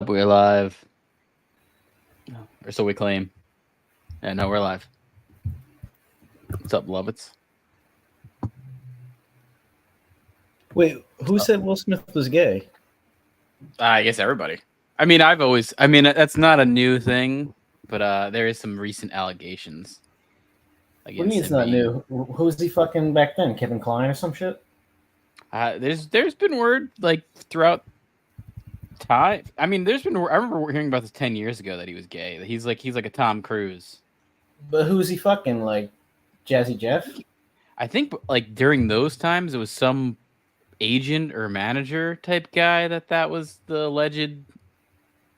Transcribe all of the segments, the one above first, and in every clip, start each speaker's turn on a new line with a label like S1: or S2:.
S1: We're live. Or so we claim. Yeah, no, we're live. What's up, Lovitz?
S2: Wait, who said Will Smith was gay?
S1: I guess everybody. I mean, that's not a new thing, but there is some recent allegations.
S2: What do you mean it's not new? Who was he fucking back then? Kevin Kline or some shit?
S1: There's been word like throughout time. I mean, I remember hearing about this 10 years ago that he was gay. That he's like a Tom Cruise.
S2: But who's he fucking, like Jazzy Jeff?
S1: I think like during those times it was some agent or manager type guy that was the alleged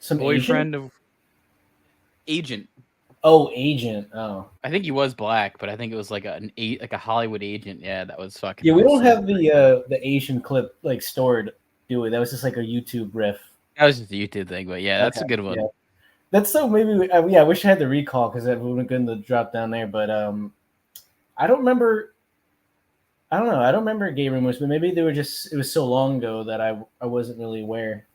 S1: boyfriend of agent.
S2: Oh, agent. Oh,
S1: I think he was black, but I think it was like a Hollywood agent. Yeah, that was fucking.
S2: Yeah, we don't have the Asian clip like stored, do we? That was just like a YouTube riff.
S1: That was just a YouTube thing, but yeah, that's a good one.
S2: Yeah. That's so maybe. I wish I had the recall because that would have been good to drop down there. But I don't remember. I don't know. I don't remember gay rumors, but maybe they were just. It was so long ago that I wasn't really aware.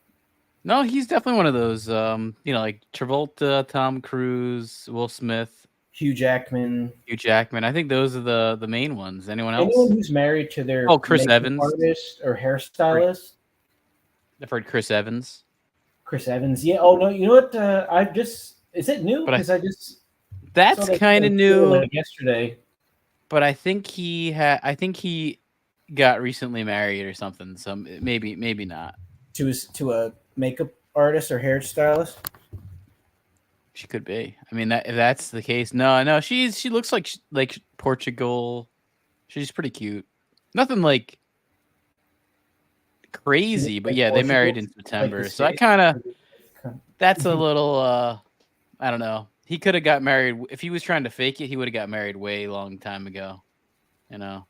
S1: No, he's definitely one of those. Like Travolta, Tom Cruise, Will Smith,
S2: Hugh Jackman.
S1: I think those are the main ones. Anyone else?
S2: Anyone who's married to their
S1: Chris Evans,
S2: artist or hairstylist.
S1: I've heard Chris Evans.
S2: Chris Evans, yeah. Oh no, you know what? Is it new? Because
S1: that's kind of new.
S2: Like yesterday.
S1: But I think he got recently married or something. So maybe not.
S2: To a makeup artist or hairstylist.
S1: She could be. I mean, if that's the case, no. She looks like Portugal. She's pretty cute. Nothing like crazy, but yeah, they married in September. So that's a little. I don't know. He could have got married if he was trying to fake it. He would have got married way long time ago, you know.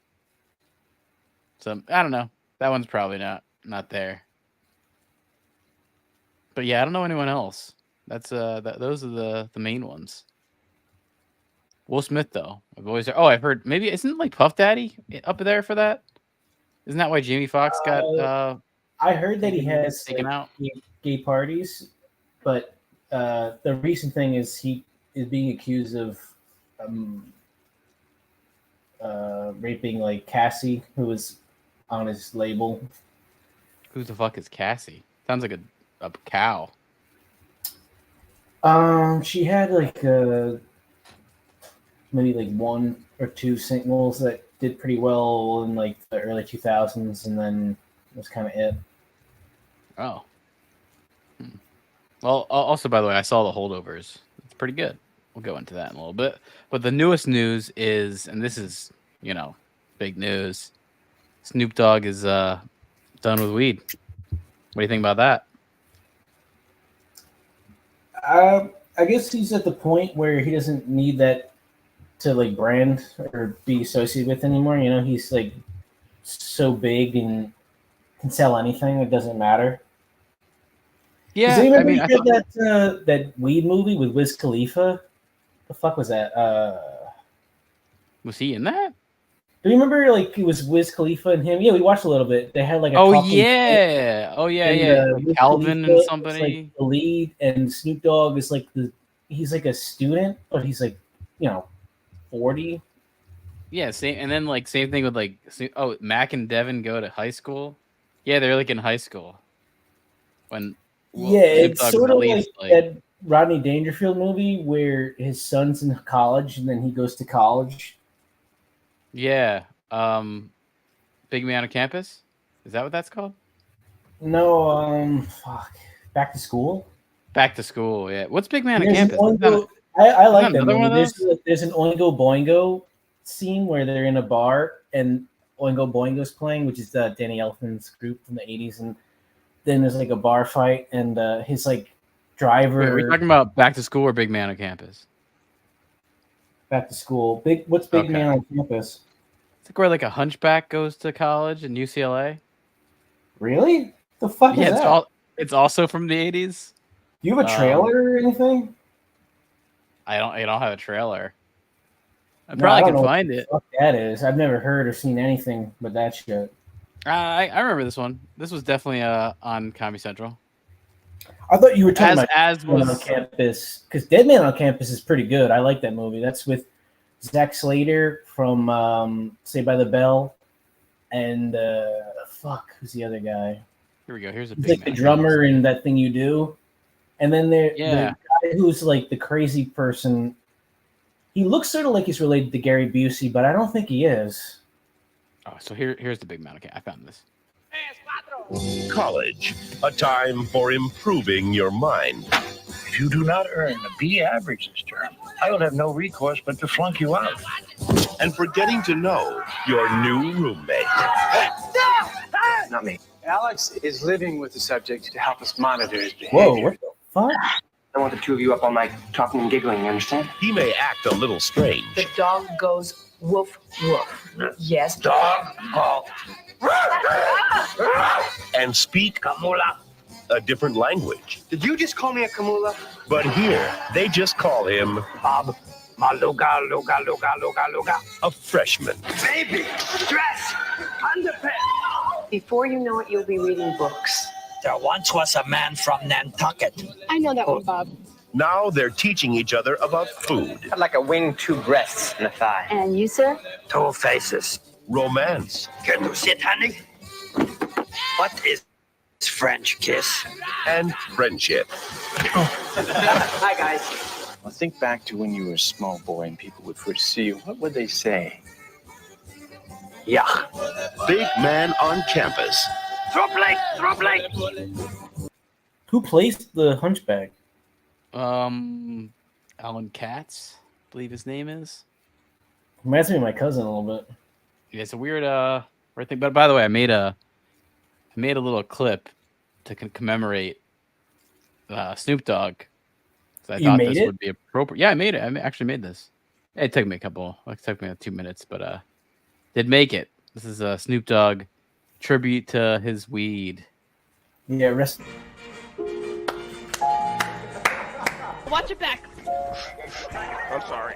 S1: So I don't know. That one's probably not there. But yeah, I don't know anyone else. That's those are the main ones. Will Smith though, I've heard maybe isn't like Puff Daddy up there for that? Isn't that why Jamie Foxx got?
S2: I heard that he has
S1: taken out
S2: gay parties, but. The recent thing is he is being accused of raping like Cassie, who was on his label.
S1: Who the fuck is Cassie? Sounds like a cow.
S2: She had like maybe like one or two singles that did pretty well in like the early 2000s, and then it was kind of it.
S1: Oh. Well, also, by the way, I saw the Holdovers. It's pretty good. We'll go into that in a little bit. But the newest news is, and this is, big news. Snoop Dogg is done with weed. What do you think about that?
S2: I guess he's at the point where he doesn't need that to like brand or be associated with anymore. He's like so big and can sell anything. It doesn't matter.
S1: Yeah,
S2: I mean, he did that weed movie with Wiz Khalifa. The fuck was that?
S1: Was he in that?
S2: Do you remember like it was Wiz Khalifa and him? Yeah, we watched a little bit. They had like a
S1: yeah. Calvin
S2: Khalifa
S1: and somebody.
S2: Like the lead, and Snoop Dogg is like he's like a student, but he's like 40.
S1: Yeah, same. And then like same thing with like Mac and Devin go to high school. Yeah, they're like in high school when.
S2: It's sort of like that Rodney Dangerfield movie where his son's in college and then he goes to college.
S1: Yeah. Big Man on Campus? Is that what that's called?
S2: No, Back to School?
S1: Back to School, yeah. What's Big Man on Campus?
S2: I like that movie. There's an Oingo Boingo scene where they're in a bar and Oingo Boingo's playing, which is Danny Elfman's group from the 80s, and then there's like a bar fight, and his like driver.
S1: Wait, are we talking about Back to School or Big Man on Campus?
S2: Back to School. What's Big Man on Campus?
S1: It's like where like a hunchback goes to college in UCLA.
S2: Really? The fuck is that?
S1: It's also from the 80s.
S2: Do you have a trailer or anything?
S1: I don't have a trailer. I probably can find it.
S2: What the fuck that is? I've never heard or seen anything but that shit.
S1: I remember this one. This was definitely on Comedy Central.
S2: I thought you were talking about
S1: as was
S2: on Campus, because Dead Man on Campus is pretty good. I like that movie. That's with Zack Slater from Saved by the Bell, and who's the other guy?
S1: Here we go. Here's a
S2: He's
S1: big
S2: like the drummer in That Thing You Do, and then the guy who's like the crazy person. He looks sort of like he's related to Gary Busey, but I don't think he is.
S1: Oh, so here's the big man. Okay, I found this.
S3: College, a time for improving your mind.
S4: If you do not earn a B average this term, I will have no recourse but to flunk you out.
S3: And for getting to know your new roommate.
S5: Not me. Alex is living with the subject to help us monitor his behavior.
S2: Whoa, what the fuck?
S5: I want the two of you up all night talking and giggling, you understand?
S3: He may act a little strange.
S6: The dog goes woof, woof. Yes.
S4: Dog, call.
S3: And speak a different language.
S5: Did you just call me a Kamula?
S3: But here, they just call him
S4: Bob, Maluga, Luga, Luga, Luga, Luga.
S3: a freshman.
S5: Baby, dress, underpants.
S6: Before you know it, you'll be reading books.
S4: There once was a man from Nantucket.
S6: I know that one, Bob.
S3: Now they're teaching each other about food,
S5: I'd like a wing, two breasts, and a thigh.
S6: And you, sir?
S4: 2 faces.
S3: romance,
S4: Can you sit, honey? What is French kiss?
S3: and friendship.
S5: Hi, guys.
S7: Well, think back to when you were a small boy and people would first see you. What would they say?
S4: Yeah.
S3: Big Man on Campus.
S4: Throw plate, throw plate.
S2: Who plays the Hunchback?
S1: Alan Katz, I believe his name is.
S2: Reminds me of my cousin a little bit.
S1: Yeah, it's a weird thing. But by the way, I made a little clip to commemorate Snoop Dogg. So I thought this would be appropriate. Yeah, I made it. I actually made this. It took me it took me 2 minutes, but did make it. This is a Snoop Dogg tribute to his weed.
S2: Yeah, rest.
S6: Watch it back.
S3: I'm sorry.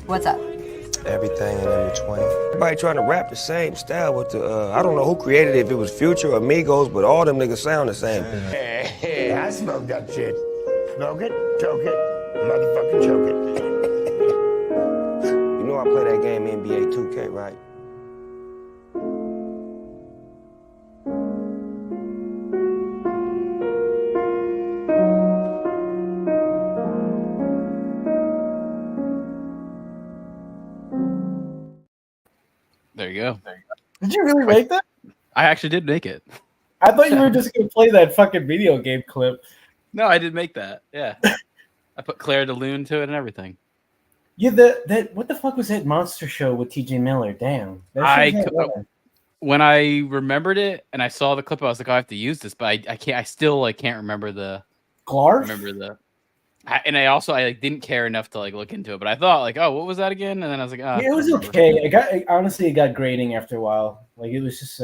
S6: What's up?
S8: Everything in between. Everybody trying to rap the same style with the, I don't know who created it, if it was Future or Migos, but all them niggas sound the same.
S4: Hey, I smoke that shit. Smoke it, choke it, motherfucking choke it.
S8: You know I play that game NBA 2K, right?
S1: There you go.
S2: Did you really make that?
S1: I actually did make it.
S2: I thought you were just gonna play that fucking video game clip.
S1: No, I did make that. Yeah. I put Claire de Lune to it and everything.
S2: Yeah, that what the fuck was that monster show with TJ Miller? Damn.
S1: When I remembered it and I saw the clip, I was like, I have to use this, but I can't. I still can't remember the.
S2: Glarf?
S1: I didn't care enough to look into it, but I thought what was that again? And then I was like, oh,
S2: yeah, it was okay. Honestly, it got grating after a while. It was just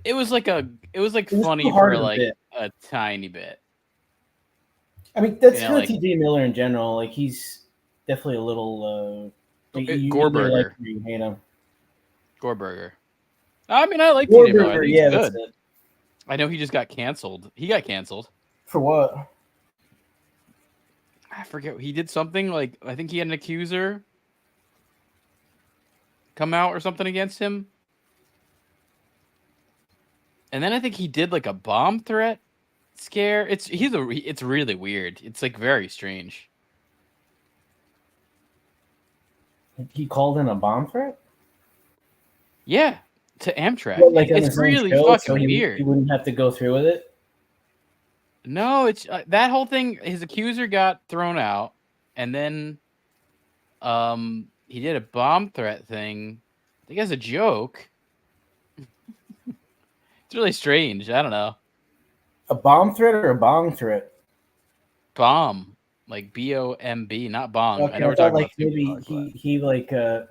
S1: it was funny for a tiny bit.
S2: I mean, that's kind of TJ Miller in general. He's definitely a little
S1: Goreburger.
S2: You hate him.
S1: Goreburger. I mean, I like TJ Miller.
S2: Yeah,
S1: good.
S2: that's it.
S1: I know he just got canceled. He got canceled.
S2: For what?
S1: I forget. He did something I think he had an accuser come out or something against him. And then I think he did a bomb threat scare. It's really weird. It's very strange.
S2: He called in a bomb threat?
S1: Yeah, to Amtrak.
S2: Well,
S1: it's really fucking weird.
S2: He wouldn't have to go through with it?
S1: No, it's that whole thing. His accuser got thrown out, and then he did a bomb threat thing. I think as a joke. It's really strange. I don't know.
S2: A bomb threat or a bong threat?
S1: Bomb, BOMB, not bong.
S2: Okay,
S1: I know we're talking about
S2: maybe he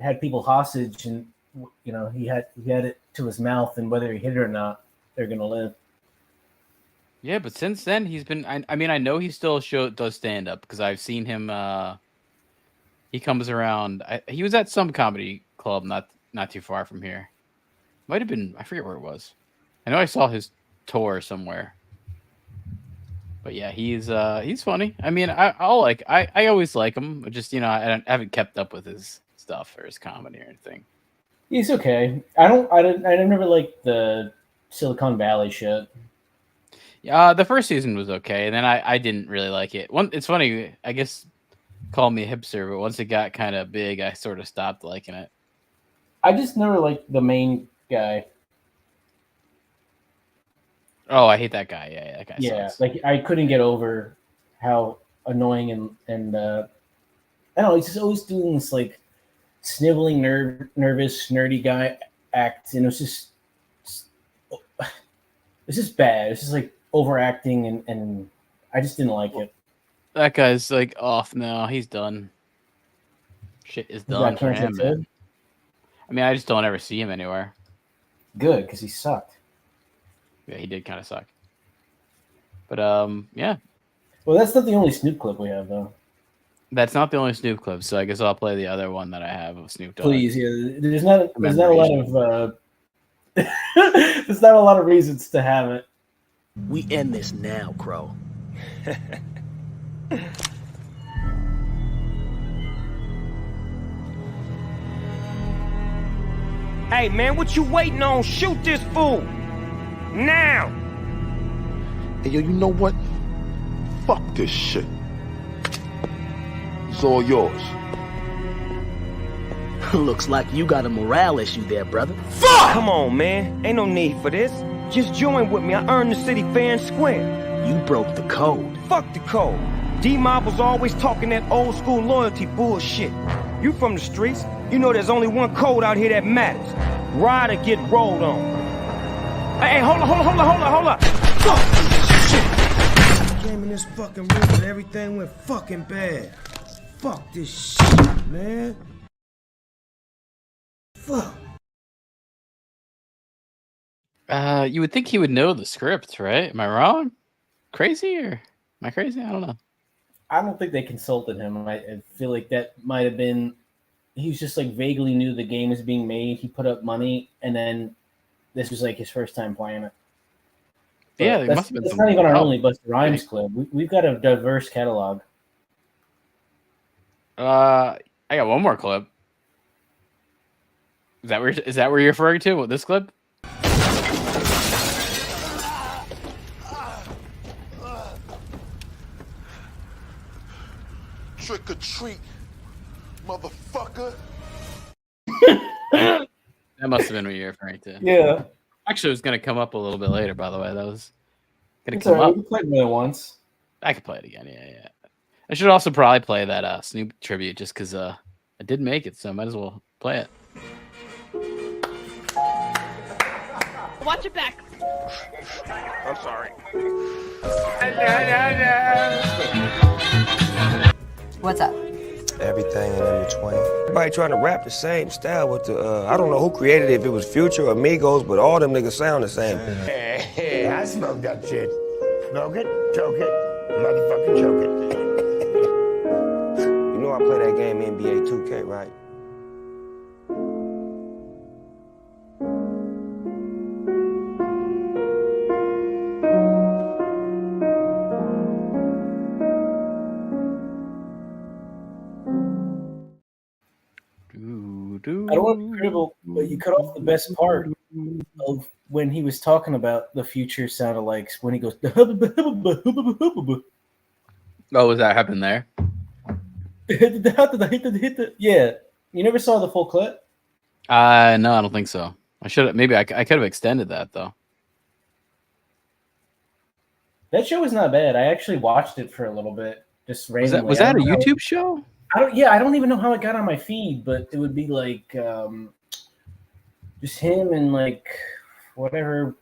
S2: had people hostage, and he had it to his mouth, and whether he hit it or not, they're gonna live.
S1: Yeah, but since then he's been. I mean, I know he still does stand up because I've seen him. He comes around. He was at some comedy club not too far from here. Might have been. I forget where it was. I know I saw his tour somewhere. But yeah, he's funny. I mean, I always like him. Just I haven't kept up with his stuff or his comedy or anything.
S2: He's okay. I never liked the Silicon Valley shit.
S1: Yeah, the first season was okay, and then I didn't really like it. It's funny, I guess, call me a hipster, but once it got kind of big, I sort of stopped liking it.
S2: I just never liked the main guy.
S1: Oh, I hate that guy. Yeah, that guy.
S2: Yeah,
S1: sucks.
S2: like I couldn't get over how annoying and I don't know. He's just always doing this like sniveling, nervous, nerdy guy act, and it's just bad. It's just like overacting, and I just didn't like it.
S1: That guy's like off now. He's done. Shit is done for him, man. I mean, I just don't ever see him anywhere.
S2: Good, because he sucked.
S1: Yeah, he did kind of suck. But yeah.
S2: Well, that's not the only Snoop clip we have, though.
S1: That's not the only Snoop clip, so I guess I'll play the other one that I have of Snoop Dogg.
S2: Please, yeah. There's not a lot of there's not a lot of reasons to have it.
S9: We end this now, Crow.
S10: Hey, man, what you waiting on? Shoot this fool! Now!
S3: Hey, yo, you know what? Fuck this shit. It's all yours.
S9: Looks like you got a morale issue there, brother.
S10: Fuck! Come on, man. Ain't no need for this. Just join with me. I earned the city fair and square.
S9: You broke the code.
S10: Fuck the code. D-Mob was always talking that old school loyalty bullshit. You from the streets. You know there's only one code out here that matters. Ride or get rolled on. Hey, hold up. Fuck this shit.
S8: Came in this fucking room and everything went fucking bad. Fuck this shit, man. Fuck.
S1: You would think he would know the script, right? Am I wrong? Crazy or am I crazy? I don't know.
S2: I don't think they consulted him. I feel like that might have been. He was just like vaguely knew the game was being made. He put up money, and then this was like his first time playing it. But
S1: yeah, it must have been.
S2: That's not even our only Busta Rhymes clip. We've got a diverse catalog.
S1: I got one more clip. Is that where you're referring to? What, this clip?
S3: Trick or treat, motherfucker.
S1: That must have been what you're referring to.
S2: Yeah.
S1: Actually, it was going to come up a little bit later, by the way. That was going to
S2: It's
S1: come
S2: right.
S1: up.
S2: We played it once.
S1: I could play it again. Yeah. I should also probably play that Snoop tribute just because I did make it, so I might as well play it.
S11: Watch it back.
S10: I'm sorry.
S11: What's up?
S8: Everything in between. Everybody trying to rap the same style with the, I don't know who created it, if it was Future or Migos, but all them niggas sound the same.
S4: Hey, I smoke that shit. Smoke it, choke it, motherfucking choke it.
S8: You know I play that game NBA 2K, right?
S2: I don't want to be critical, but you cut off the best part of when he was talking about the future sound alikes when he goes.
S1: Oh, was that happen there?
S2: Yeah, you never saw the full clip.
S1: No, I don't think so. I should have. Maybe I could have extended that though.
S2: That show was not bad. I actually watched it for a little bit, just randomly.
S1: Was that a YouTube show?
S2: I don't even know how it got on my feed, but it would be like just him and like whatever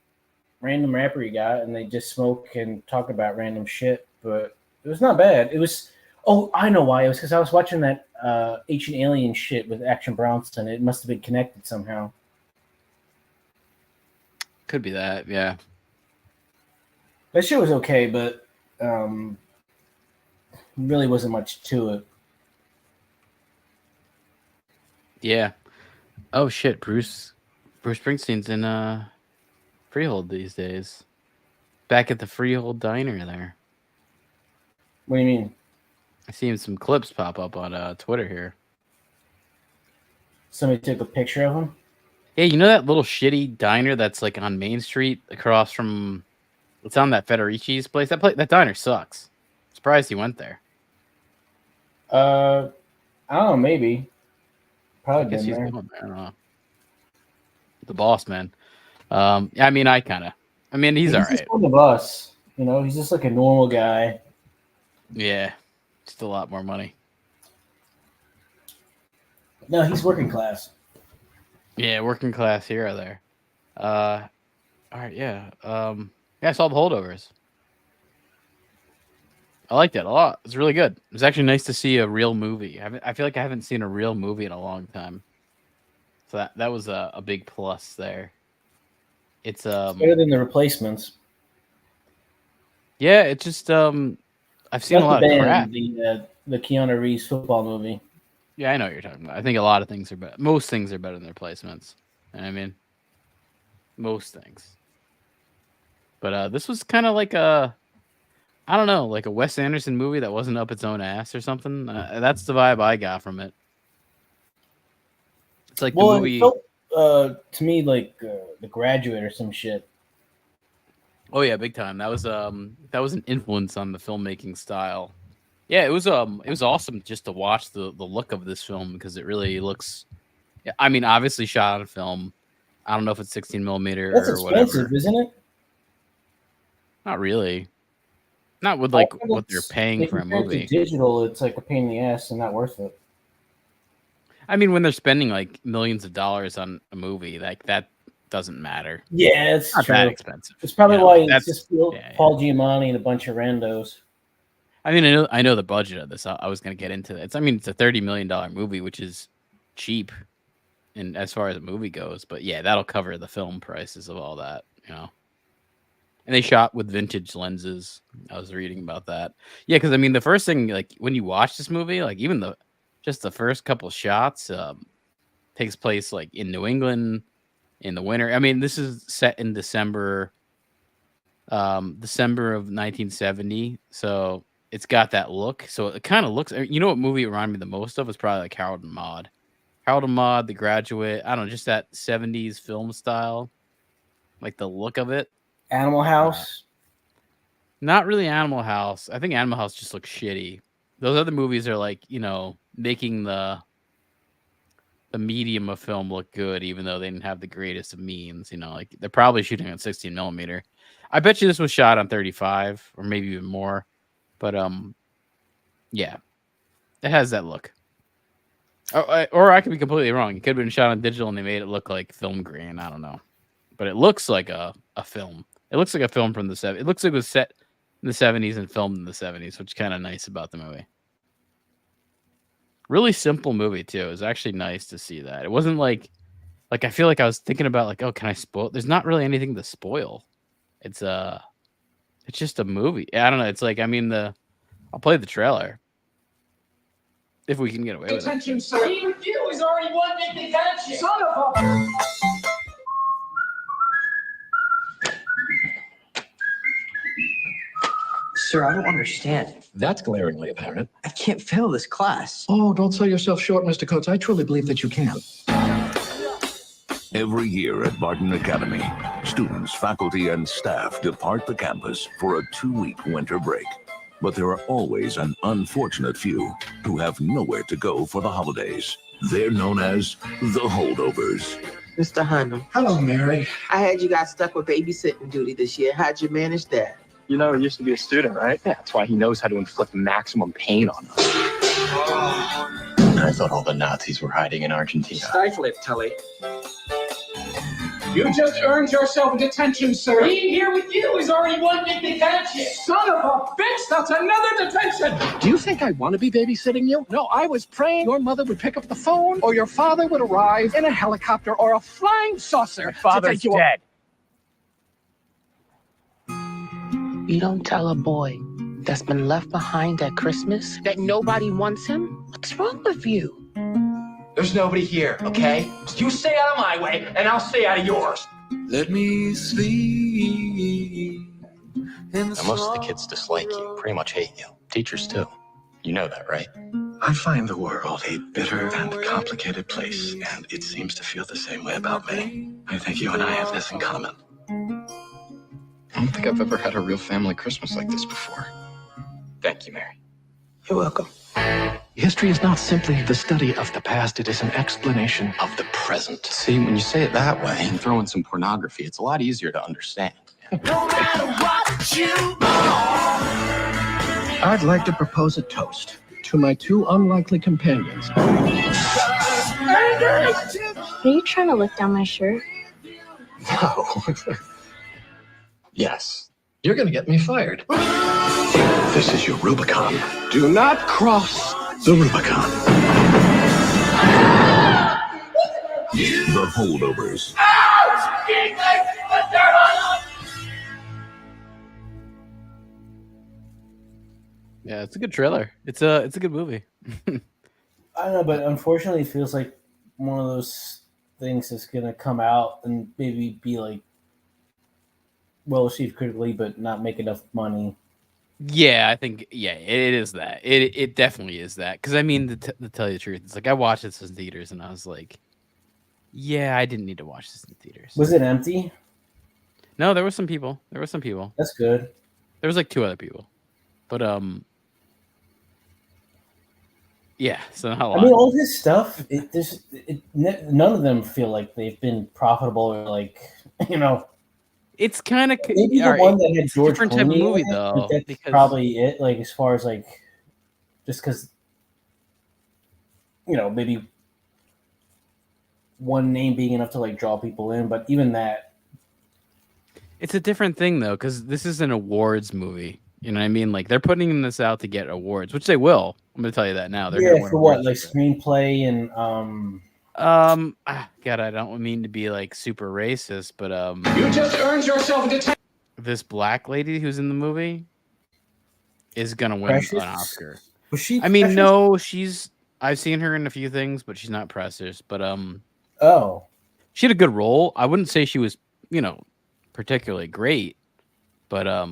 S2: random rapper he got, and they just smoke and talk about random shit. But it was not bad. It was. Oh, I know why. It was because I was watching that Ancient Alien shit with Action Bronson. It must have been connected somehow.
S1: Could be that. Yeah.
S2: That shit was okay, but really wasn't much to it.
S1: Yeah. Oh shit, Bruce Bruce Springsteen's in Freehold these days. Back at the Freehold Diner there.
S2: What do you mean?
S1: I see some clips pop up on Twitter here.
S2: Somebody took a picture of him?
S1: Yeah, you know that little shitty diner that's like on Main Street across from... It's on that Federici's place. That diner sucks. Surprised he went there.
S2: I don't know, maybe. Probably
S1: I guess
S2: been
S1: he's
S2: there.
S1: going there. I don't know. The boss, man. I mean, he's all right.
S2: Just one of us. You know, he's just like a normal guy.
S1: Yeah. Just a lot more money.
S2: No, he's working class.
S1: Yeah, working class hero there. All right, yeah. Yeah, I saw the Holdovers. I liked it a lot. It was really good. It was actually nice to see a real movie. I feel like I haven't seen a real movie in a long time. So that was a big plus there. It's
S2: better than The Replacements.
S1: Yeah, it's just I've seen a lot of crap.
S2: The Keanu Reeves football movie.
S1: Yeah, I know what you're talking about. I think a lot of things are better. Most things are better than The Replacements. You know what I mean? Most things. But this was kind of like I don't know, like a Wes Anderson movie that wasn't up its own ass or something. That's the vibe I got from it. It's like the movie. It
S2: felt, to me, like The Graduate or some shit.
S1: Oh yeah, big time. That was an influence on the filmmaking style. Yeah, it was awesome just to watch the look of this film because it really looks. I mean, obviously shot on film. I don't know if it's 16 millimeter
S2: That's
S1: or whatever.
S2: expensive, isn't it?
S1: Not really. Not with like what they're paying for a movie.
S2: Digital, it's like a pain in the ass and not worth it.
S1: I mean, when they're spending like millions of dollars on a movie, like that doesn't matter.
S2: Yeah, it's
S1: not
S2: true.
S1: that expensive.
S2: It's probably why it's just Paul Giamatti and a bunch of randos.
S1: I mean, I know the budget of this. I was going to get into it. I mean, it's a $30 million movie, which is cheap, and as far as a movie goes. But yeah, that'll cover the film prices of all that, you know. And they shot with vintage lenses. I was reading about that. Yeah, because I mean, the first thing, like when you watch this movie, like even the first couple shots takes place like in New England in the winter. I mean, this is set in December of 1970, so it's got that look. So it kind of looks. You know what movie it reminded me the most of was probably like Harold and Maude. Harold and Maude, The Graduate. I don't know, just that 70s film style, like the look of it.
S2: Animal House?
S1: Not really Animal House. I think Animal House just looks shitty. Those other movies are like, you know, making the medium of film look good, even though they didn't have the greatest of means. You know, like they're probably shooting on 16 millimeter. I bet you this was shot on 35 or maybe even more. But yeah, it has that look. Or I could be completely wrong. It could have been shot on digital and they made it look like film grain. I don't know, but it looks like a film. It looks like a film from the 70s. It looks like it was set in the 70s and filmed in the 70s, which is kind of nice about the movie. Really simple movie too. It was actually nice to see that. It wasn't like I feel like I was thinking about like, oh, can I spoil? There's not really anything to spoil. It's just a movie. I don't know. It's like, I mean, I'll play the trailer if we can get away with it.
S12: Attention, sir. He refused. Already one big detention. Son of a.
S13: Sir, I don't understand.
S14: That's glaringly apparent.
S13: I can't fail this class.
S14: Oh, don't sell yourself short, Mr. Coates. I truly believe that you can.
S15: Every year at Barton Academy, students, faculty, and staff depart the campus for a 2-week winter break. But there are always an unfortunate few who have nowhere to go for the holidays. They're known as the Holdovers.
S16: Mr. Hunnam.
S14: Hello, Mary.
S16: I heard you got stuck with babysitting duty this year. How'd you manage that?
S7: You know, he used to be a student, right? Yeah, that's why he knows how to inflict maximum pain on us.
S14: I thought all the Nazis were hiding in Argentina.
S13: Stifle it, Tully.
S12: You just earned yourself a detention, sir. Being here with you is already one big detention. Son of a bitch, that's another detention.
S14: Do you think I want to be babysitting you? No, I was praying your mother would pick up the phone or your father would arrive in a helicopter or a flying saucer.
S7: My father's dead.
S9: You don't tell a boy that's been left behind at Christmas that nobody wants him? What's wrong with you?
S12: There's nobody here, okay? You stay out of my way, and I'll stay out of yours.
S17: Let me sleep.
S18: Now, most of the kids dislike you, pretty much hate you. Teachers too. You know that, right?
S19: I find the world a bitter and complicated place, and it seems to feel the same way about me. I think you and I have this in common.
S13: I don't think I've ever had a real family Christmas like this before. Thank you, Mary.
S18: You're welcome.
S14: History is not simply the study of the past, it is an explanation of the present.
S18: See, when you say it that way and throw in some pornography, it's a lot easier to understand.
S12: No matter what you
S14: I'd like to propose a toast to my two unlikely companions.
S11: Are you trying to lick down my shirt?
S14: No. Yes. You're going to get me fired. This is your Rubicon. Do not cross the Rubicon.
S15: The Holdovers.
S1: Yeah, it's a good trailer. It's a good movie.
S2: I don't know, but unfortunately, it feels like one of those things that's gonna come out and maybe be like well received critically, but not make enough money.
S1: Yeah, I think it is that. It definitely is that. Because I mean, to tell you the truth, it's like I watched this in theaters and I was like, yeah, I didn't need to watch this in theaters.
S2: Was it empty?
S1: No, there were some people.
S2: That's good.
S1: There was like 2 other people, but yeah. So not a lot.
S2: I mean, all this stuff. None of them feel like they've been profitable or like
S1: It's kind of
S2: maybe the one that had George
S1: different type of
S2: Clooney in
S1: movie
S2: it,
S1: though.
S2: but that's
S1: Because
S2: probably it. Like as far as like, just because maybe one name being enough to like draw people in, but even that,
S1: it's a different thing though, because this is an awards movie. You know what I mean? Like they're putting this out to get awards, which they will. I'm gonna tell you that now. They're gonna win
S2: for what,
S1: awards
S2: like
S1: for it.
S2: screenplay and
S1: God, I don't mean to be like super racist, but
S12: You just earned yourself a detention.
S1: this black lady who's in the movie is gonna win
S2: Precious?
S1: an Oscar.
S2: Was she?
S1: I mean,
S2: Precious?
S1: no, I've seen her in a few things, but she's not Precious. But
S2: Oh,
S1: she had a good role. I wouldn't say she was, particularly great, but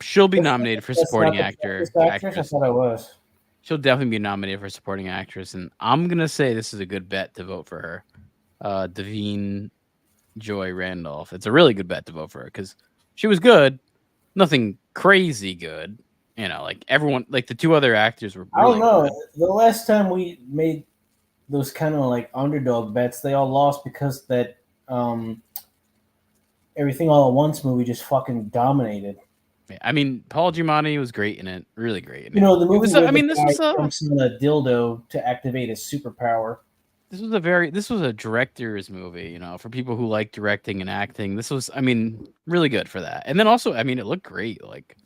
S1: she'll be nominated for supporting actor.
S2: I thought I was.
S1: She'll definitely be nominated for supporting actress, and I'm gonna say this is a good bet to vote for her. Davine Joy Randolph. It's a really good bet to vote for her because she was good, nothing crazy good. Like everyone, like the 2 other actors were. Really
S2: I don't know.
S1: good.
S2: The last time we made those kind of like underdog bets, they all lost because that Everything All at Once movie just fucking dominated.
S1: Yeah, I mean, Paul Giamatti was great in it, really great.
S2: The movie.
S1: this was
S2: jumps in a dildo to activate his superpower.
S1: This was a director's movie, for people who like directing and acting. This was, really good for that. And then also, it looked great. Like,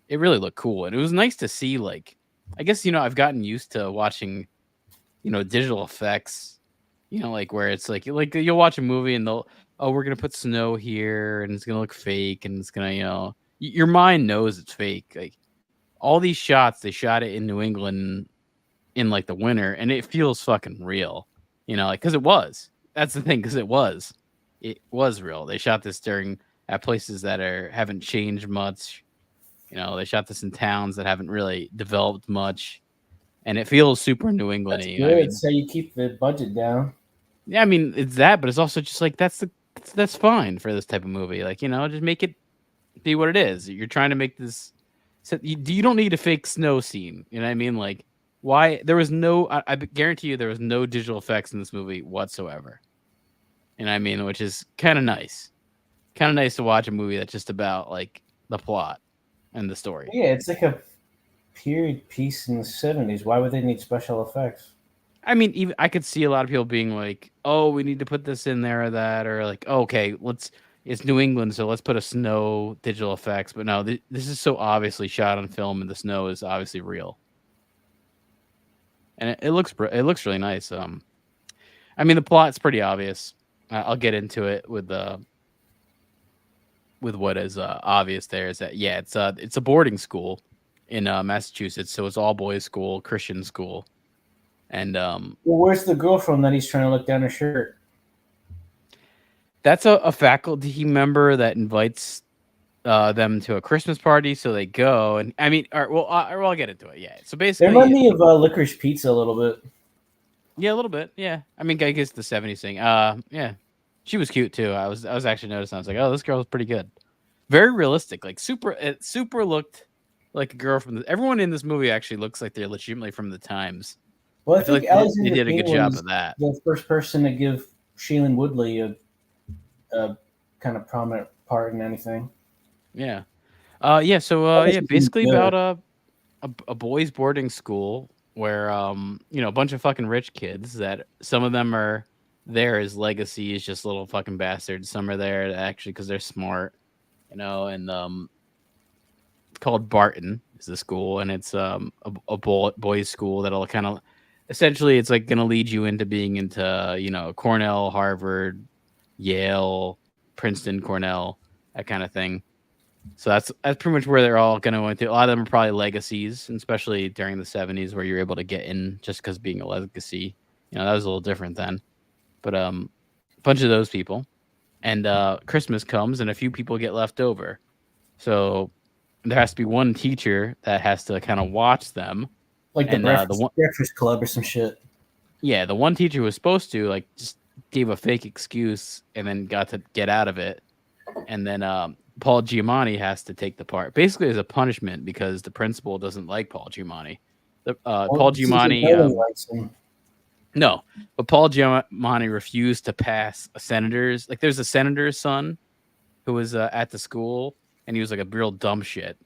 S1: it really looked cool, and it was nice to see. Like, I guess I've gotten used to watching, digital effects. Like where it's like you'll watch a movie and we're gonna put snow here and it's gonna look fake and it's gonna your mind knows it's fake. Like all these shots, they shot it in New England in like the winter, and it feels fucking real. Because it was. That's the thing, because it was real. They shot this at places that haven't changed much. They shot this in towns that haven't really developed much, and it feels super New England.
S2: That's good. So you keep the budget down.
S1: Yeah, it's that, but it's also just like that's fine for this type of movie. Like just make it be what it is. You're trying to make this. So you don't need a fake snow scene. You know what I mean? Like. Why there was no? I guarantee you there was no digital effects in this movie whatsoever. Which is kind of nice. Kind of nice to watch a movie that's just about like the plot and the story.
S2: Yeah, it's like a period piece in the 70s. Why would they need special effects?
S1: Even I could see a lot of people being like, "Oh, we need to put this in there or that," or like, oh, "Okay, it's New England, so let's put a snow digital effects." But no, this is so obviously shot on film, and the snow is obviously real. And it looks really nice. The plot's pretty obvious. I'll get into it with what is obvious there is that it's a boarding school in Massachusetts, so it's all boys school, Christian school, And
S2: well, where's the girl from that he's trying to look down her shirt?
S1: That's a faculty member that invites them to a Christmas party, so they go. And I mean, I'll get into it. Yeah. So basically,
S2: they remind me of Licorice Pizza a little bit.
S1: Yeah, a little bit. Yeah. I mean, I guess the 70s thing. Yeah, she was cute too. I was actually noticing. I was like, oh, this girl's pretty good. Very realistic. Like it super looked like a girl from everyone in this movie actually looks like they're legitimately from the times.
S2: Well, I think
S1: like they did a good job of that.
S2: The first person to give Shailene Woodley a kind of prominent part in anything.
S1: Yeah. So basically about a boys' boarding school where a bunch of fucking rich kids that some of them are there as legacies, just little fucking bastards. Some are there actually because they're smart, and it's called Barton is the school, and it's a boys' school that'll kind of essentially it's like gonna lead you into being into Cornell, Harvard, Yale, Princeton, Cornell, that kind of thing. So that's pretty much where they're all going to go into. A lot of them are probably legacies, and especially during the 70s where you're able to get in just because being a legacy. That was a little different then. But a bunch of those people. And Christmas comes and a few people get left over. So there has to be one teacher that has to kind of watch them.
S2: Like the Breakfast Club or some shit.
S1: Yeah, the one teacher was supposed to just gave a fake excuse and then got to get out of it. And then Paul Giamatti has to take the part, basically as a punishment because the principal doesn't like Paul Giamatti. Paul Giamatti, no, but Paul Giamatti refused to pass a senator's. Like, there's a senator's son who was at the school, and he was like a real dumb shit.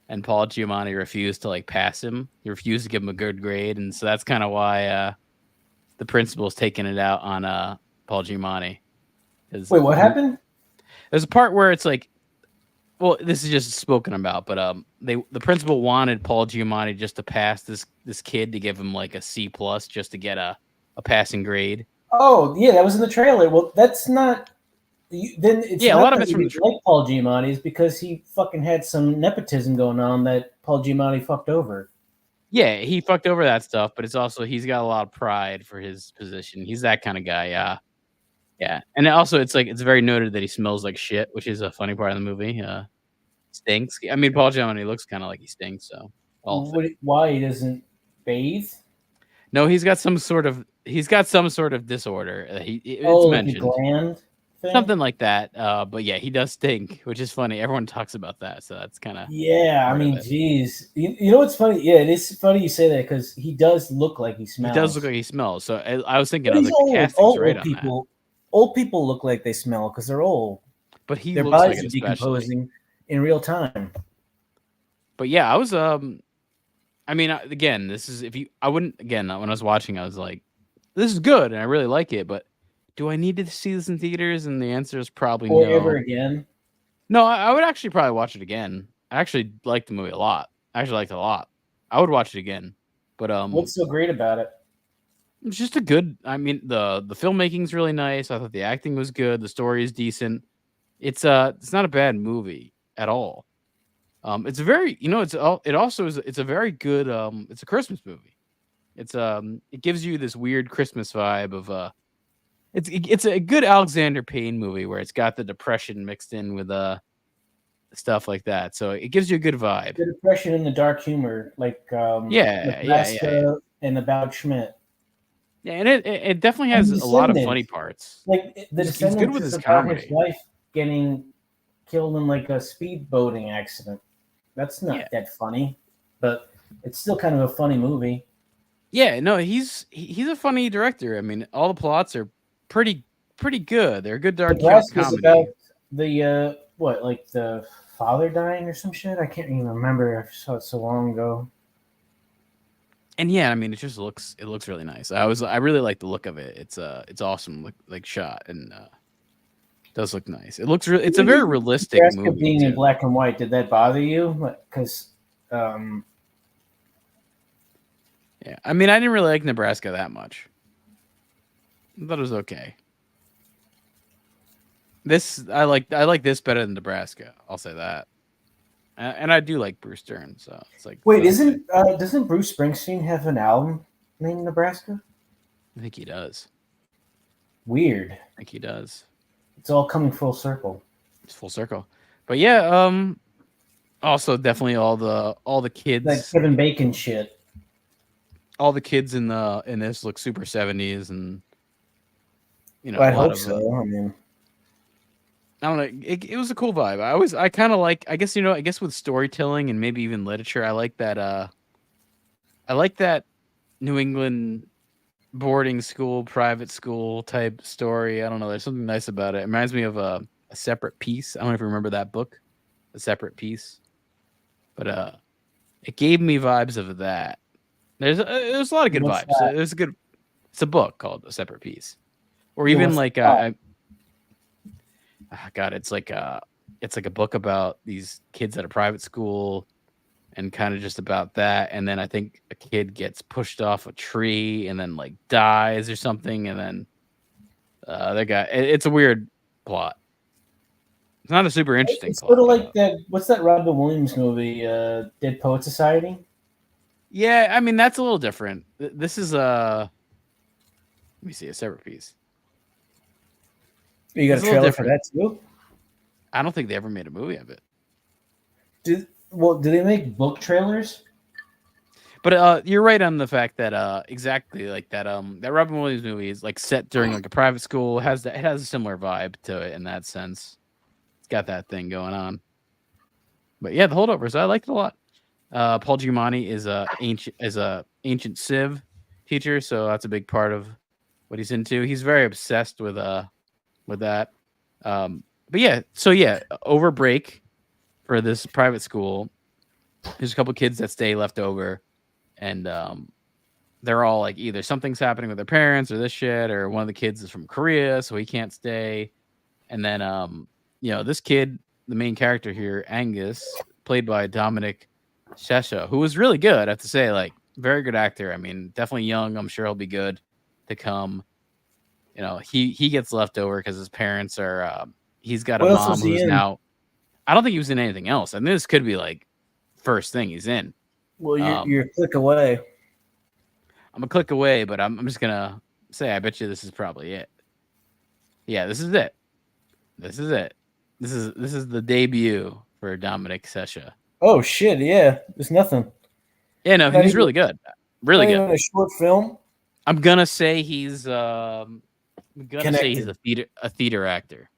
S1: And Paul Giamatti refused to pass him. He refused to give him a good grade, and so that's kind of why the principal's taking it out on Paul Giamatti.
S2: Wait, what happened?
S1: There's a part where it's like, well, this is just spoken about, but the principal wanted Paul Giamatti just to pass this kid to give him like a C+ just to get a passing grade.
S2: Oh yeah, that was in the trailer. Well, that's not. Then it's
S1: a lot of it's from
S2: the like Paul Giamatti is because he fucking had some nepotism going on that Paul Giamatti fucked over.
S1: Yeah, he fucked over that stuff, but it's also he's got a lot of pride for his position. He's that kind of guy. Yeah, and also it's very noted that he smells like shit, which is a funny part of the movie. Stinks. I mean, Paul Giamatti looks kind of like he stinks. So
S2: why he doesn't bathe?
S1: No, he's got some sort of disorder. It's mentioned
S2: gland thing?
S1: Something like that. But yeah, he does stink, which is funny. Everyone talks about that, so that's kind of
S2: I mean, geez, you know what's funny? Yeah, it is funny you say that because he does look like he smells.
S1: He does look like he smells. So I was thinking, the casting's right on that.
S2: Old people look like they smell because they're old,
S1: but their
S2: looks bodies like are decomposing in real time.
S1: But yeah, I was I mean, again, this is when I was watching, I was like, this is good and I really like it, but do I need to see this in theaters? And the answer is probably no.
S2: Ever again?
S1: No, I would actually probably watch it again. I actually liked the movie a lot. I would watch it again. But
S2: what's so great about it?
S1: It's just a good. I mean, the filmmaking's really nice. I thought the acting was good. The story is decent. It's not a bad movie at all. It's very, it's a very good. It's a Christmas movie. It gives you this weird Christmas vibe of It's a good Alexander Payne movie where it's got the depression mixed in with stuff like that. So it gives you a good vibe.
S2: The depression and the dark humor, like and About Schmidt.
S1: Yeah, and it definitely has a lot of funny parts.
S2: Like the Descendants, he's good with his comedy. His wife getting killed in like a speedboating accident. That's not that funny, but it's still kind of a funny movie.
S1: Yeah, no, he's a funny director. I mean, all the plots are pretty good. They're a good dark comedy.
S2: About the the father dying or some shit. I can't even remember. I saw it so long ago.
S1: And yeah, I mean, it looks really nice. I really like the look of it. It's awesome, like shot, and it does look nice. It's a very realistic movie.
S2: Being in black and white, did that bother you? Because
S1: yeah, I mean, I didn't really like Nebraska that much. I thought it was okay. I like this better than Nebraska. I'll say that. And I do like Bruce Dern, so it's like.
S2: Wait, doesn't Bruce Springsteen have an album? name Nebraska?
S1: I think he does.
S2: Weird.
S1: I think he does.
S2: It's all coming full circle.
S1: It's full circle. But yeah, also definitely all the kids,
S2: like Kevin Bacon shit.
S1: All the kids in this look super 70s, and you know,
S2: Well, I hope so. I mean,
S1: I don't know. It was a cool vibe. I kind of like. I guess with storytelling and maybe even literature, I like that. I like that New England boarding school, private school type story. I don't know. There's something nice about it. It reminds me of a Separate Piece. I don't know if you remember that book, A Separate Piece, but it gave me vibes of that. There's a lot of good vibes. There's a good. It's a book called A Separate Piece, or even like God, it's like a book about these kids at a private school, and kind of just about that. And then I think a kid gets pushed off a tree and then like dies or something, and then it's a weird plot. It's not a super interesting plot.
S2: Sort of like that. What's that Robin Williams movie, Dead Poet Society?
S1: Yeah, I mean that's a little different. This is let me see, A Separate Piece.
S2: You got a trailer for that too?
S1: I don't think they ever made a movie of it.
S2: Do they make book trailers?
S1: But you're right on the fact that exactly like that that Robin Williams movie is like set during like a private school. It has a similar vibe to it in that sense. It's got that thing going on. But yeah, the Holdovers, I liked it a lot. Paul Giamatti is a ancient Civ teacher, so that's a big part of what he's into. He's very obsessed with that. But yeah, so yeah, over break for this private school, there's a couple kids that stay left over, and they're all like either something's happening with their parents or this shit, or one of the kids is from Korea, so he can't stay. And then this kid, the main character here, Angus, played by Dominic Sesha, who was really good, I have to say, like very good actor. I mean, definitely young. I'm sure he'll be good to come. You know, he gets left over because his parents are. He's got a mom who's now. I don't think he was in anything else. I mean, this could be like first thing he's in.
S2: Well, you're a click away.
S1: I'm a click away, but I'm just gonna say I bet you this is probably it. Yeah, this is it. This is it. This is the debut for Dominic Sesha.
S2: Oh shit! Yeah, there's nothing.
S1: Yeah, no, he's really good. Really good.
S2: Even a short film.
S1: I'm gonna say he's. I'm gonna say he's a theater actor.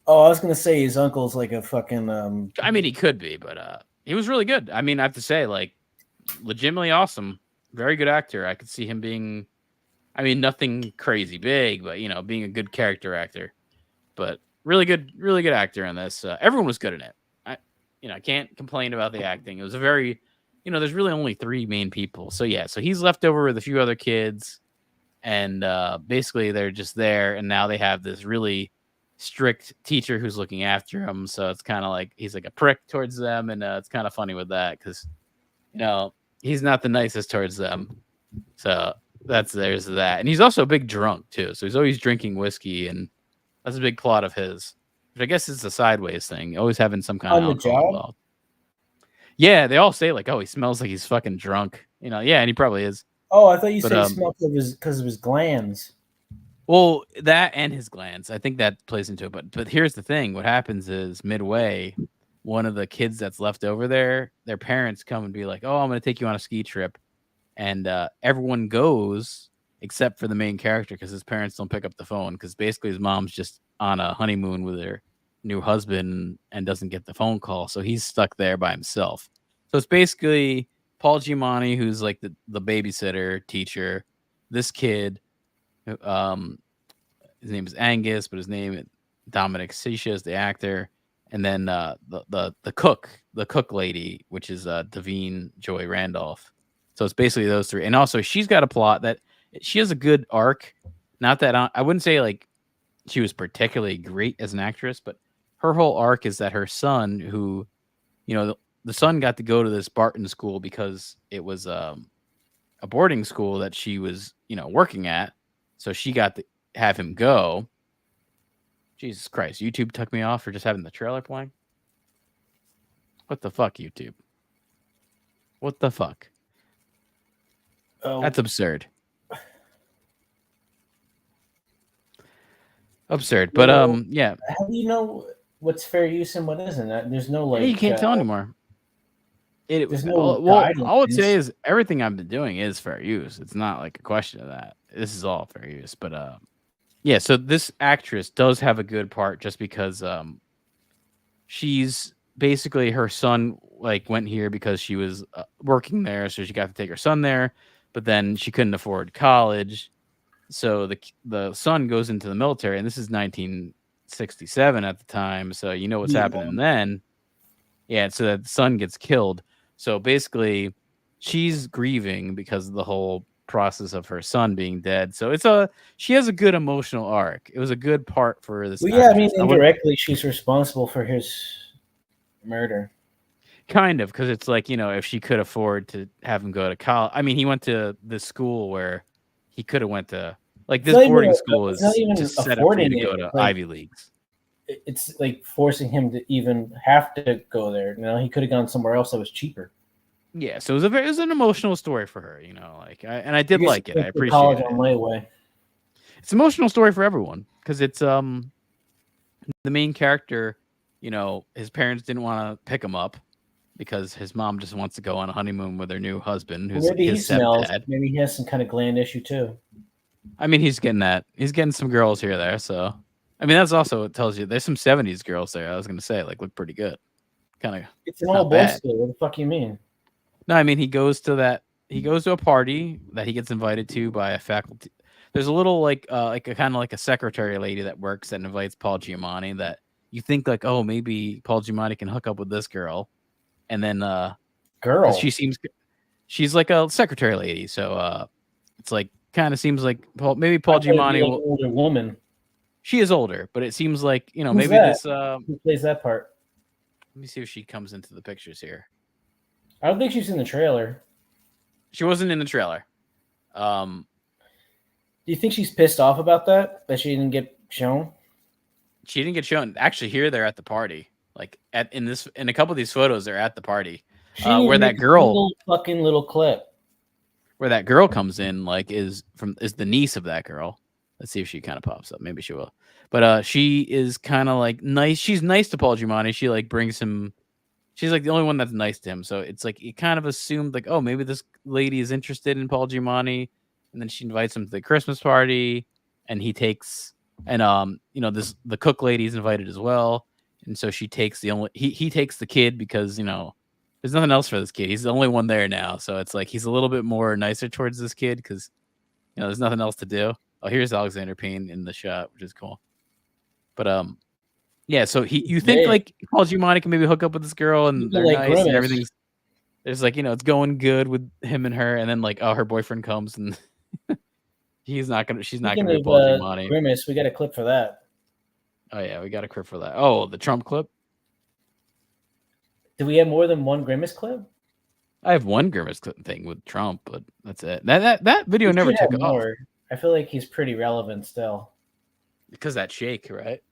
S2: Oh, I was gonna say his uncle's like a fucking.
S1: I mean, he could be, but he was really good. I mean, I have to say, like, legitimately awesome. Very good actor. I could see him being. I mean, nothing crazy big, but being a good character actor. But really good actor in this. Everyone was good in it. I can't complain about the acting. It was a very, there's really only 3 main people. So yeah, so he's left over with a few other kids, and basically they're just there, and now they have this really strict teacher who's looking after him. So it's kind of like he's like a prick towards them, and it's kind of funny with that because, he's not the nicest towards them. So there's that, and he's also a big drunk too. So he's always drinking whiskey, and that's a big plot of his. But I guess it's a sideways thing, always having some kind of alcohol involved. Yeah, they all say like, "Oh, he smells like he's fucking drunk." Yeah, and he probably is.
S2: Oh, I thought you said he smelled because of his glands.
S1: Well, that and his glands, I think that plays into it. But here's the thing: what happens is midway, one of the kids that's left over there, their parents come and be like, "Oh, I'm going to take you on a ski trip," and everyone goes except for the main character because his parents don't pick up the phone because basically his mom's just on a honeymoon with her new husband and doesn't get the phone call, so he's stuck there by himself. So it's basically Paul Giamatti, who's like the babysitter teacher, this kid, his name is Angus, but his name Dominic Sesha is the actor, and then the cook lady, which is Davine Joy Randolph. So it's basically those 3, and also she's got a plot that she has a good arc. Not that I wouldn't say like she was particularly great as an actress, but her whole arc is that her son, who, the son got to go to this Barton school because it was a boarding school that she was, working at. So she got to have him go. Jesus Christ. YouTube took me off for just having the trailer playing. What the fuck, YouTube? What the fuck?
S2: Oh.
S1: That's absurd. Absurd, but yeah.
S2: How do you know what's fair use and what isn't? There's no
S1: You can't tell anymore.
S2: There's no
S1: all I would say is everything I've been doing is fair use. It's not like a question of that. This is all fair use, but yeah. So this actress does have a good part just because she's basically her son like went here because she was working there, so she got to take her son there, but then she couldn't afford college. So the son goes into the military, and this is 1967 at the time. So you know what's happening then. Yeah, so that the son gets killed. So basically, she's grieving because of the whole process of her son being dead. So she has a good emotional arc. It was a good part for this.
S2: Well, yeah, I mean, indirectly, she's responsible for his murder.
S1: Kind of, because it's like, if she could afford to have him go to college. I mean, he went to this school where he could have went to, like, this boarding school is just set up for you to go to Ivy Leagues.
S2: It's like forcing him to even have to go there. He could have gone somewhere else that was cheaper.
S1: Yeah, so it was an emotional story for her, and I did like it. I appreciate it.
S2: On my way.
S1: It's an emotional story for everyone because it's the main character. His parents didn't want to pick him up because his mom just wants to go on a honeymoon with her new husband, who's
S2: maybe
S1: his
S2: he smells.
S1: stepdad.
S2: Maybe he has some kind of gland issue too.
S1: I mean, he's getting that. He's getting some girls here or there. So, I mean, that's also what tells you there's some 70s girls there. I was gonna say, look pretty good. Kind of.
S2: It's an old boys school. What the fuck you mean?
S1: No, I mean he goes to a party that he gets invited to by a faculty. There's a little like a kind of like a secretary lady that works that invites Paul Giamatti that you think like, oh, maybe Paul Giamatti can hook up with this girl. And then she's like a secretary lady. So it's like kind of seems like Paul Giamatti
S2: will, older woman.
S1: She is older, but it seems like,
S2: Who's
S1: maybe
S2: that?
S1: this
S2: who plays that part?
S1: Let me see if she comes into the pictures here.
S2: I don't think she's in the trailer.
S1: She wasn't in the trailer.
S2: Do you think she's pissed off about that she didn't get shown?
S1: She didn't get shown. Actually, here they're at the party. Like in a couple of these photos, they're at the party. Where that girl,
S2: little clip,
S1: where that girl comes in, like is the niece of that girl. Let's see if she kind of pops up. Maybe she will. But she is kind of like nice. She's nice to Paul Giamatti. She like brings him. She's like the only one that's nice to him. So it's like you kind of assumed like, oh, maybe this lady is interested in Paul Giamatti, and then she invites him to the Christmas party, and he takes the cook lady's invited as well, and so she takes he takes the kid because there's nothing else for this kid. He's the only one there now, so it's like he's a little bit more nicer towards this kid because there's nothing else to do. Oh, here's Alexander Payne in the shot, which is cool. But yeah, so you think like Paul Giamatti can maybe hook up with this girl and they're
S2: like
S1: nice
S2: Grimace.
S1: and everything's there's like it's going good with him and her, and then like her boyfriend comes and she's not gonna be Paul Giamatti.
S2: Grimace, we got a clip for that.
S1: Oh yeah, we got a clip for that. Oh, the Trump clip.
S2: Do we have more than one Grimace clip?
S1: I have one Grimace clip thing with Trump, but that's it. That video never took off.
S2: I feel like he's pretty relevant still.
S1: Because that shake, right?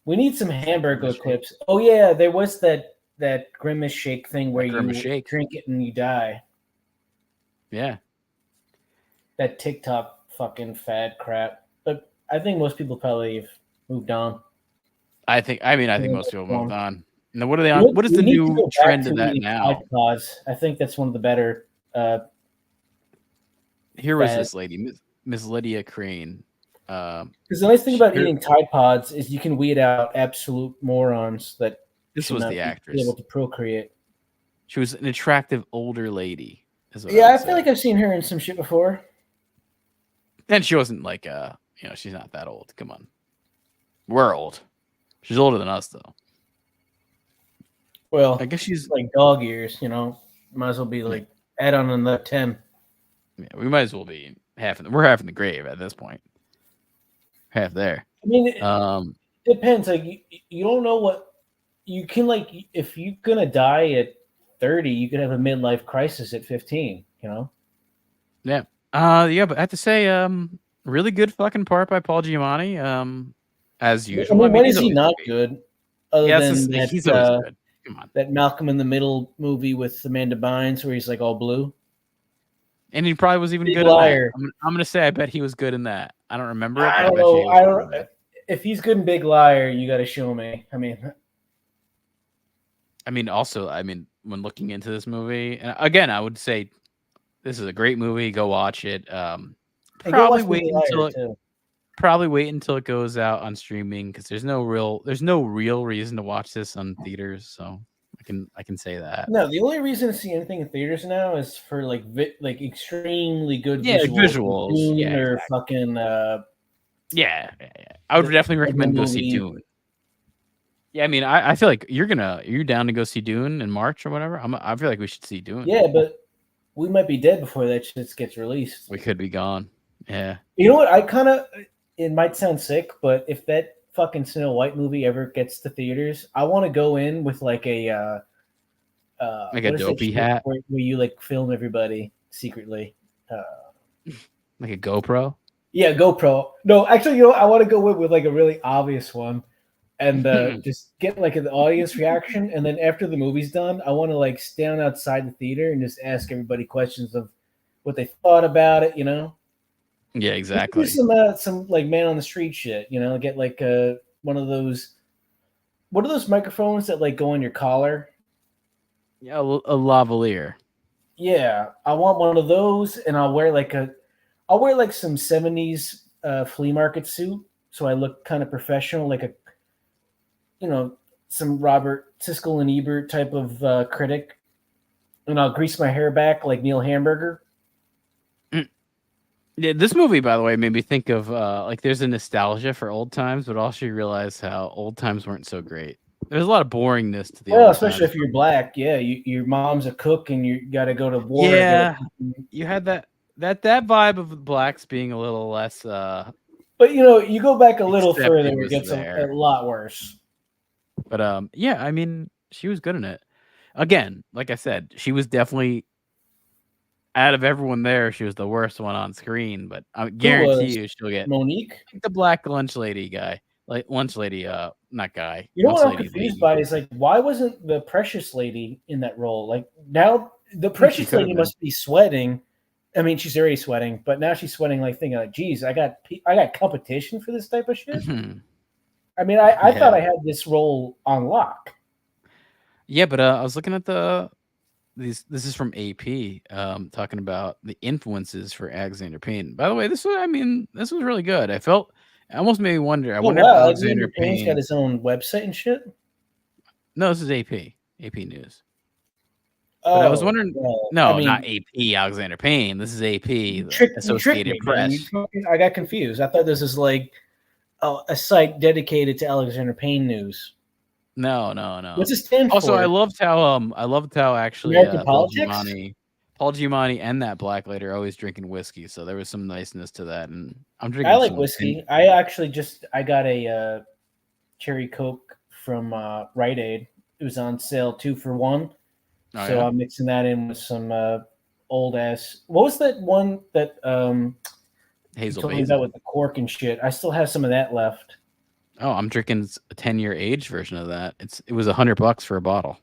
S2: We need some hamburger clips. Oh yeah, there was that Grimace shake thing where you drink it and you die.
S1: Yeah.
S2: That TikTok fucking fad crap. But I think most people probably have moved on.
S1: I think most people moved on. Now, what are they on? What is the new trend of that now?
S2: I think that's one of the better.
S1: Here was this lady, Miss Lydia Crane.
S2: Because the nice thing about eating Tide Pods is you can weed out absolute morons that
S1: this was the actress
S2: able to procreate.
S1: She was an attractive older lady.
S2: Yeah, I feel like I've seen her in some shit before.
S1: And she wasn't like she's not that old. Come on, we're old. She's older than us though.
S2: Well,
S1: I guess she's
S2: like dog years. Might as well be like add on another 10.
S1: Yeah, we might as well be we're half in the grave at this point. Half there.
S2: I mean, it depends. Like you don't know what you can like. If you're gonna die at 30, you could have a midlife crisis at 15.
S1: Yeah. Yeah, but I have to say, really good fucking part by Paul Giamatti. As usual.
S2: When is he not good? Other than that,
S1: he's always good. Come on.
S2: That Malcolm in the Middle movie with Amanda Bynes where he's like all blue.
S1: And he probably was even
S2: Big
S1: good
S2: Liar.
S1: in that. I'm gonna say I bet he was good in that. I don't remember it.
S2: I don't know. If he's good in Big Liar, you got to show me. I mean,
S1: also, when looking into this movie, and again, I would say this is a great movie. Go watch it. Probably wait until it goes out on streaming because there's no real reason to watch this on theaters. So I can say that.
S2: No, the only reason to see anything in theaters now is for like extremely good
S1: visuals.
S2: Dune
S1: yeah,
S2: or
S1: exactly.
S2: fucking
S1: yeah. I would definitely recommend go see Dune. Yeah, I feel like you're down to go see Dune in March or whatever. I feel like we should see Dune.
S2: Yeah, but we might be dead before that shit gets released.
S1: We could be gone. Yeah.
S2: You know what? It might sound sick, but if that fucking Snow White movie ever gets to theaters, I want to go in with like a
S1: dopey hat
S2: where you like film everybody secretly.
S1: Like a GoPro?
S2: Yeah, GoPro. No, actually, I want to go in with like a really obvious one and just get like an audience reaction. And then after the movie's done, I want to like stand outside the theater and just ask everybody questions of what they thought about it,
S1: Yeah, exactly.
S2: Some like man on the street shit, get like one of those. What are those microphones that like go on your collar?
S1: Yeah, a lavalier.
S2: Yeah, I want one of those, and I'll wear like some 70s flea market suit, so I look kind of professional, like some Robert Siskel and Ebert type of critic, and I'll grease my hair back like Neil Hamburger.
S1: Yeah, this movie, by the way, made me think of like there's a nostalgia for old times, but also you realize how old times weren't so great. There's a lot of boringness to the old
S2: especially
S1: times.
S2: if you're black. Yeah, your mom's a cook and you got to go to war.
S1: Yeah, you had that vibe of blacks being a little less.
S2: But you go back a little further, it gets a lot worse.
S1: But yeah, she was good in it. Again, like I said, she was definitely. Out of everyone there, she was the worst one on screen, but I guarantee you she'll get
S2: Monique,
S1: the black lunch lady guy, like lunch lady, not guy.
S2: What I'm confused by is like, why wasn't the Precious Lady in that role? Like now, the Precious Lady must be sweating. She's already sweating, but now she's sweating, like thinking, like, "Geez, I got competition for this type of shit." I thought I had this role on lock.
S1: Yeah, but I was looking at this is from AP, talking about the influences for Alexander Payne. By the way, this was really good. It almost made me wonder. I wonder if Alexander Payne's
S2: got his own website and shit.
S1: No, this is AP News. But I was wondering. Not AP Alexander Payne. This is AP Associated Press.
S2: I got confused. I thought this was like a site dedicated to Alexander Payne news.
S1: No.
S2: What's it stand for?
S1: Also, I loved how actually Paul Giamatti and that black lady are always drinking whiskey, so there was some niceness to that. And I'm drinking.
S2: I like whiskey. I got a cherry Coke from Rite Aid. It was on sale 2 for $1, so I'm mixing that in with some old ass. What was that one that
S1: Hazel
S2: told me about with the cork and shit? I still have some of that left.
S1: Oh, I'm drinking a 10-year aged version of that. It was $100 for a bottle.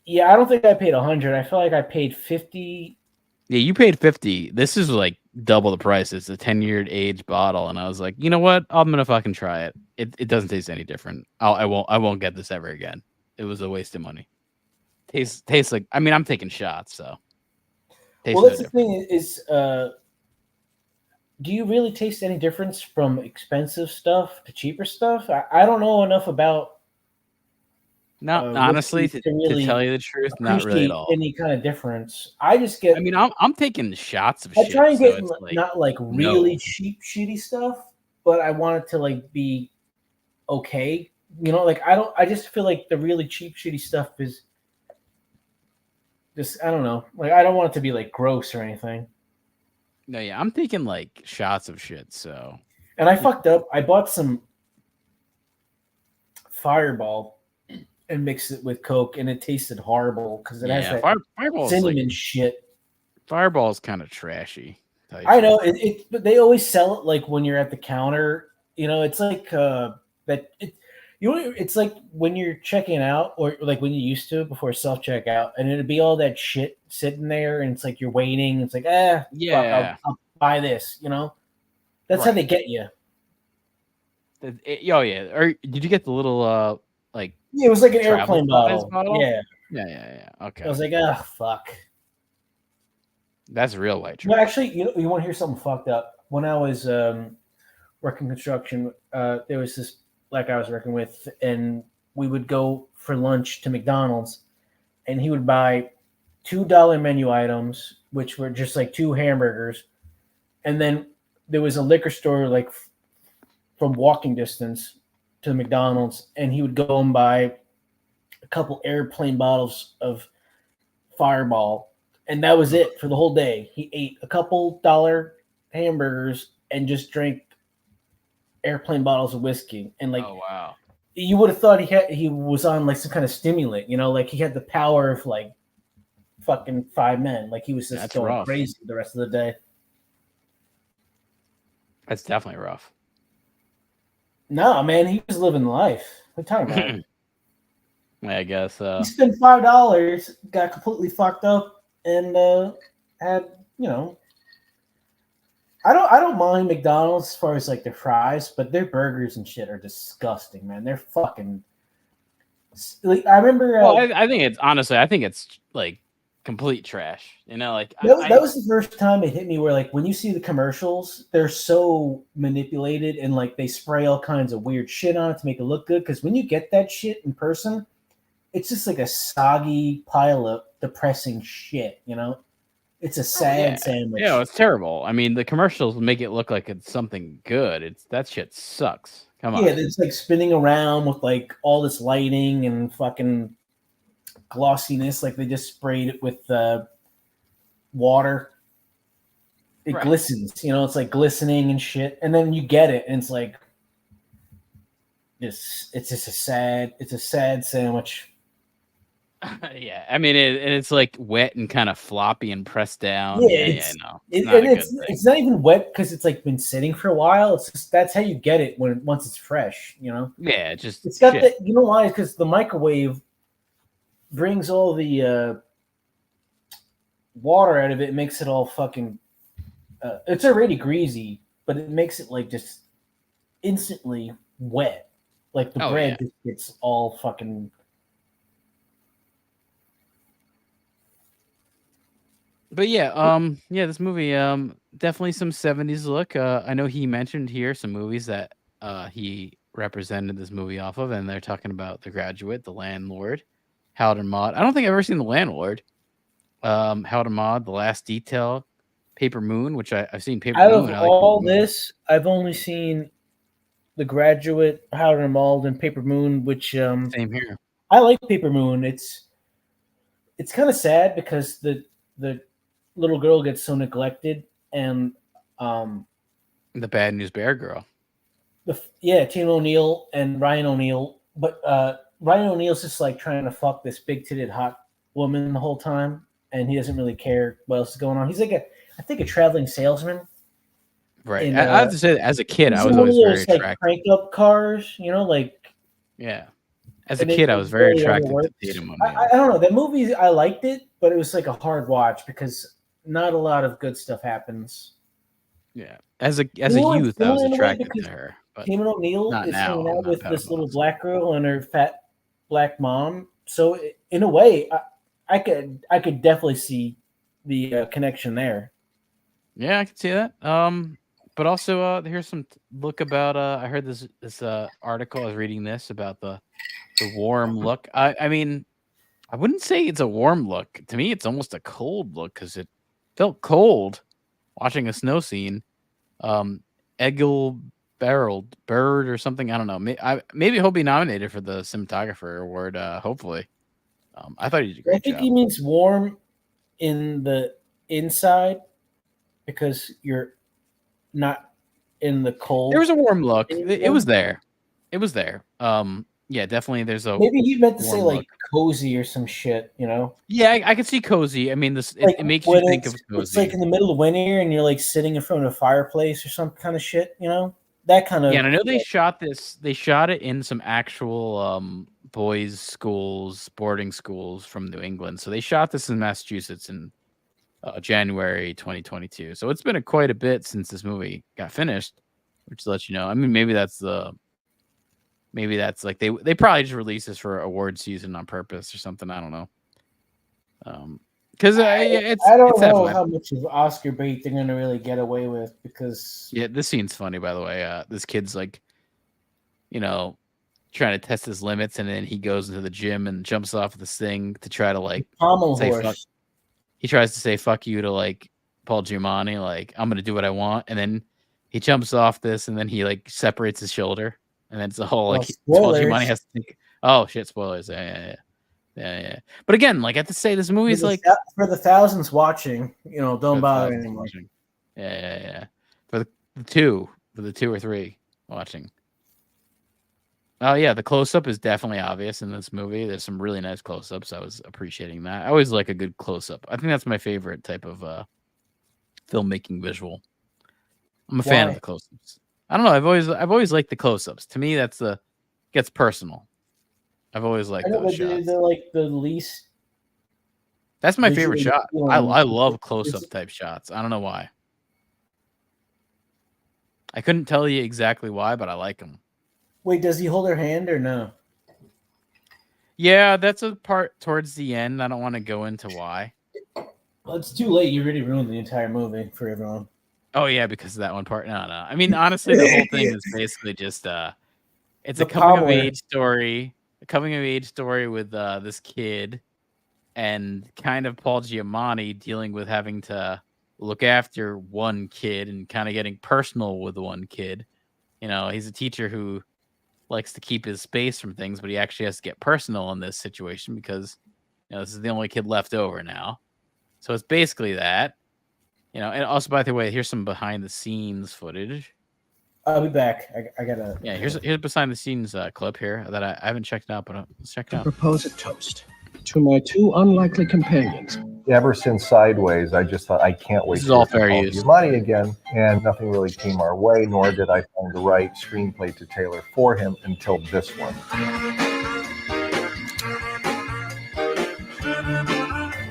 S2: Yeah, I don't think I paid 100. I feel like I paid 50.
S1: Yeah, you paid 50. This is like double the price. It's a 10-year aged bottle, and I was like, you know what? I'm gonna fucking try it. It doesn't taste any different. I won't get this ever again. It was a waste of money. Tastes like. I'm taking shots, so.
S2: Well, that's the thing is. Do you really taste any difference from expensive stuff to cheaper stuff? I don't know enough about.
S1: No, honestly, to tell you the truth, not really at all.
S2: Any kind of difference. I just get.
S1: I'm taking shots of
S2: I
S1: shit.
S2: Try and get
S1: so
S2: not like really cheap, shitty stuff, but I want it to like be okay. I just feel like the really cheap, shitty stuff is just. I don't know. Like I don't want it to be like gross or anything.
S1: No, yeah, I'm taking like shots of shit. So,
S2: and I fucked up. I bought some Fireball and mixed it with Coke, and it tasted horrible because it has that cinnamon shit.
S1: Fireball's kind of trashy.
S2: I know it, but they always sell it like when you're at the counter. It's like that. It's like when you're checking out, or like when you used to before self checkout, and it'd be all that shit sitting there, and it's like you're waiting. It's like, fuck, I'll buy this. You know, that's how they get you.
S1: Oh yeah. Or did you get the little like?
S2: Yeah, it was like an airplane bottle.
S1: Yeah. Okay.
S2: I was like, fuck.
S1: That's real white trash.
S2: No, actually, you want to hear something fucked up? When I was working construction, there was this black guy I was working with, and we would go for lunch to McDonald's, and he would buy $2 menu items, which were just like 2 hamburgers, and then there was a liquor store like from walking distance to McDonald's, and he would go and buy a couple airplane bottles of Fireball, and that was it for the whole day. He ate a couple dollar hamburgers and just drank airplane bottles of whiskey. And like,
S1: oh wow,
S2: you would have thought he was on like some kind of stimulant, you know, like he had the power of like fucking 5 men. Like he was just going crazy the rest of the day.
S1: That's definitely rough.
S2: No, man, he was living life. What are you talking about?
S1: I guess
S2: he spent $5, got completely fucked up, and had, you know, I don't mind McDonald's as far as like their fries, but their burgers and shit are disgusting, man. They're fucking. Like, I remember.
S1: Well, I think it's like complete trash. You know, like
S2: that was the first time it hit me where like when you see the commercials, they're so manipulated and like they spray all kinds of weird shit on it to make it look good. Because when you get that shit in person, it's just like a soggy pile of depressing shit. You know. It's a sad sandwich.
S1: Yeah, it's terrible. I mean, the commercials make it look like it's something good. That shit sucks. Come on.
S2: Yeah, it's like spinning around with like all this lighting and fucking glossiness. Like they just sprayed it with water. It glistens, you know. It's like glistening and shit. And then you get it, and it's like this. It's just a sad sandwich.
S1: Yeah, I mean, it's like wet and kind of floppy and pressed down.
S2: No, it's not even wet because it's like been sitting for a while. It's just that's how you get it once it's fresh, you know.
S1: Yeah,
S2: it's got the, you know why? Because the microwave brings all the water out of it, makes it all fucking. It's already greasy, but it makes it like just instantly wet. Like the bread just gets all fucking.
S1: But this movie, definitely some 70s look. I know he mentioned here some movies that he represented this movie off of, and they're talking about The Graduate, The Landlord, Harold and Maude. I don't think I've ever seen The Landlord. Harold and Maude, The Last Detail, Paper Moon, which I've seen Paper Moon.
S2: Out of all this, I've only seen The Graduate, Harold and Maude, and Paper Moon, which
S1: same here.
S2: I like Paper Moon. It's kind of sad because the little girl gets so neglected, and
S1: the Bad News Bear girl.
S2: Tina O'Neill and Ryan O'Neill, but Ryan O'Neill's just like trying to fuck this big-titted hot woman the whole time, and he doesn't really care what else is going on. He's like I think a traveling salesman.
S1: Right. I have to say, as a kid, I was always very attracted.
S2: Like crank up cars, you know, like.
S1: Yeah. As a kid, I was very attracted to Tatum O'Neill.
S2: I don't know. That movie, I liked it, but it was like a hard watch because not a lot of good stuff happens.
S1: Yeah. As a youth, I was attracted to her.
S2: Tina O'Neill is hanging out with this little black girl and her fat black mom. So in a way, I could definitely see the connection there.
S1: Yeah, I can see that. But also, here's some look about. I heard this article. I was reading this about the warm look. I mean, I wouldn't say it's a warm look. To me, it's almost a cold look because it felt cold watching a snow scene. Egil Bird or something. I don't know. Maybe he'll be nominated for the cinematographer award. Hopefully. I thought he did a great job.
S2: He means warm in the inside because you're not in the cold.
S1: There was a warm look. It was there. It was there. Yeah, definitely. There's a
S2: maybe you meant to say like cozy or some shit, you know?
S1: Yeah, I could see cozy. I mean, it makes you think of cozy.
S2: It's like in the middle of winter and you're like sitting in front of a fireplace or some kind of shit, you know? That kind of.
S1: Yeah, and I know they shot this. They shot it in some actual boys' schools, boarding schools from New England. So they shot this in Massachusetts in January 2022. So it's been quite a bit since this movie got finished, which lets you know. I mean, maybe that's like they probably just released this for award season on purpose or something. I don't know. Because
S2: I don't know how much of Oscar bait they're gonna really get away with, because
S1: this scene's funny, by the way. This kid's like, trying to test his limits, and then he goes into the gym and jumps off this thing to try to like say fuck. He tries to say fuck you to like Paul Giamatti, like I'm gonna do what I want, and then he jumps off this, and then he like separates his shoulder, and then it's a whole like Paul Giamatti has to think, oh shit, spoilers, yeah. But again, like I have to say, this movie is like
S2: for the thousands watching, don't bother anymore.
S1: Yeah. For the two or three watching. Oh yeah, the close-up is definitely obvious in this movie. There's some really nice close-ups. I was appreciating that. I always like a good close-up. I think that's my favorite type of filmmaking visual. I'm a fan of the close-ups. I don't know. I've always liked the close-ups. To me, gets personal. I've always liked those shots.
S2: They're like the least.
S1: That's my favorite shot. I love close-up type shots. I don't know why. I couldn't tell you exactly why, but I like them.
S2: Wait, does he hold her hand or no?
S1: Yeah, that's a part towards the end. I don't want to go into why.
S2: Well, it's too late. You already ruined the entire movie for everyone.
S1: Oh yeah, because of that one part. No. I mean, honestly, the whole thing is basically just it's a coming of age story. A coming of age story with this kid and kind of Paul Giamatti dealing with having to look after one kid and kind of getting personal with the one kid. He's a teacher who likes to keep his space from things, but he actually has to get personal in this situation because this is the only kid left over now. So it's basically that. And also, by the way, here's some behind the scenes footage.
S2: I'll be back. I gotta.
S1: Yeah, here's behind the scenes clip here that I haven't checked out, but let's check it out.
S14: Propose a toast to my two unlikely companions.
S20: Ever since Sideways, I just thought I can't wait.
S1: This is all fair use.
S20: Money again, and nothing really came our way. Nor did I find the right screenplay to tailor for him until this one.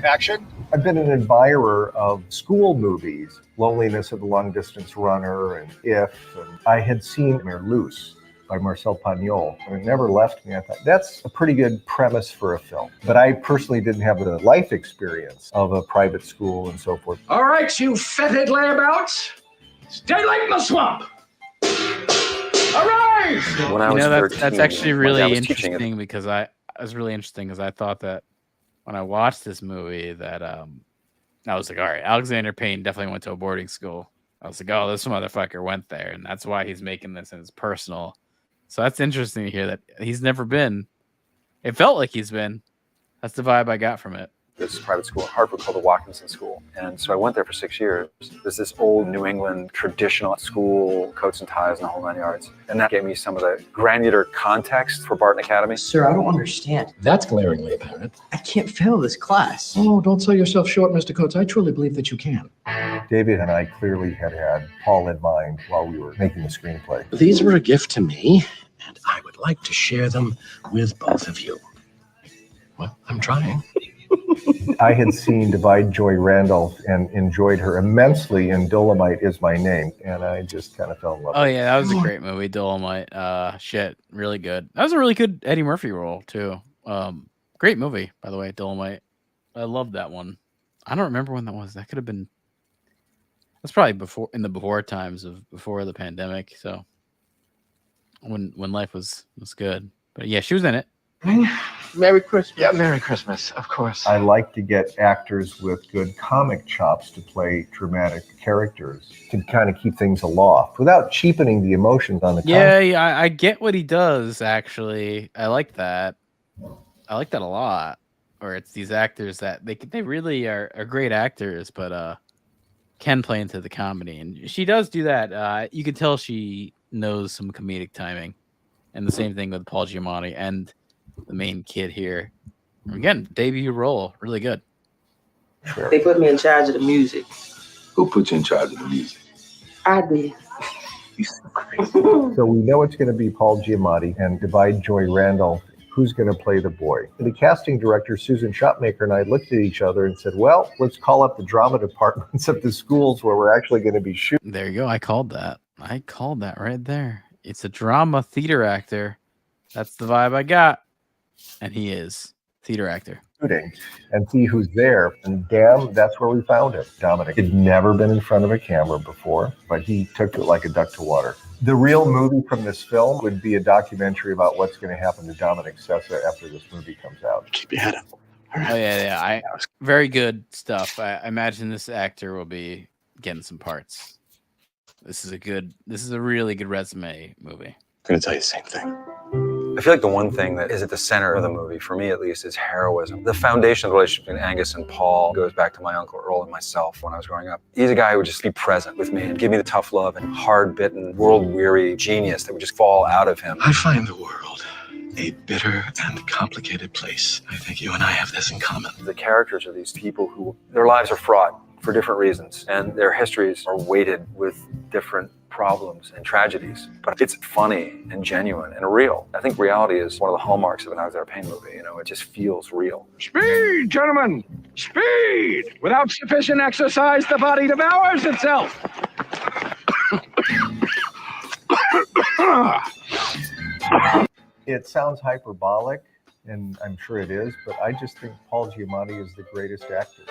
S5: Action.
S20: I've been an admirer of school movies, Loneliness of the Long Distance Runner and If, and I had seen Merluce by Marcel Pagnol, and it never left me. I thought, that's a pretty good premise for a film. But I personally didn't have the life experience of a private school and so forth.
S12: All right, you fetid layabouts, stay like in the swamp. Arise!
S1: When I was 13, that's actually really interesting because I thought that when I watched this movie that I was like, all right, Alexander Payne definitely went to a boarding school. I was like, oh, this motherfucker went there, and that's why he's making this and it's personal. So that's interesting to hear that he's never been. It felt like he's been. That's the vibe I got from it.
S21: There's a private school in Hartford called the Watkinson School. And so I went there for 6 years. There's this old New England traditional school, coats and ties and the whole 9 yards. And that gave me some of the granular context for Barton Academy.
S16: Sir, I don't understand.
S14: That's glaringly apparent.
S16: I can't fail this class.
S14: Oh, don't sell yourself short, Mr. Coates. I truly believe that you can.
S20: David and I clearly had Paul in mind while we were making the screenplay.
S14: These were a gift to me, and I would like to share them with both of you. Well, I'm trying.
S20: I had seen Divide Joy Randolph and enjoyed her immensely in Dolomite Is My Name, and I just kind of fell in love with
S1: it. Oh yeah, that was a great movie, Dolomite. Shit, really good. That was a really good Eddie Murphy role too. Great movie, by the way, Dolomite. I loved that one. I don't remember when that was. That could have been. That's probably before the pandemic. So when life was good. But yeah, she was in it.
S16: Merry Christmas.
S13: Yeah, Merry Christmas, of course.
S20: I like to get actors with good comic chops to play dramatic characters to kind of keep things aloft without cheapening the emotions on the content.
S1: Yeah, I get what he does, actually. I like that. I like that a lot. Or it's these actors that they really are great actors, but can play into the comedy. And she does do that. You can tell she knows some comedic timing. And the same thing with Paul Giamatti and the main kid here. Again, debut role, really good.
S16: They put me in charge of the music.
S3: Who put you in charge of the music?
S16: I did.
S20: So we know it's going to be Paul Giamatti and Divide Joy Randolph. who's going to play the boy. The casting director, Susan Shopmaker, and I looked at each other and said, well, let's call up the drama departments of the schools where we're actually going to be shooting.
S1: There you go. I called that right there. It's a drama theater actor. That's the vibe I got. And he is theater actor.
S20: And see who's there. And damn, that's where we found him. Dominic had never been in front of a camera before, but he took it like a duck to water. The real movie from this film would be a documentary about what's going to happen to Dominic Sessa after this movie comes out.
S13: Keep your head up.
S1: Oh yeah. Very good stuff. I imagine this actor will be getting some parts. This is a really good resume movie.
S13: I'm going to tell you the same thing.
S21: I feel like the one thing that is at the center of the movie, for me at least, is heroism. The foundation of the relationship between Angus and Paul goes back to my Uncle Earl and myself when I was growing up. He's a guy who would just be present with me and give me the tough love and hard-bitten, world-weary genius that would just fall out of him.
S19: I find the world a bitter and complicated place. I think you and I have this in common.
S21: The characters are these people who, their lives are fraught for different reasons, and their histories are weighted with different problems and tragedies, but it's funny and genuine and real. I think reality is one of the hallmarks of an Out There Pain movie. You know, it just feels real.
S10: Speed, gentlemen! Speed! Without sufficient exercise, the body devours itself.
S20: It sounds hyperbolic, and I'm sure it is, but I just think Paul Giamatti is the greatest actor.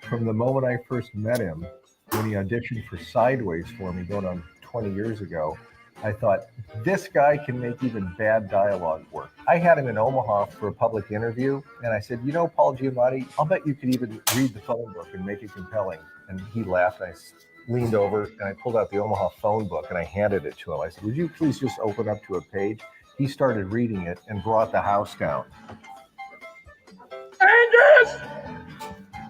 S20: From the moment I first met him, when he auditioned for Sideways for me going on 20 years ago, I thought, this guy can make even bad dialogue work. I had him in Omaha for a public interview, and I said, you know, Paul Giamatti, I'll bet you could even read the phone book and make it compelling. And he laughed, and I leaned over, and I pulled out the Omaha phone book, and I handed it to him. I said, would you please just open up to a page? He started reading it and brought the house down.
S10: Angus!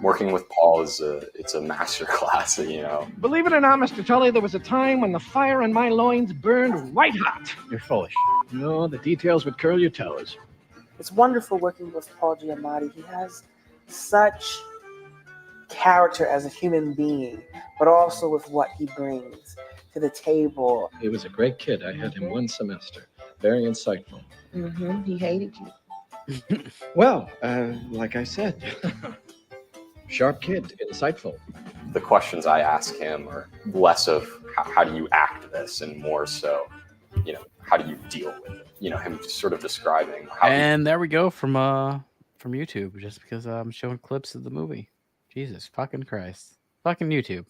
S13: Working with Paul it's a master class, you know.
S14: Believe it or not, Mr. Tully, there was a time when the fire in my loins burned white hot. You're foolish. No, the details would curl your toes.
S6: It's wonderful working with Paul Giamatti. He has such character as a human being, but also with what he brings to the table.
S22: He was a great kid. I had him one semester. Very insightful.
S6: Mm-hmm. He hated you.
S22: Well, like I said, sharp kid, insightful.
S13: The questions I ask him are less of how do you act this and more so, you know, how do you deal with it? You know, him sort of describing how.
S1: And there we go from YouTube, just because I'm showing clips of the movie. Jesus fucking Christ. Fucking YouTube.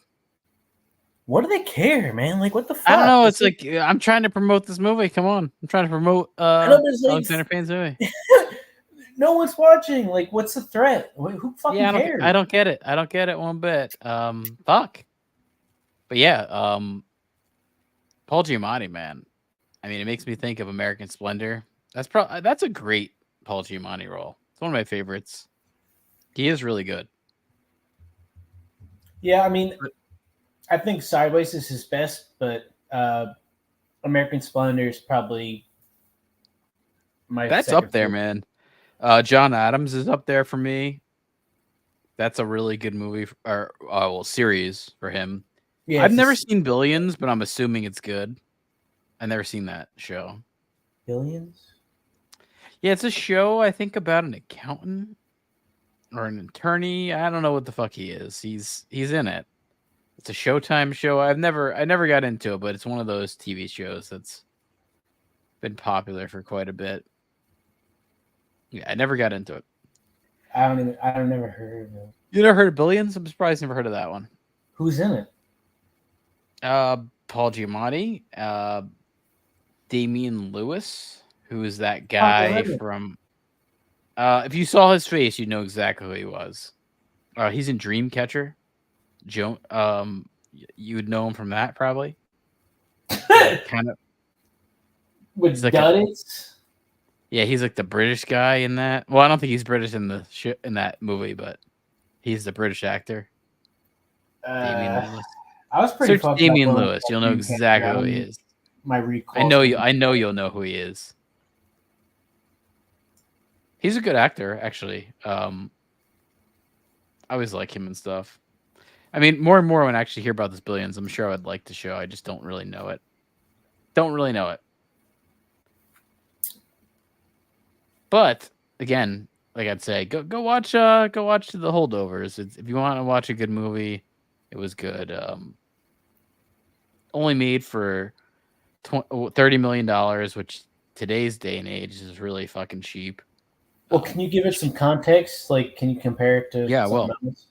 S2: What do they care, man? Like, what the fuck?
S1: I don't know. It's like I'm trying to promote this movie. Come on. I'm trying to promote Alexander Payne's movie.
S2: No one's watching. Like, what's the threat? Who fucking cares?
S1: I don't get it. I don't get it one bit. Fuck. But yeah, Paul Giamatti, man. I mean, it makes me think of American Splendor. That's a great Paul Giamatti role. It's one of my favorites. He is really good.
S2: Yeah, I mean, I think Sideways is his best, but American Splendor is probably my.
S1: That's up there, man. John Adams is up there for me. That's a really good movie series for him. Yeah, I've never seen Billions, but I'm assuming it's good. I've never seen that show.
S2: Billions?
S1: Yeah, it's a show I think about an accountant or an attorney. I don't know what the fuck he is. He's in it. It's a Showtime show. I never got into it, but it's one of those TV shows that's been popular for quite a bit. Yeah, I never got into it.
S2: I never heard of it.
S1: You never heard of Billions? I'm surprised you never heard of that one.
S2: Who's in it?
S1: Paul Giamatti, Damian Lewis, who is that guy from... if you saw his face, you'd know exactly who he was. He's in Dreamcatcher. You would know him from that, probably. Kind of.
S2: With Duddits?
S1: Yeah, he's like the British guy in that. Well, I don't think he's British in the in that movie, but he's the British actor. Damian Lewis.
S2: I was pretty.
S1: Search Damian Lewis. You'll know exactly who he is.
S2: My recall.
S1: I know you'll know who he is. He's a good actor, actually. I always like him and stuff. I mean, more and more when I actually hear about this Billions, I'm sure I would like the show. I just don't really know it. But again, like I'd say, go watch the Holdovers. If you want to watch a good movie, it was good. Only made for $30 million, which today's day and age is really fucking cheap.
S2: Well, can you give it some context? Like, can you compare it to something else?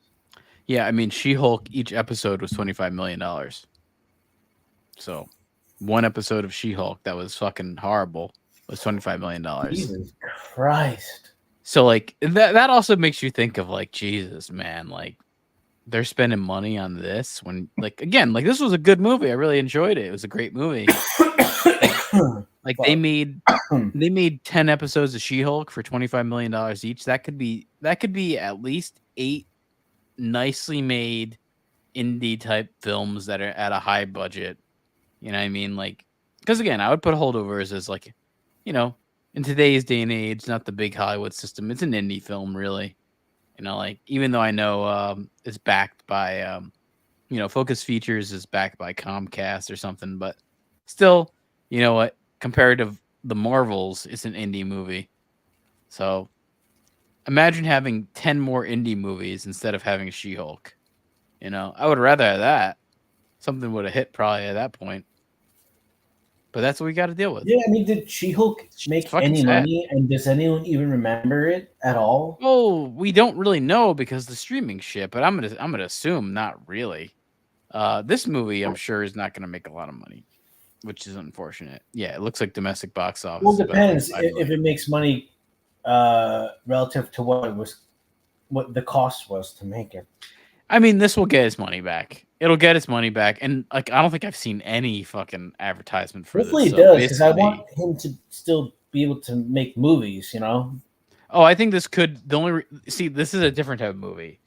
S1: Yeah, I mean, She-Hulk, each episode was $25 million. So, one episode of She-Hulk that was fucking horrible was $25 million.
S2: Jesus Christ.
S1: So, like, that also makes you think of, like, Jesus, man. Like, they're spending money on this when, like, again, like, this was a good movie. I really enjoyed it. It was a great movie. Like they made 10 episodes of She-Hulk for $25 million each. That could be at least 8 nicely made indie type films that are at a high budget. You know what I mean? Like, because again, I would put Holdovers as like, you know, in today's day and age, not the big Hollywood system. It's an indie film, really. You know, like even though I know it's backed by, you know, Focus Features is backed by Comcast or something, but still, you know what? Compared to the Marvels, it's an indie movie. So imagine having 10 more indie movies instead of having She-Hulk. You know, I would rather have that. Something would have hit probably at that point. But that's what we got to deal with.
S2: Yeah, I mean, did She-Hulk make any money? And does anyone even remember it at all?
S1: Oh, we don't really know because the streaming shit, but I'm gonna assume not really. This movie, I'm sure, is not gonna make a lot of money, which is unfortunate. Yeah, it looks like domestic box office.
S2: Well, it depends if it makes money relative to what the cost was to make it.
S1: I mean, this will get its money back. It'll get its money back, and like I don't think I've seen any fucking advertisement for
S2: Hopefully
S1: this.
S2: Hopefully it does, because I want him to still be able to make movies. You know.
S1: Oh, I think this could. See, this is a different type of movie.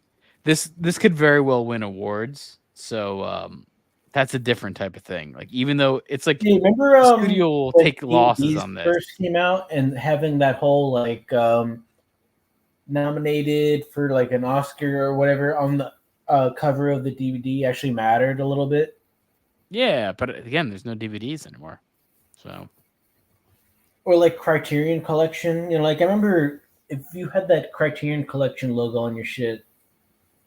S1: This could very well win awards. So that's a different type of thing. Like even though it's like,
S2: hey, remember
S1: the studio will take losses on this.
S2: First came out and having that whole like nominated for like an Oscar or whatever on the cover of the DVD actually mattered a little bit.
S1: Yeah, but again, there's no DVDs anymore. So,
S2: or like Criterion Collection, you know, like I remember if you had that Criterion Collection logo on your shit,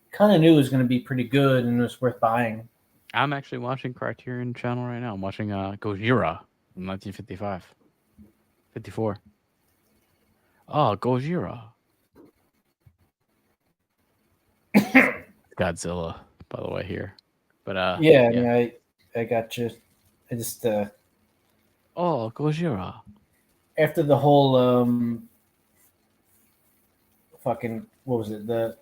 S2: kind of knew it was going to be pretty good and it was worth buying.
S1: I'm actually watching Criterion Channel right now. I'm watching Gojira from 1955, 54. Oh, Gojira. Godzilla, by the way, here. But
S2: yeah. I mean, I got you. I just
S1: oh, Gojira.
S2: After the whole fucking what was it, the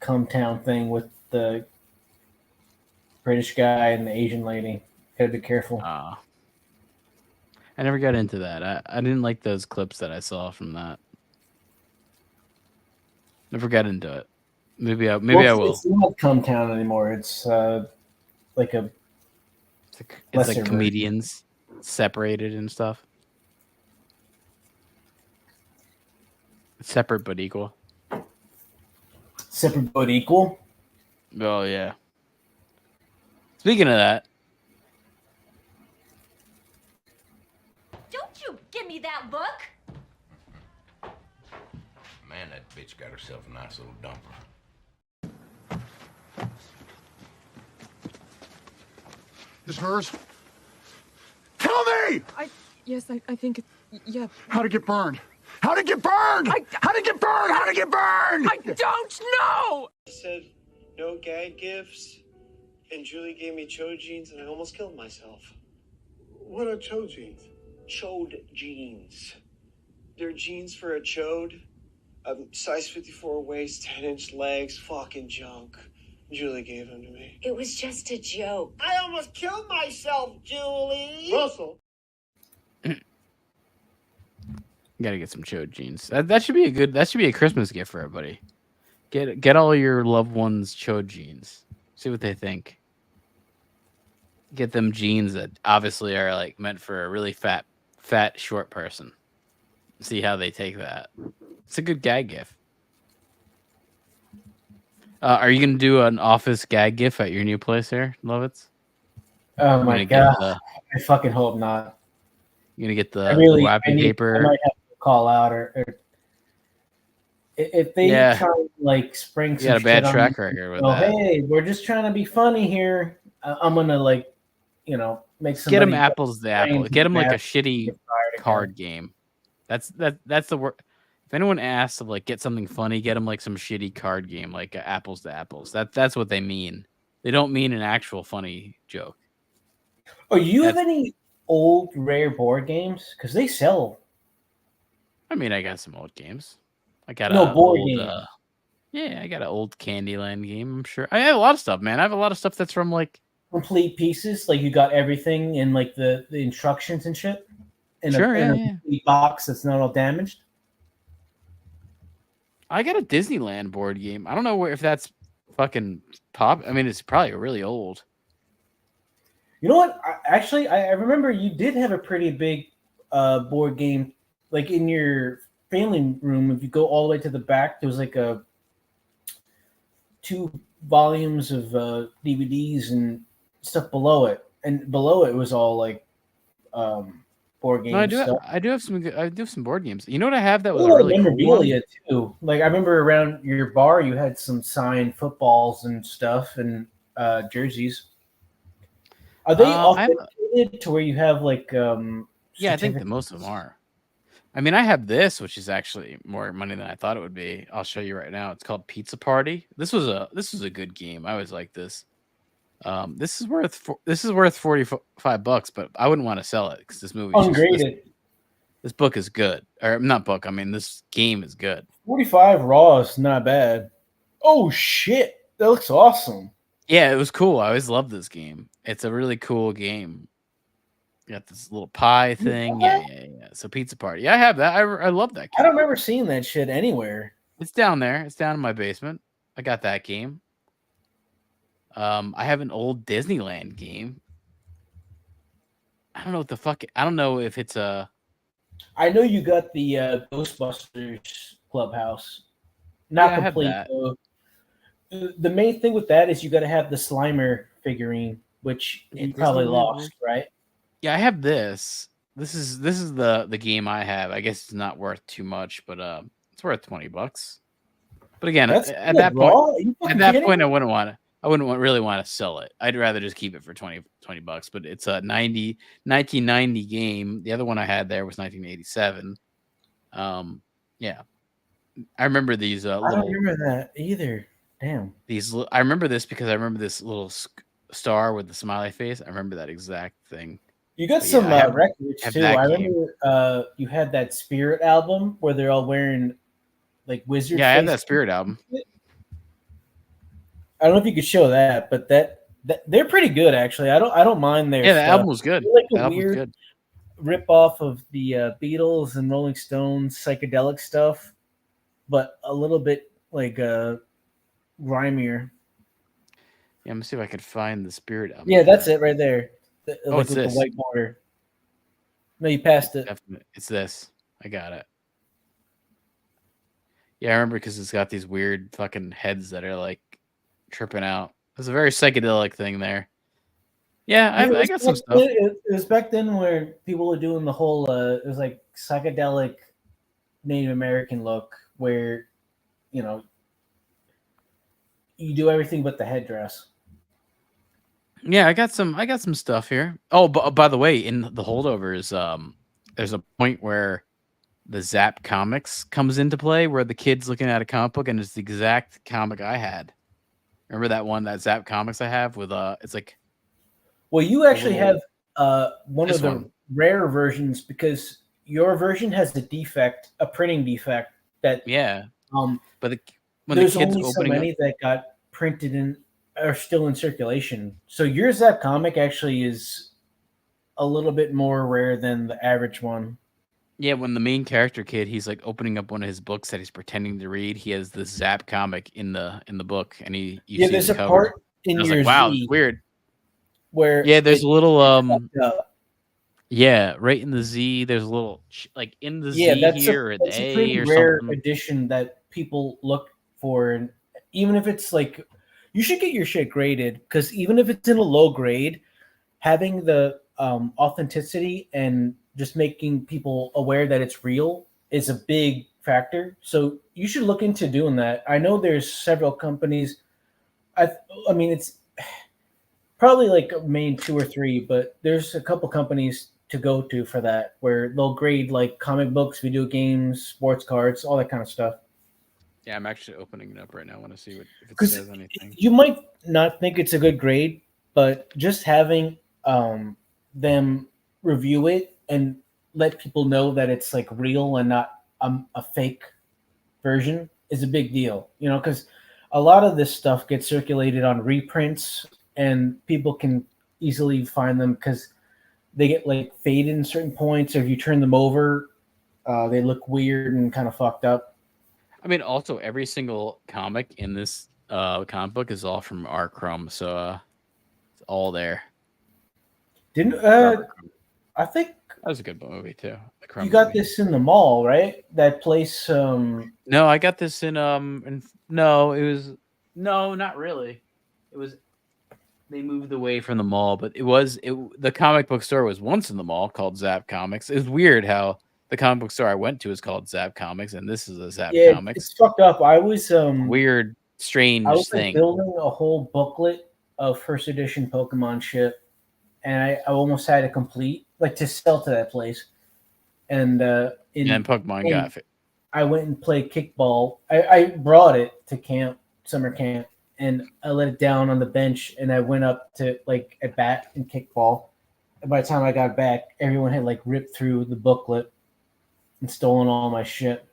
S2: Cumtown thing with the British guy and the Asian lady, gotta be careful.
S1: I never got into that. I didn't like those clips that I saw from that. Never got into it. Maybe I will.
S2: It's not Cumtown anymore. It's like a.
S1: It's like comedians separated and stuff. It's separate but equal.
S2: Separate but equal?
S1: Oh yeah. Speaking of that.
S4: Don't you give me that look!
S8: Man, that bitch got herself a nice little dumper.
S14: Is hers? Tell me!
S23: Yes, I think yeah.
S14: How'd it get burned? How'd it get burned? How'd it get burned? How'd it get burned?
S23: I don't know!
S24: He said no gag gifts, and Julie gave me chode jeans, and I almost killed myself.
S25: What are chode jeans?
S24: Chode jeans. They're jeans for a chode. Size 54 waist, 10-inch legs, fucking junk. Julie gave them to me.
S4: It was just a joke.
S25: I almost killed myself, Julie. Russell.
S1: Gotta get some chode jeans. That should be a good. That should be a Christmas gift for everybody. Get all your loved ones chode jeans. See what they think. Get them jeans that obviously are like meant for a really fat short person. See how they take that. It's a good gag gift. Are you gonna do an office gag gif at your new place here, Lovitz?
S2: Oh my god! I fucking hope not.
S1: You're gonna get the
S2: wrapping
S1: paper.
S2: I might have to call out, or if they try to like spring some.
S1: You got a bad
S2: shit
S1: track
S2: on
S1: record with that.
S2: Hey, we're just trying to be funny here. I'm gonna like, make some.
S1: Get them apples to apple. Get them like a shitty card game. That's the word. If anyone asks to like get something funny, get them like some shitty card game, like apples to apples. That's what they mean. They don't mean an actual funny joke.
S2: Oh, you have any old rare board games? Because they sell.
S1: I mean, I got some old games. I got
S2: board game.
S1: I got an old Candyland game. I'm sure I have a lot of stuff, man. I have a lot of stuff that's from like
S2: complete pieces. Like you got everything in like the instructions and shit. In a complete box that's not all damaged.
S1: I got a Disneyland board game. I don't know if that's fucking pop. I mean, it's probably really old.
S2: You know what? I remember you did have a pretty big board game, like in your family room. If you go all the way to the back, there was like 2 volumes of DVDs and stuff below it, and below it was all like board games.
S1: No, I do have some board games. You know what I have that was
S2: really memorabilia too. Like I remember around your bar, you had some signed footballs and stuff and jerseys. Are they authenticated to where you have like?
S1: Yeah, I think that most of them are. I mean, I have this, which is actually more money than I thought it would be. I'll show you right now. It's called Pizza Party. This was a good game. I always liked this. This is worth $45, but I wouldn't want to sell it because this movie
S2: ungraded.
S1: This book is good, or not book. I mean, this game is good.
S2: 45 raw is not bad. Oh shit, that looks awesome.
S1: Yeah, it was cool. I always loved this game. It's a really cool game. You got this little pie thing. Yeah. So Pizza Party. Yeah, I have that. I love that game.
S2: I don't remember seeing that shit anywhere.
S1: It's down there. It's down in my basement. I got that game. I have an old Disneyland game. I don't know what the fuck. I don't know if it's a.
S2: I know you got the Ghostbusters Clubhouse. Not complete though. The main thing with that is you got to have the Slimer figurine, which you probably lost, right?
S1: Yeah, I have this. This is the game I have. I guess it's not worth too much, but it's worth $20. But again, at that point, I wouldn't really want to sell it. I'd rather just keep it for $20. But it's a 1990 game. The other one I had there was 1987. Yeah, I remember these. I
S2: don't remember that either. Damn.
S1: I remember this because I remember this little star with the smiley face. I remember that exact thing.
S2: You got some records too. I remember you had that Spirit album where they're all wearing like wizard.
S1: Yeah, I have that Spirit album.
S2: I don't know if you could show that, but that they're pretty good actually. I don't mind their.
S1: Yeah, the album was good.
S2: Like a weird rip off of the Beatles and Rolling Stones psychedelic stuff, but a little bit like grimier.
S1: Yeah, let me see if I could find the Spirit album.
S2: Yeah, that's it right there.
S1: It's
S2: with
S1: this.
S2: The white border. No, you passed it.
S1: It's this. I got it. Yeah, I remember because it's got these weird fucking heads that are like tripping out. There's a very psychedelic thing there. Yeah, I got some stuff.
S2: It was back then where people were doing the whole it was like psychedelic Native American look where you do everything but the headdress.
S1: Yeah, I got some stuff here. Oh, by the way, in the Holdovers, there's a point where the Zap Comics comes into play where the kid's looking at a comic book and it's the exact comic I had. Remember that one, that Zap Comics I have with it's like.
S2: Well, you actually have one of the rare versions because your version has the defect, a printing defect that.
S1: Yeah. But when
S2: there's
S1: the kids
S2: only so many that got printed and are still in circulation. So your Zap comic actually is a little bit more rare than the average one.
S1: Yeah, when the main character kid, he's like opening up one of his books that he's pretending to read. He has this Zap comic in the book, and you see
S2: there's
S1: the
S2: a
S1: cover.
S2: part in
S1: I was
S2: your
S1: like, wow,
S2: Z
S1: it's weird.
S2: Where
S1: there's a little yeah, right in the Z. There's a little like in the Z
S2: that's
S1: here,
S2: that's
S1: an
S2: a
S1: A
S2: pretty
S1: or
S2: rare
S1: something.
S2: edition that people look for, even if it's like, you should get your shit graded, because even if it's in a low grade, having the authenticity and just making people aware that it's real is a big factor. So you should look into doing that. I know there's several companies. I mean, it's probably like main 2 or 3, but there's a couple companies to go to for that, where they'll grade like comic books, video games, sports cards, all that kind of stuff.
S1: Yeah, I'm actually opening it up right now. I want to see if it says anything.
S2: You might not think it's a good grade, but just having them review it and let people know that it's like real and not a fake version is a big deal, you know, because a lot of this stuff gets circulated on reprints and people can easily find them because they get like faded in certain points, or if you turn them over, they look weird and kind of fucked up.
S1: I mean, also every single comic in this comic book is all from R. Crumb, so it's all there.
S2: I think
S1: that was a good movie too.
S2: You got this in the mall, right? That place.
S1: No, I got this in no, it was not really. It was. They moved away from the mall, but the comic book store was once in the mall called Zap Comics. It was weird how the comic book store I went to is called Zap Comics, and this is a Zap Comics.
S2: It's fucked up. I was
S1: weird, strange
S2: I was
S1: thing.
S2: Building a whole booklet of first edition Pokemon shit, and I almost had it complete, like to sell to that place. And
S1: Pokemon got it.
S2: I went and played kickball. I brought it to summer camp, and I let it down on the bench, and I went up to like at bat and kickball. And by the time I got back, everyone had like ripped through the booklet and stolen all my shit.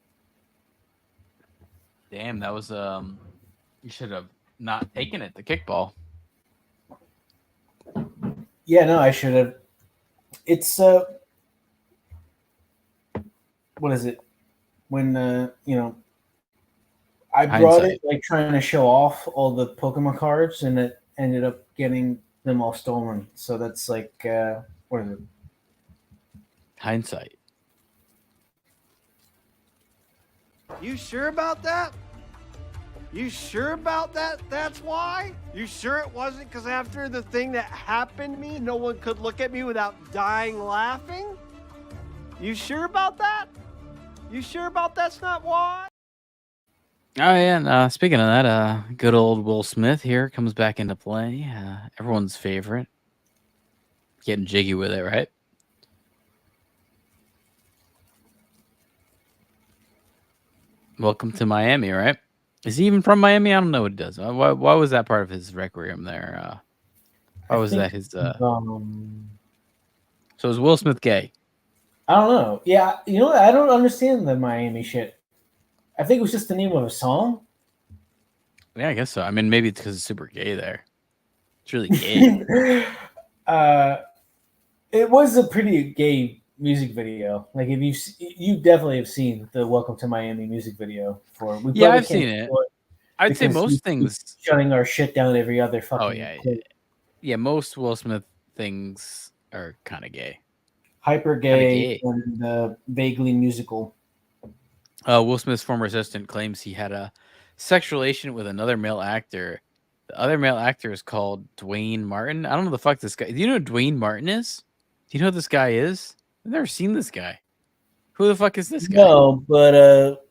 S1: Damn, that was you should have not taken it to kickball.
S2: Yeah, no, I should have. It's what is it? When I brought it like trying to show off all the Pokemon cards, and it ended up getting them all stolen. So that's like what is it?
S1: Hindsight.
S7: You sure about that? You sure about that? That's why? You sure it wasn't because after the thing that happened to me, no one could look at me without dying laughing? You sure about that? You sure about that's not why?
S1: Oh yeah, and speaking of that, good old Will Smith here comes back into play. Everyone's favorite. Getting jiggy with it, right? Welcome to Miami, right? Is he even from Miami? I don't know what he does. Why was that part of his requiem there? Why was that his? So is Will Smith gay?
S2: I don't know. Yeah, you know what? I don't understand the Miami shit. I think it was just the name of a song.
S1: Yeah, I guess so. I mean, maybe it's because it's super gay there. It's really gay.
S2: It was a pretty gay music video. Like if you definitely have seen the "Welcome to Miami" music video for.
S1: Yeah, I've seen it. I'd say most things
S2: shutting our shit down every other fucking.
S1: Oh yeah, yeah. Most Will Smith things are kind of gay.
S2: Hyper gay and vaguely musical.
S1: Will Smith's former assistant claims he had a sexual relation with another male actor. The other male actor is called Dwayne Martin. I don't know the fuck this guy. Do you know who Dwayne Martin is? Do you know who this guy is? I've never seen this guy. Who the fuck is this guy?
S2: No, but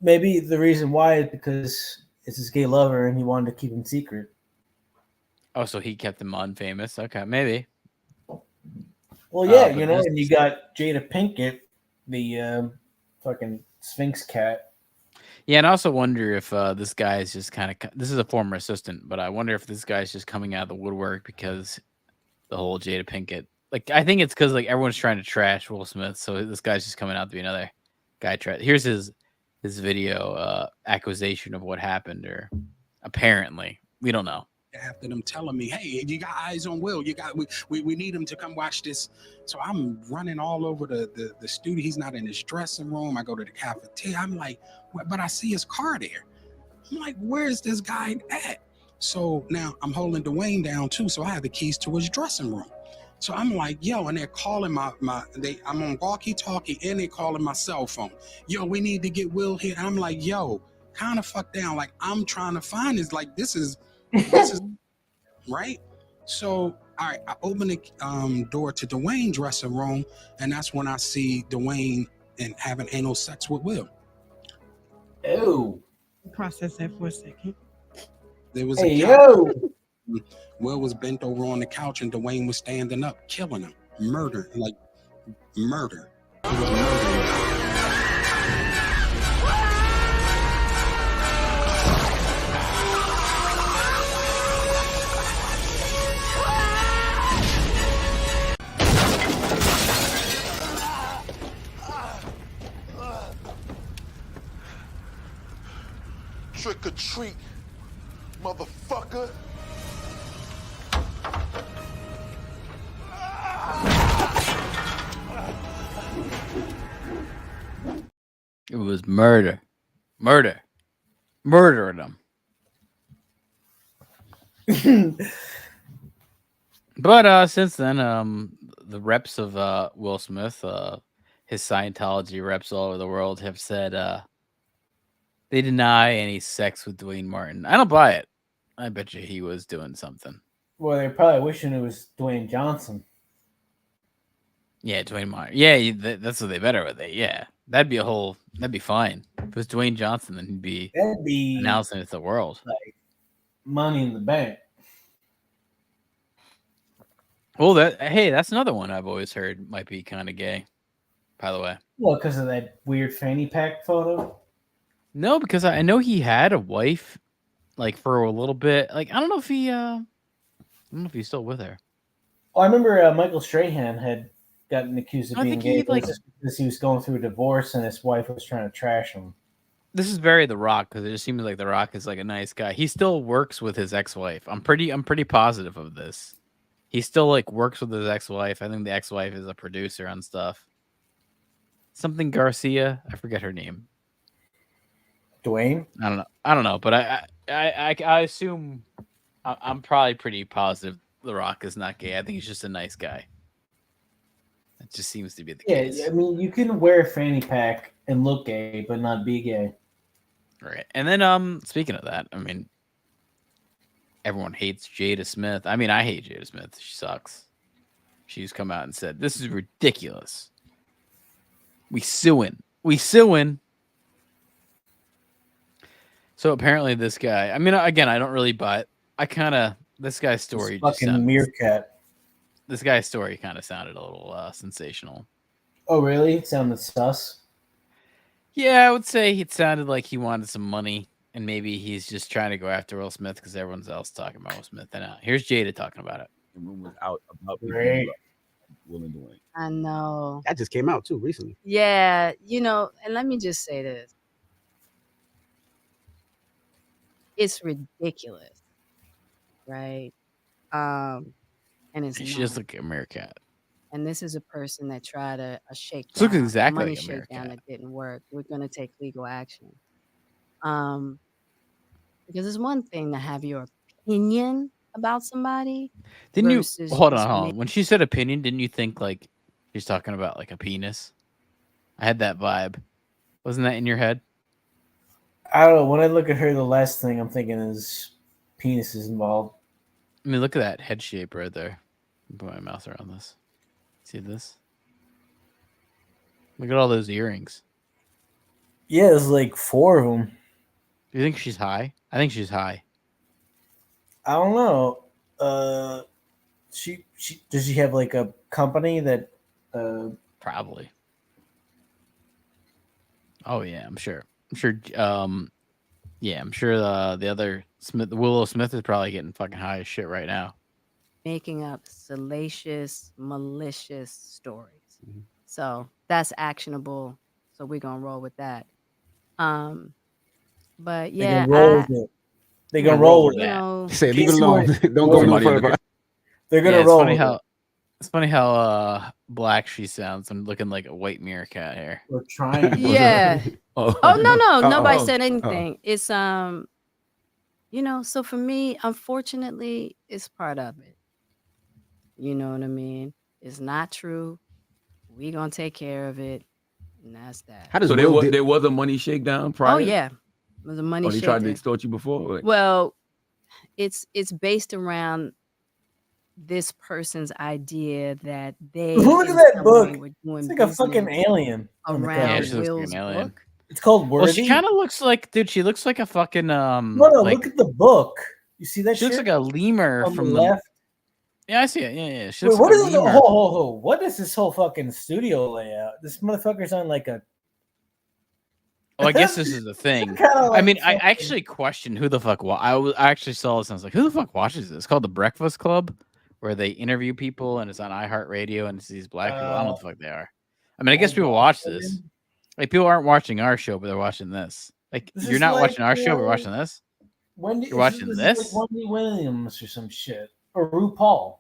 S2: maybe the reason why is because it's his gay lover and he wanted to keep him secret.
S1: Oh, so he kept him unfamous. Okay, maybe.
S2: Well, yeah, you know, and you got Jada Pinkett, the fucking Sphinx cat.
S1: Yeah, and I also wonder if this guy is just kind of... This is a former assistant, but I wonder if this guy's just coming out of the woodwork because the whole Jada Pinkett... Like, I think it's because like everyone's trying to trash Will Smith, so this guy's just coming out to be another guy. Here's his video accusation of what happened, or apparently. We don't know.
S9: After them telling me, hey, you got eyes on Will, we need him to come watch this. So I'm running all over the studio. He's not in his dressing room. I go to the cafeteria. I'm like, but I see his car there. I'm like, where's this guy at? So now I'm holding Dwayne down too. So I have the keys to his dressing room. So I'm like, yo, and they're calling I'm on walkie-talkie and they're calling my cell phone. Yo, we need to get Will here. I'm like, yo, kind of fucked down. Like I'm trying to find is like this is right. So all right, I open the door to Dwayne's dressing room, and that's when I see Dwayne and having anal sex with Will.
S2: Ew.
S5: Process that for a second.
S9: There was
S2: Hey,
S9: a couch.
S2: yo.
S9: Will was bent over on the couch, and Dwayne was standing up, killing him, murder, like murder. He was murdering.
S3: Trick or treat, motherfucker.
S1: It was murder. Murdering them. But since then, the reps of Will Smith, his Scientology reps all over the world have said they deny any sex with Dwayne Martin. I don't buy it. I bet you he was doing something.
S2: Well, they're probably wishing it was Dwayne Johnson.
S1: Yeah, Dwayne Martin. Yeah, that's what they better with it. Yeah, that'd be fine. If it was Dwayne Johnson, then he'd be announcing it to the world.
S2: Like Money in the Bank.
S1: Well, that's another one I've always heard might be kind of gay. By the way,
S2: Well, because of that weird fanny pack photo.
S1: no, because I know he had a wife, like for a little bit. Like I don't know if he's still with her.
S2: Oh, I remember Michael Strahan had gotten accused of
S1: I
S2: being
S1: think he,
S2: gay because he was going through a divorce and his wife was trying to trash him.
S1: This is very The Rock because it just seems like The Rock is like a nice guy. He still works with his ex-wife. I'm pretty positive of this. He still like works with his ex-wife. I think the ex-wife is a producer on stuff. Something Garcia, I forget her name.
S2: Dwayne?
S1: I don't know, but I assume I'm probably pretty positive The Rock is not gay. I think he's just a nice guy. It just seems to be the case.
S2: Yeah, I mean, you can wear a fanny pack and look gay, but not be gay.
S1: Right. And then speaking of that, I mean, everyone hates Jada Smith. I mean, I hate Jada Smith. She sucks. She's come out and said, "This is ridiculous. We suing." So apparently this guy, I mean, again, I don't really buy it. This guy's story just
S2: fucking meerkat.
S1: This guy's story kind of sounded a little sensational.
S2: Oh, really? It sounded sus.
S1: Yeah, I would say it sounded like he wanted some money, and maybe he's just trying to go after Will Smith because everyone's else talking about Will Smith. And here's Jada talking about it.
S11: The rumors out about
S2: Great.
S11: Will and Dwayne.
S15: I know.
S11: That just came out too recently.
S15: Yeah, and let me just say this. It's ridiculous, right? And it's
S1: She just like a meerkat.
S15: And this is a person that tried a shakedown.
S1: She looks exactly
S15: money
S1: like a
S15: shakedown
S1: meerkat.
S15: that didn't work. We're going to take legal action. Because it's one thing to have your opinion about somebody.
S1: Didn't you
S15: versus
S1: hold
S15: just
S1: on? When she said opinion, didn't you think like she's talking about like a penis? I had that vibe. Wasn't that in your head?
S2: I don't know. When I look at her, the last thing I'm thinking is penises involved.
S1: I mean, look at that head shape right there. Put my mouse around this. See this? Look at all those earrings.
S2: Yeah, there's like 4 of them.
S1: Do you think she's high? I think she's high.
S2: I don't know. She does she have like a company that?
S1: Probably. Oh yeah, I'm sure. Yeah, I'm sure the other Smith, Willow Smith, is probably getting fucking high as shit right now.
S15: making up salacious, malicious stories. So that's actionable. So we're gonna roll with that. But yeah,
S2: They're gonna roll with
S15: you
S2: that.
S15: know,
S11: Say, leave it alone. Don't go no further.
S2: They're gonna
S1: it's
S2: roll.
S1: funny
S2: with
S1: how
S2: it.
S1: it's funny how black she sounds. I'm looking like a white meerkat here.
S2: We're trying.
S15: Yeah.
S1: Oh
S15: no, nobody said anything. It's you know, so for me, unfortunately, it's part of it. You know what I mean? It's not true. We gonna take care of it, and that's that.
S11: How does
S17: So
S11: Will
S17: there was a money shakedown prior?
S15: Oh yeah, was a money
S11: Oh, they tried to
S15: shaker.
S11: extort you before? Like,
S15: Well, it's based around this person's idea that they
S2: Look at
S15: in
S2: that
S15: some
S2: book.
S15: way were doing
S2: It's like a fucking
S15: business
S2: alien on the
S15: around
S2: cover.
S1: she looks like
S15: Will's
S1: an alien.
S15: book.
S2: It's called Worthy.
S1: Well, she kind of looks like, dude. She looks like a fucking
S2: No,
S1: like
S2: look at the book. You see that
S1: she
S2: shit?
S1: looks like a lemur
S2: on
S1: from
S2: the left.
S1: Yeah, I see it. Yeah. She
S2: Wait,
S1: looks
S2: what
S1: like
S2: is
S1: a
S2: this?
S1: lemur.
S2: What is this whole fucking studio layout? This motherfucker's on like a.
S1: Oh, I guess this is the thing.
S2: Kinda
S1: I
S2: like
S1: mean, I
S2: something.
S1: actually questioned who the fuck. I actually saw this and I was like, who the fuck watches this? It's called The Breakfast Club, where they interview people and it's on iHeartRadio and it's these black people. I don't know what the fuck they are. I mean, I guess people watch this. Like, people aren't watching our show, but they're watching this. Like,
S2: This
S1: you're
S2: is
S1: not
S2: like,
S1: watching our show, we're watching this.
S2: Wendy,
S1: You're watching
S2: is
S1: this?
S2: like Wendy Williams or some shit, or RuPaul.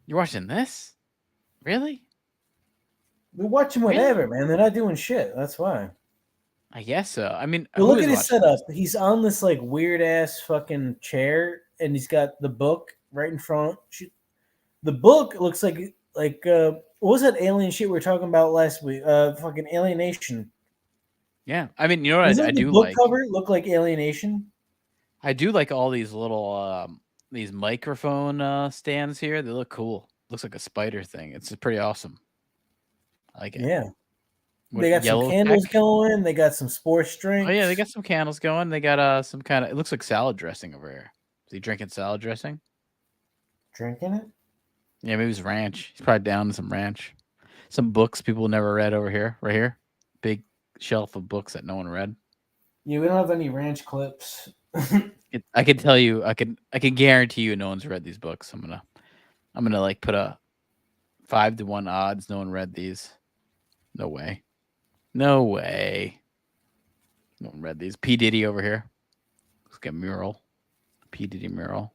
S1: You're watching this? Really?
S2: They're watching whatever, man. They're not doing shit. That's why.
S1: I guess so. I mean,
S2: But
S1: who
S2: look
S1: is
S2: at his
S1: watching
S2: setup. He's on this like weird ass fucking chair, and he's got the book right in front. The book looks like what was that alien shit we were talking about last week? Fucking Alienation.
S1: Yeah, I mean, you know what
S2: Doesn't
S1: I
S2: the
S1: do
S2: book
S1: like?
S2: cover look like Alienation?
S1: I do like all these little these microphone stands here. They look cool. Looks like a spider thing. It's pretty awesome. I like it.
S2: Yeah.
S1: What,
S2: They got some
S1: yellow
S2: candles
S1: tech?
S2: going. They got some sports drinks.
S1: Oh yeah, they got some candles going. They got some kind of. It looks like salad dressing over here. Is he drinking salad dressing?
S2: Drinking it.
S1: Yeah, maybe it's ranch. He's probably down to some ranch. Some books people never read over here. Right here, big shelf of books that no one read.
S2: Yeah, we don't have any ranch clips.
S1: I can tell you. I can guarantee you, no one's read these books. I'm gonna like put a 5-to-1 odds. No one read these. No way. No way. No one read these. P. Diddy over here. Let's get mural. P. Diddy mural.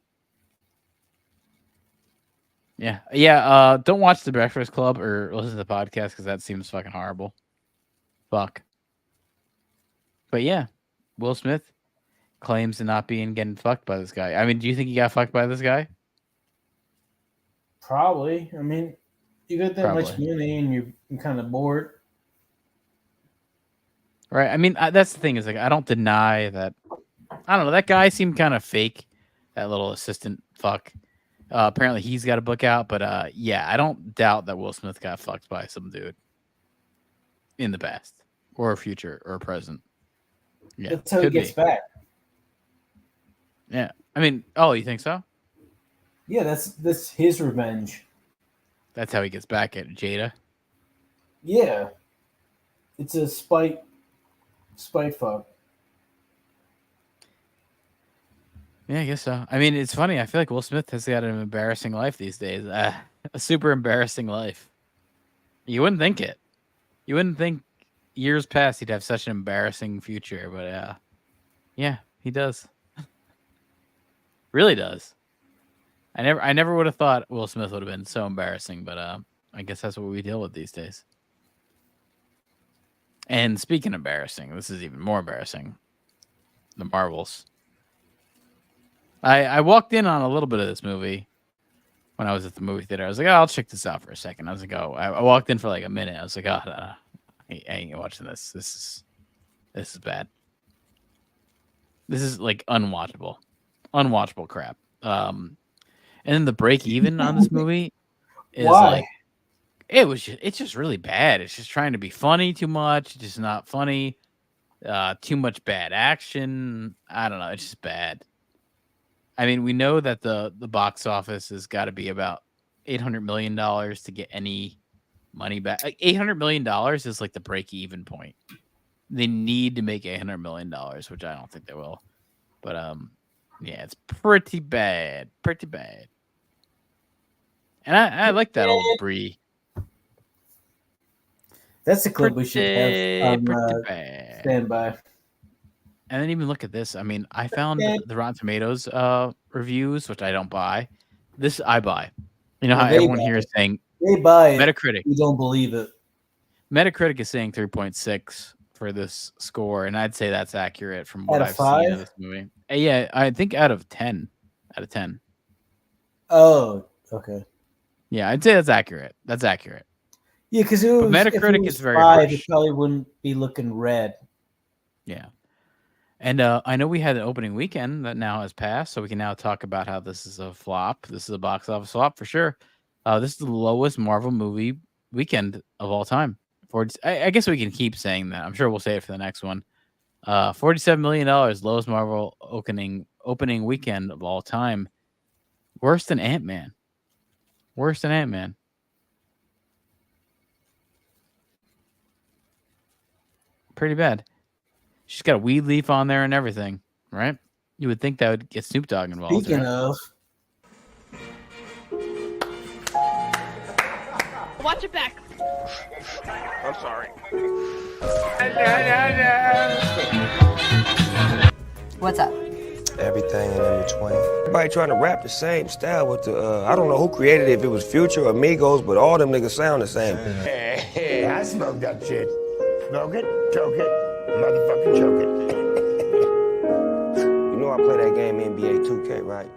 S1: Yeah. Don't watch The Breakfast Club or listen to the podcast because that seems fucking horrible. Fuck. But yeah, Will Smith claims to not being getting fucked by this guy. I mean, do you think he got fucked by this guy?
S2: Probably. I mean, you got that much
S1: Probably.
S2: money and you're kind of bored.
S1: Right. I mean, that's the thing is like, I don't deny that. I don't know. That guy seemed kind of fake. That little assistant fuck. Apparently he's got a book out, but yeah, I don't doubt that Will Smith got fucked by some dude in the past or future or present. Yeah,
S2: That's how he gets back.
S1: Yeah. I mean, oh, you think so?
S2: Yeah, that's his revenge.
S1: That's how he gets back at Jada.
S2: Yeah. It's a spite fuck.
S1: Yeah, I guess so. I mean, it's funny. I feel like Will Smith has got an embarrassing life these days. A super embarrassing life. You wouldn't think it. You wouldn't think years past he'd have such an embarrassing future, but yeah, he does. Really does. I never would have thought Will Smith would have been so embarrassing, but I guess that's what we deal with these days. And speaking of embarrassing, this is even more embarrassing. The Marvels. I walked in on a little bit of this movie when I was at the movie theater. I was like, oh, I'll check this out for a second. I was like, oh, I walked in for like a minute. I was like, oh, I ain't watching this. This is bad. This is like unwatchable crap. And then the break even on this movie is like, it's just really bad. It's just trying to be funny too much. It's just not funny. Too much bad action. I don't know. It's just bad. I mean, we know that the box office has got to be about $800 million to get any money back. Like $800 million is like the break-even point. They need to make $800 million, which I don't think they will. But yeah, it's pretty bad. Pretty bad. And I like that old Brie.
S2: That's the clip we should have on standby.
S1: And then even look at this. I mean, I found the Rotten Tomatoes reviews, which I don't buy. This I buy. You know how everyone here is saying
S2: they buy
S1: Metacritic.
S2: You don't believe it.
S1: Metacritic is saying 3.6 for this score, and I'd say that's accurate from what I've
S2: 5?
S1: seen of this movie. Yeah, I think out of 10. Out of 10.
S2: Oh, okay.
S1: Yeah, I'd say that's accurate. That's accurate.
S2: Yeah, because
S1: Metacritic is very
S2: 5,
S1: harsh.
S2: it probably wouldn't be looking red.
S1: Yeah. And I know we had an opening weekend that now has passed, so we can now talk about how this is a flop. This is a box office flop for sure. This is the lowest Marvel movie weekend of all time. I guess we can keep saying that. I'm sure we'll say it for the next one. $47 million, lowest Marvel opening weekend of all time. Worse than Ant-Man. Worse than Ant-Man. Pretty bad. She's got a weed leaf on there and everything, right? You would think that would get Snoop Dogg involved.
S2: Speaking of,
S23: Watch it back.
S12: I'm sorry.
S16: What's up?
S17: Everything and in between. Everybody trying to rap the same style with the, I don't know who created it, if it was Future or Migos, but all them niggas sound the same.
S18: Hey, I smoke that shit. Smoke it, choke it, motherfucking choke it.
S17: You know I play that game NBA 2K, right?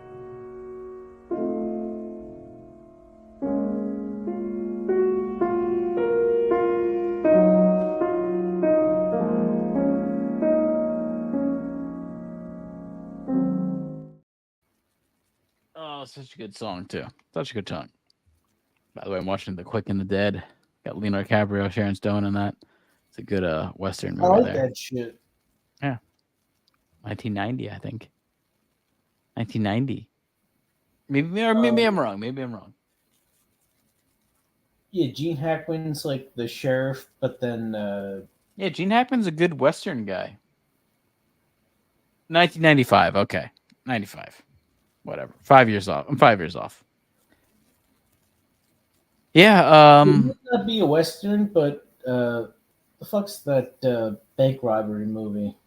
S1: Oh, such a good song, too. Such a good song. By the way, I'm watching The Quick and the Dead. Got Leonardo DiCaprio, Sharon Stone in that. It's a good Western movie.
S2: I like
S1: there.
S2: that shit.
S1: Yeah. 1990, I think. 1990. Maybe I'm wrong. Maybe I'm wrong.
S2: Yeah, Gene Hackman's like the sheriff, but then
S1: Yeah, Gene Hackman's a good Western guy. 1995. Okay. 95. Whatever. 5 years off. I'm 5 years off. Yeah.
S2: it might not be a Western, but the fuck's that bank robbery movie?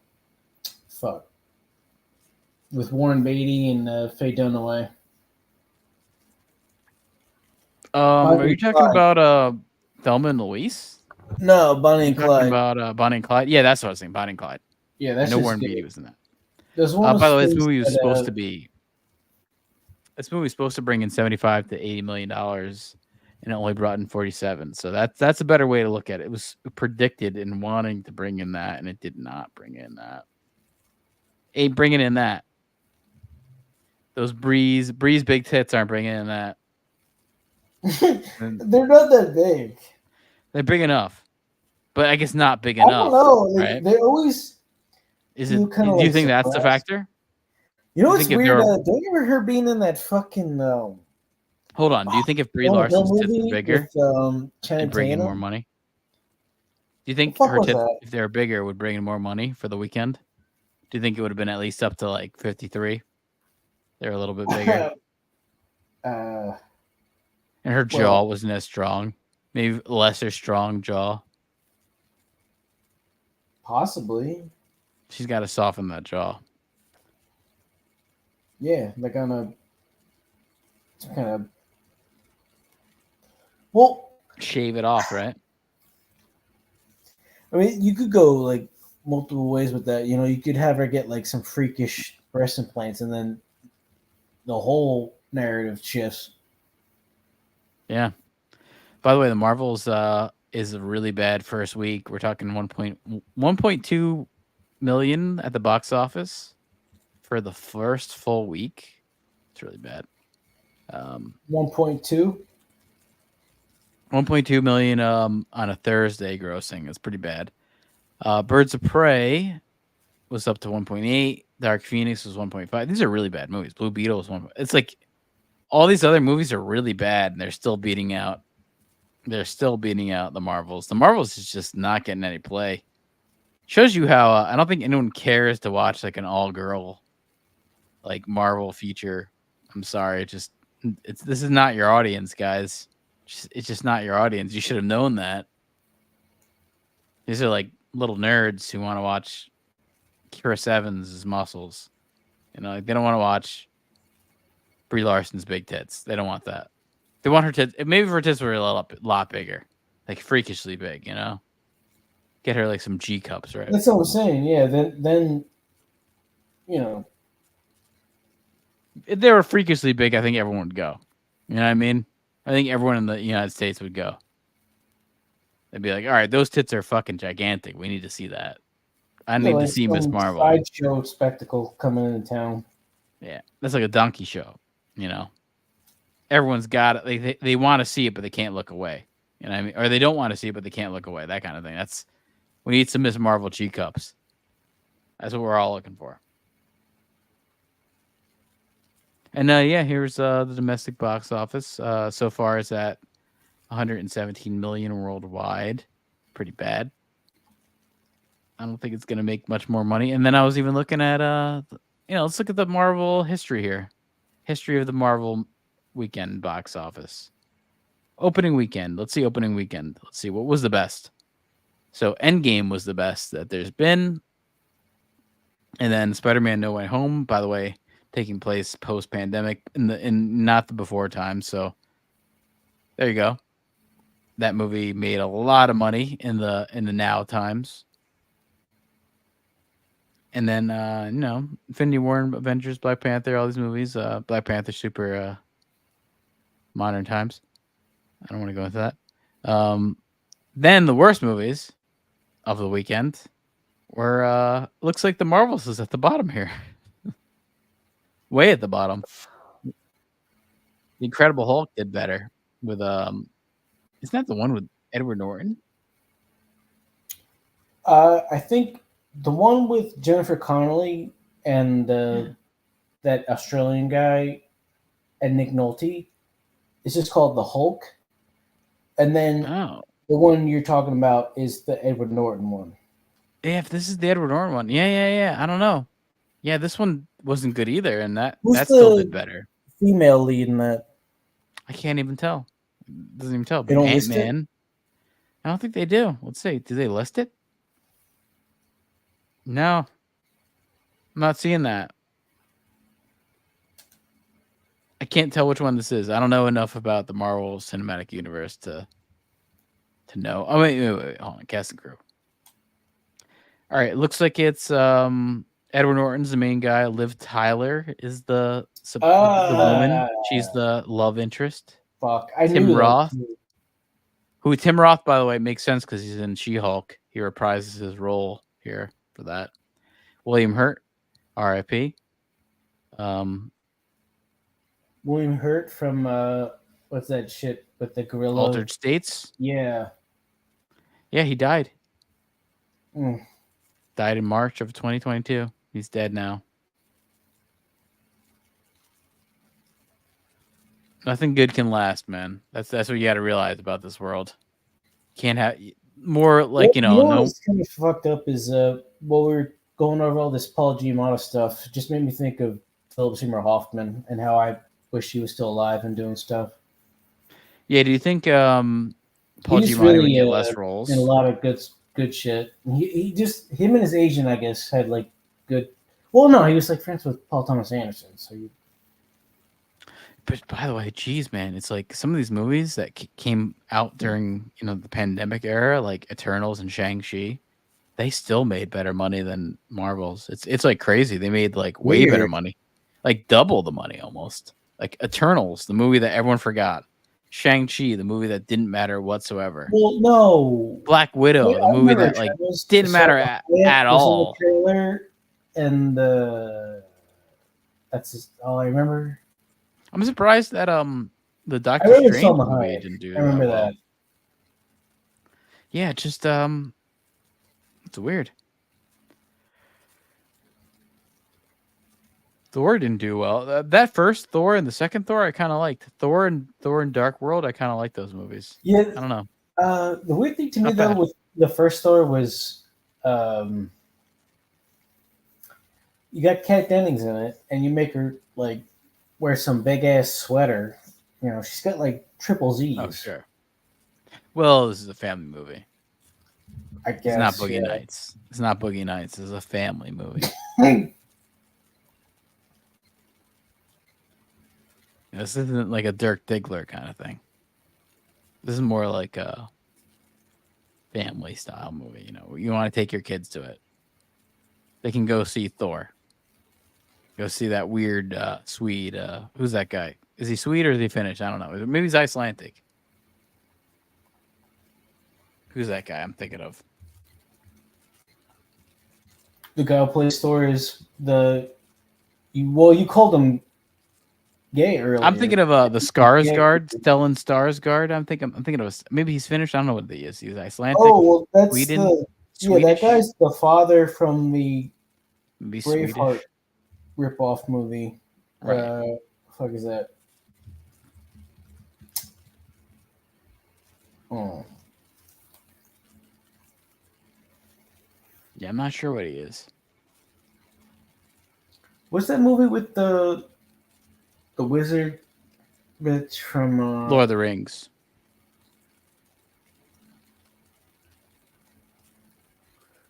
S2: Fuck. With Warren Beatty and Faye Dunaway.
S1: Are you talking about Thelma and Louise?
S2: No, Bonnie and Clyde.
S1: Talking about Bonnie and Clyde? Yeah, that's what I was saying. Bonnie and Clyde.
S2: Yeah, that's
S1: I know
S2: just
S1: Warren
S2: good.
S1: Beatty was in that.
S2: There's one
S1: By the way, this
S2: space
S1: movie was
S2: that,
S1: supposed to be. This movie was supposed to bring in $75 to $80 million, and it only brought in 47. So that's a better way to look at it. It was predicted in wanting to bring in that, and it did not bring in that. Ain't bringing in that. Those Breeze big tits aren't bringing in that.
S2: They're not that big.
S1: They're big enough, but I guess not big
S2: I
S1: enough.
S2: don't know. Like,
S1: right?
S2: they always.
S1: Is it?
S2: do
S1: Do you think that's the factor?
S2: You know
S1: Do you
S2: what's
S1: think if
S2: weird?
S1: they're-
S2: Don't you ever hear being in that fucking
S1: Hold on. Do you think if Brie
S2: Jonah Hill
S1: Larson's tits
S2: movie
S1: were bigger,
S2: with, Channing
S1: it'd bring in
S2: Tatum?
S1: more money? Do you think
S2: fuck
S1: her
S2: was
S1: tits,
S2: that?
S1: if they were bigger, would bring in more money for the weekend? Do you think it would have been at least up to like 53? They're a little bit bigger, and her jaw wasn't as strong. Maybe lesser strong jaw.
S2: Possibly.
S1: She's got to soften that jaw.
S2: Yeah, like on a kind of. Well,
S1: Shave it off, right?
S2: I mean, you could go like multiple ways with that. You know, you could have her get like some freakish breast implants, and then the whole narrative shifts.
S1: Yeah. By the way, the Marvels is a really bad first week. We're talking 1.2 million at the box office for the first full week. It's really bad.
S2: 1.2.
S1: 1.2 million on a Thursday grossing. That's pretty bad. Birds of Prey was up to 1.8. Dark Phoenix was 1.5. These are really bad movies. Blue Beetle was 1. It's like all these other movies are really bad, and they're still beating out. They're still beating out the Marvels. The Marvels is just not getting any play. Shows you how I don't think anyone cares to watch like an all-girl like Marvel feature. I'm sorry, this is not your audience, guys. It's just not your audience. You should have known that. These are like little nerds who want to watch Chris Evans' muscles. You know, like they don't want to watch Brie Larson's big tits. They don't want that. They want her tits. Maybe if her tits were a lot bigger, like freakishly big. You know, get her like some G cups, right?
S2: That's what I'm saying. Yeah. Then, you know,
S1: if they were freakishly big, I think everyone would go. You know what I mean? I think everyone in the United States would go. They'd be like, all right, those tits are fucking gigantic. We need to see that. I need to see Miss Marvel.
S2: Sideshow spectacle coming into town.
S1: Yeah, that's like a donkey show. You know, everyone's got it. They want to see it, but they can't look away. You know what I mean? Or they don't want to see it, but they can't look away. That kind of thing. We need some Miss Marvel G cups. That's what we're all looking for. And here's the domestic box office. So far, it's at 117 million worldwide. Pretty bad. I don't think it's going to make much more money. And then I was even looking at, let's look at the Marvel history here. History of the Marvel weekend box office. Opening weekend. Let's see opening weekend. Let's see what was the best. So Endgame was the best that there's been. And then Spider-Man No Way Home, by the way, taking place post-pandemic in not the before time. So there you go. That movie made a lot of money in the now times. And then Infinity War, Avengers, Black Panther, all these movies. Black Panther, super modern times. I don't want to go into that. Then the worst movies of the weekend were looks like the Marvels is at the bottom here. Way at the bottom. The Incredible Hulk did better with isn't that the one with Edward Norton?
S2: I think the one with Jennifer Connelly and that Australian guy and Nick Nolte is just called The Hulk. And then the one you're talking about is the Edward Norton one.
S1: Yeah, if this is the Edward Norton one. Yeah. I don't know. Yeah, this one wasn't good either, and that still did better.
S2: Female lead in that.
S1: I can't even tell. Doesn't even tell.
S2: They don't list it?
S1: Ant-Man. I don't think they do. Let's see. Do they list it? No. I'm not seeing that. I can't tell which one this is. I don't know enough about the Marvel Cinematic Universe to know. Oh, wait. Hold on. Cast and crew. All right. It looks like it's Edward Norton's the main guy. Liv Tyler is the woman. She's the love interest.
S2: Fuck.
S1: Tim Roth. Tim Roth, by the way, makes sense because he's in She-Hulk. He reprises his role here for that. William Hurt, R.I.P.
S2: William Hurt from what's that shit with the gorilla?
S1: Altered States.
S2: Yeah.
S1: Yeah, he died.
S2: Mm.
S1: Died in March of 2022. He's dead now. Nothing good can last, man. That's what you got to realize about this world. Can't have more like
S2: What's kind of fucked up is while we're going over all this Paul Giamatti stuff, it just made me think of Philip Seymour Hoffman and how I wish he was still alive and doing stuff.
S1: Yeah, do you think Paul Giamatti would get less roles?
S2: In a lot of good shit. He just him and his agent, I guess, had like good. Well, no, he was like friends with Paul Thomas Anderson, so you.
S1: But by the way, geez, man, it's like some of these movies that came out during the pandemic era, like Eternals and Shang-Chi, they still made better money than Marvel's. It's like crazy. They made like way better money, like double the money almost. Like Eternals, the movie that everyone forgot. Shang-Chi, the movie that didn't matter whatsoever.
S2: Well, no.
S1: Black Widow, the movie that like didn't matter at all.
S2: The trailer and that's just all I remember.
S1: I'm surprised that the Doctor Strange movie didn't do.
S2: I remember that.
S1: Yeah, just it's weird. Thor didn't do well. That first Thor and the second Thor, I kind of liked. Thor and Dark World, I kind of like those movies.
S2: Yeah,
S1: I don't know.
S2: The weird thing to me though with the first Thor was you got Kat Dennings in it, and you make her like wear some big ass sweater. She's got like triple Z's.
S1: Oh sure. Well, this is a family movie.
S2: I guess
S1: it's not Boogie Nights. It's not Boogie Nights. It's a family movie. This isn't like a Dirk Diggler kind of thing. This is more like a family style movie. You want to take your kids to it. They can go see Thor. Go see that weird Swede. Who's that guy? Is he Swede or is he Finnish? I don't know. Maybe he's Icelandic. Who's that guy I'm thinking of?
S2: the guy who plays Thor is you called him gay earlier.
S1: I'm thinking of the Skarsgård, Stellan Skarsgård. I'm thinking of maybe he's Finnish. I don't know what he is. He's Icelandic.
S2: Oh well, that's
S1: Sweden.
S2: That guy's the father from the
S1: Maybe
S2: Braveheart
S1: Swedish.
S2: ripoff movie.
S1: Right.
S2: What the fuck is that? Oh.
S1: Yeah, I'm not sure what he is.
S2: What's that movie with the wizard bitch from
S1: Lord of the Rings.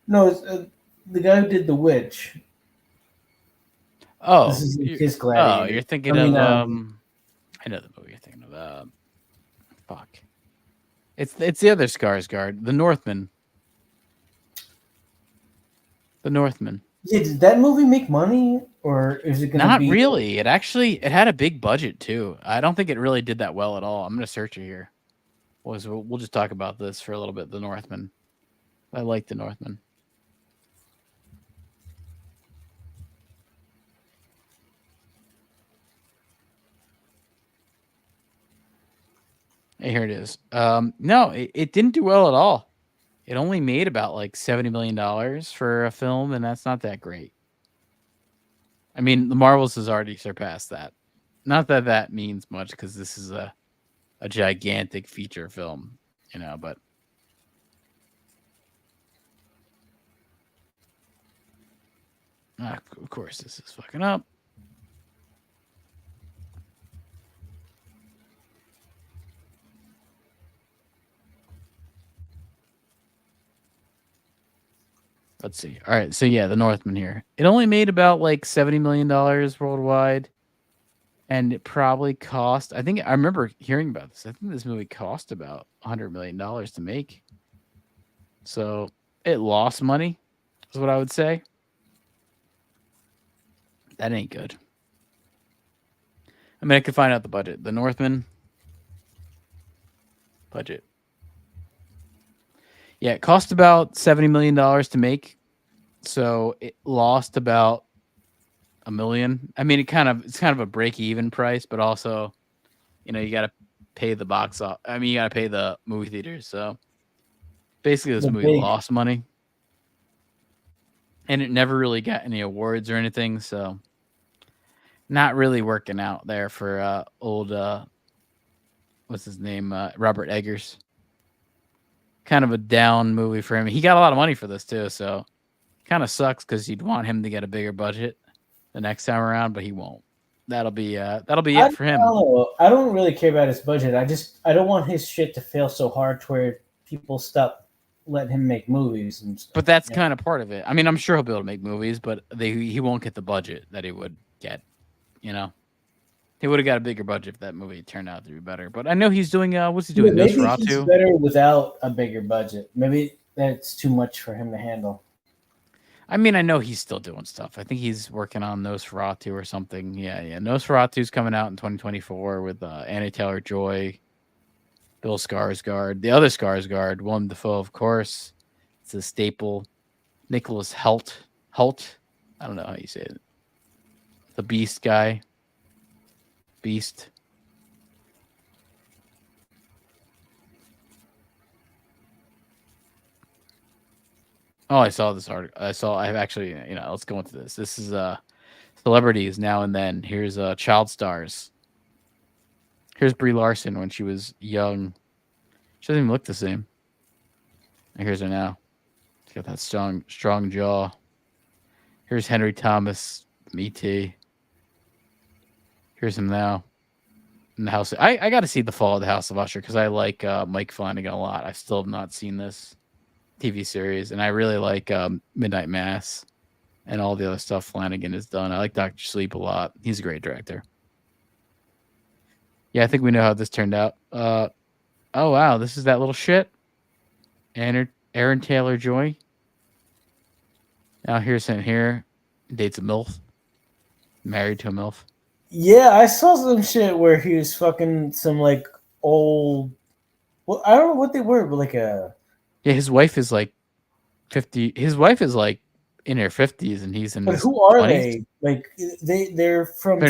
S2: No, it's the guy who did The Witch.
S1: Oh,
S2: This is his
S1: oh,
S2: Gladiator.
S1: you're thinking of I know the movie you're thinking of. Fuck. It's the other Skarsgård, the Northman. The Northman.
S2: Yeah, did that movie make money, or is it gonna
S1: Not
S2: be?
S1: really. It had a big budget too. I don't think it really did that well at all. I'm gonna search it here. We'll just talk about this for a little bit. The Northman. I like the Northman. Hey, here it is. No, it didn't do well at all. It only made about like $70 million for a film, and that's not that great. I mean, The Marvels has already surpassed that. Not that that means much because this is a gigantic feature film, but of course this is fucking up. Let's see. All right, so yeah, The Northman here. It only made about like $70 million worldwide, and it probably cost. I remember hearing about this. I think this movie cost about $100 million to make. So it lost money, is what I would say. That ain't good. I mean, I could find out the budget. The Northman budget. Yeah, it cost about $70 million to make, so it lost about $1 million. I mean, it's kind of a break-even price, but also, you got to pay the box off. I mean, you got to pay the movie theaters. So basically, this movie lost money, and it never really got any awards or anything. So not really working out there for old what's his name, Robert Eggers. Kind of a down movie for him. He got a lot of money for this too, so kind of sucks because you'd want him to get a bigger budget the next time around, but he won't. That'll be it for him.
S2: I don't really care about his budget. I don't want his shit to fail so hard to where people stop letting him make movies and stuff.
S1: But that's kind of part of it. I mean, I'm sure he'll be able to make movies, but he won't get the budget that he would get. He would have got a bigger budget if that movie turned out to be better. But I know he's doing what's he doing?
S2: Maybe
S1: Nosferatu?
S2: he's better without a bigger budget. Maybe that's too much for him to handle.
S1: I mean, I know he's still doing stuff. I think he's working on Nosferatu or something. Yeah. Nosferatu's coming out in 2024 with Anya Taylor-Joy, Bill Skarsgård, the other Skarsgård, Willem Dafoe, of course. It's a staple. Nicholas Hoult. I don't know how you say it. The Beast guy. Beast. Oh, I saw this article. I've actually, let's go into this. This is celebrities now and then. Here's child stars. Here's Brie Larson when she was young. She doesn't even look the same. And here's her now. She's got that strong jaw. Here's Henry Thomas, E.T. Here's him now in the house. I got to see The Fall of the House of Usher because I like Mike Flanagan a lot. I still have not seen this TV series, and I really like Midnight Mass and all the other stuff Flanagan has done. I like Dr. Sleep a lot. He's a great director. Yeah, I think we know how this turned out. Oh, wow. This is that little shit. Aaron Taylor-Joy. Now here's him here. Dates a MILF. Married to a MILF.
S2: Yeah, I saw some shit where he was fucking some like old. Well, I don't know what they were, but like a.
S1: Yeah, his wife is like 50. His wife is like in her 50s and he's in
S2: But
S1: his
S2: who are
S1: 20s.
S2: they? Like they're from
S1: They're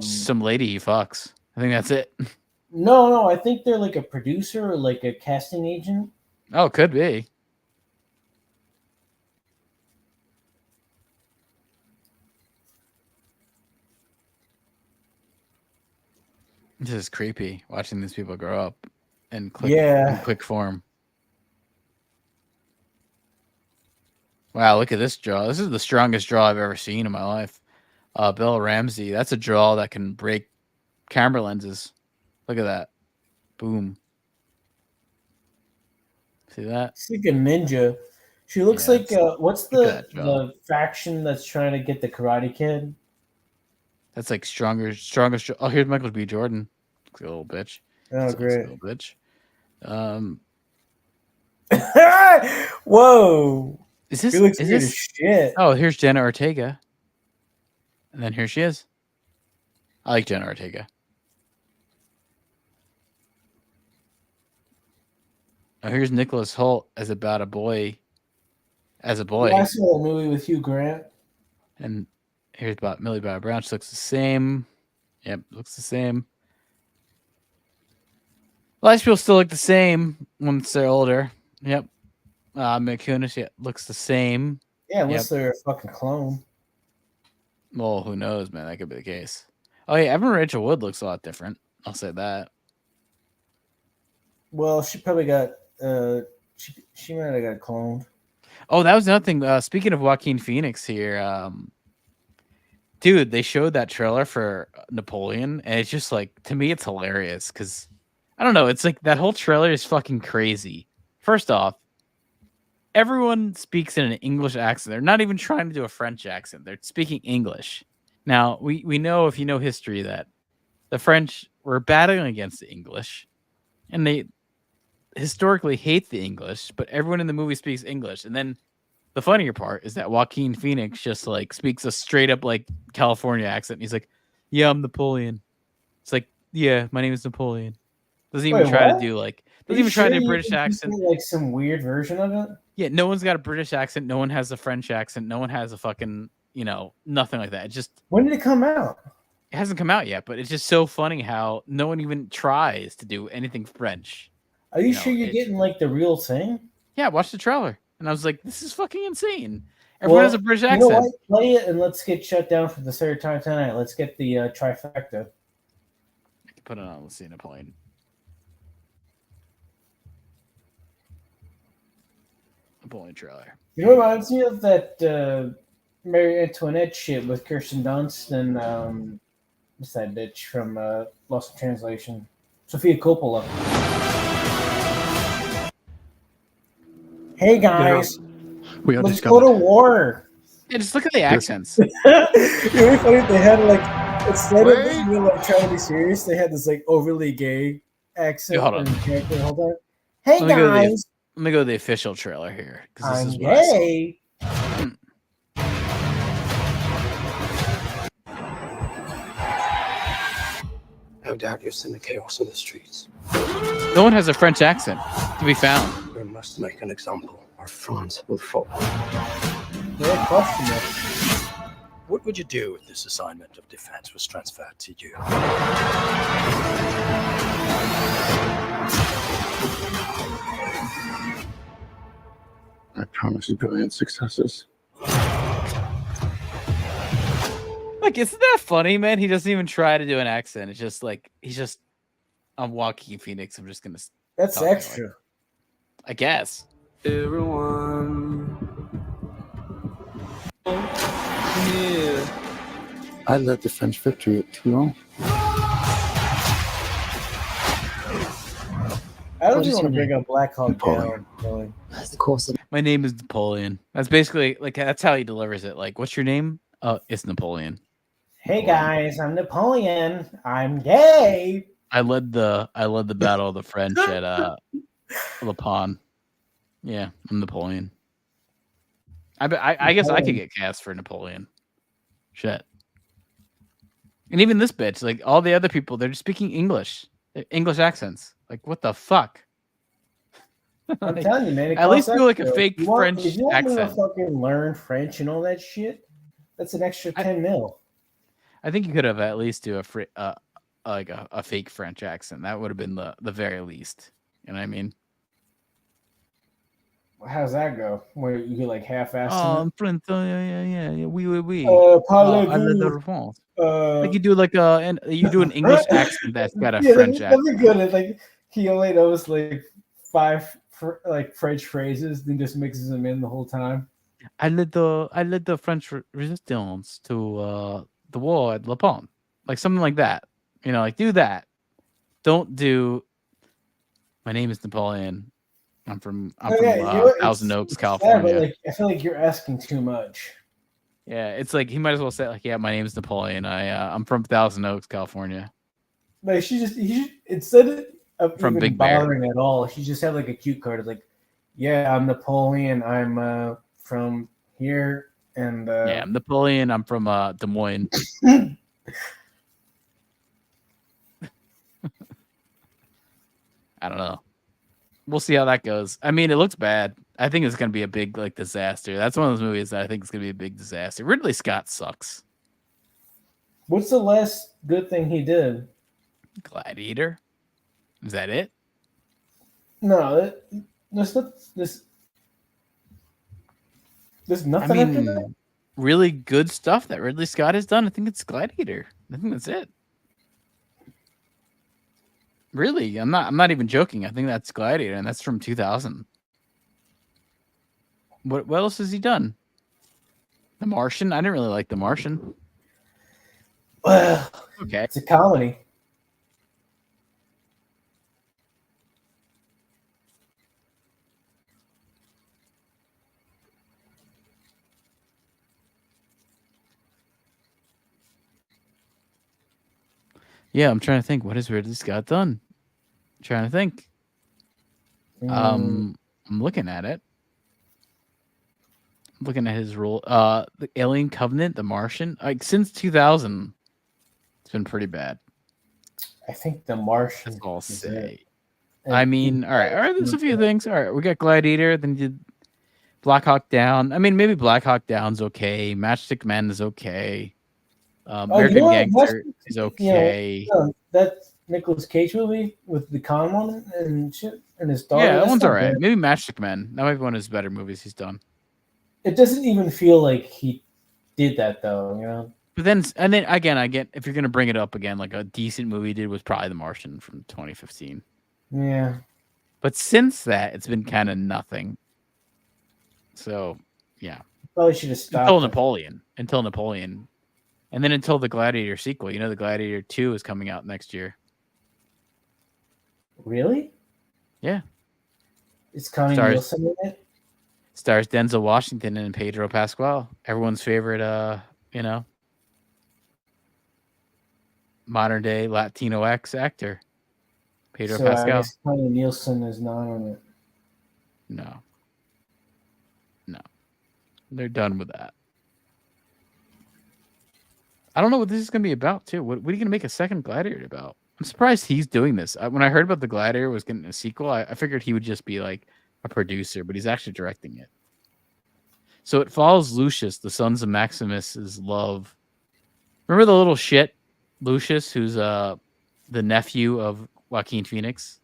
S2: some
S1: lady he fucks. I think that's it.
S2: No, I think they're like a producer or like a casting agent.
S1: Oh, could be. This is creepy watching these people grow up in quick form. Wow, look at this draw. This is the strongest draw I've ever seen in my life. Bill Ramsey. That's a draw that can break camera lenses. Look at that. Boom. See that?
S2: She's like a ninja. She looks like what's the faction that's trying to get the Karate Kid?
S1: That's like strongest. Oh, here's Michael B. Jordan. Looks like a little bitch.
S2: Oh, great.
S1: Little bitch.
S2: Whoa.
S1: Is this?
S2: He looks
S1: is
S2: weird
S1: this?
S2: as shit.
S1: Oh, here's Jenna Ortega. And then here she is. I like Jenna Ortega. Oh, here's Nicholas Hoult as about a boy. As a boy.
S2: Yeah, I saw a movie with Hugh Grant.
S1: And here's about Millie Bobby Brown. She looks the same. Yep, looks the same. A lot of people still look the same once they're older. Yep. McCunis, looks the same.
S2: Yeah, unless they're a fucking clone.
S1: Well, who knows, man? That could be the case. Oh, yeah, Evan Rachel Wood looks a lot different. I'll say that.
S2: Well, she probably got she might have got cloned.
S1: Oh, that was another thing. Speaking of Joaquin Phoenix here, dude, they showed that trailer for Napoleon, and it's just like, to me, it's hilarious because I don't know. It's like that whole trailer is fucking crazy. First off, everyone speaks in an English accent. They're not even trying to do a French accent. They're speaking English. Now, we know, if you know history, that the French were battling against the English, and they historically hate the English, but everyone in the movie speaks English. And then the funnier part is that Joaquin Phoenix just like speaks a straight up like California accent. He's like, "Yeah, I'm Napoleon." It's like, "Yeah, my name is Napoleon." Doesn't even try to do like. Doesn't even try to do a British accent.
S2: Like some weird version of it.
S1: Yeah, no one's got a British accent. No one has a French accent. No one has a fucking, nothing like that. It just.
S2: When did it come out?
S1: It hasn't come out yet, but it's just so funny how no one even tries to do anything French.
S2: Are you sure you're getting like the real thing?
S1: Yeah, watch the trailer. And I was like, this is fucking insane. Everyone has a British accent.
S2: You know what? Play it and let's get shut down for the third time tonight. Let's get the trifecta.
S1: I can put it on. Let's see Napoleon. Napoleon trailer.
S2: You know, it reminds me of that Marie Antoinette shit with Kirsten Dunst and what's that bitch from Lost in Translation? Sophia Coppola. Hey guys, let's go to war.
S1: Yeah, just look at the accents.
S2: It'd be funny if they had like, instead of being like trying to be serious, they had this like overly gay accent.
S1: Hold on.
S2: Hold on. Hey guys.
S1: Let me go to the official trailer here.
S2: I'm gay.
S10: No doubt you're seeing the chaos in the streets.
S1: No one has a French accent to be found.
S10: We must make an example, or France will fall.
S16: What would you do if this assignment of defense was transferred to you?
S11: I promise you brilliant successes.
S1: Like, isn't that funny, man? He doesn't even try to do an accent. It's just like, I'm Joaquin Phoenix. I'm just going to.
S2: That's extra.
S1: I guess.
S10: Everyone. Yeah.
S11: I led the French victory at Toulon.
S2: I don't just want to bring up Black Hawk Down.
S16: That's the course.
S1: My name is Napoleon. That's basically like, that's how he delivers it. Like, what's your name? It's Napoleon.
S2: Hey guys, I'm Napoleon. I'm gay.
S1: I led the battle of the French at Le Pont. Yeah, I'm Napoleon. I guess I could get cast for Napoleon. Shit. And even this bitch, like all the other people, they're just speaking English. English accents. Like, what the fuck?
S2: I'm telling you, man.
S1: At least do like a fake French
S2: if you want me to
S1: accent.
S2: fucking learn French and all that shit, that's an extra 10 mil.
S1: I think you could have at least do a fake French accent. That would have been the very least. You know what I mean?
S2: How's that go? Where you get like half-assed?
S1: Oh, French, yeah. Oui.
S2: Parlez-vous?
S1: Like you do like you do an English accent that's got a French accent.
S2: That'd be good. It's like he only knows like 5 French phrases, then just mixes them in the whole time.
S1: I led the French resistance to the war at Le Pont, like something like that. You know, like do that. Don't do. My name is Napoleon. I'm from Thousand Oaks, California.
S2: But like, I feel like you're asking too much.
S1: Yeah, it's like he might as well say like, yeah, my name is Napoleon. I'm from Thousand Oaks, California.
S2: Like he should instead of
S1: From
S2: even
S1: Big Bear.
S2: bothering at all, she just had like a cute card. It's like, yeah, I'm Napoleon. I'm from here, and
S1: yeah, I'm Napoleon. I'm from Des Moines. I don't know. We'll see how that goes. I mean, it looks bad. I think it's going to be a big like disaster. That's one of those movies that I think is going to be a big disaster. Ridley Scott sucks.
S2: What's the last good thing he did?
S1: Gladiator. Is that it?
S2: No, there's nothing.
S1: I mean, really good stuff that Ridley Scott has done. I think it's Gladiator. I think that's it. Really, I'm not even joking. I think that's Gladiator, and that's from 2000. What else has he done? The Martian. I didn't really like The Martian.
S2: Well,
S1: okay,
S2: it's a comedy.
S1: Yeah, I'm trying to think. What has Ridley Scott done? I'm trying to think. I'm looking at it. I'm looking at his role. The Alien Covenant, The Martian. Like since 2000, it's been pretty bad.
S2: I think The Martian.
S1: That's all I'll say. I mean, all right. There's a few things. All right, we got Gladiator. Then you did Black Hawk Down. I mean, maybe Black Hawk Down's okay. Matchstick Men is okay. American Gangster is okay.
S2: That Nicolas Cage movie with the con woman and shit and his daughter.
S1: Yeah, that one's all right. Maybe Matchstick Men. That might be one of his better movies he's done.
S2: It doesn't even feel like he did that though, you know.
S1: But then again, I get if you're gonna bring it up again, like a decent movie he did was probably The Martian from 2015.
S2: Yeah.
S1: But since that, it's been kind of nothing. So yeah.
S2: Probably should have stopped
S1: Until Napoleon. And then until the Gladiator sequel. You know, the Gladiator 2 is coming out next year.
S2: Really?
S1: Yeah.
S2: It's Connie Nielsen in it?
S1: Stars Denzel Washington and Pedro Pascal. Everyone's favorite, modern day Latino X actor. Pedro Pascal.
S2: I guess Connie Nielsen is not on it.
S1: No. They're done with that. I don't know what this is going to be about, too. What are you going to make a second Gladiator about? I'm surprised he's doing this. When I heard about the Gladiator was getting a sequel, I figured he would just be like a producer, but he's actually directing it. So it follows Lucius, the sons of Maximus's love. Remember the little shit, Lucius, who's the nephew of Joaquin Phoenix?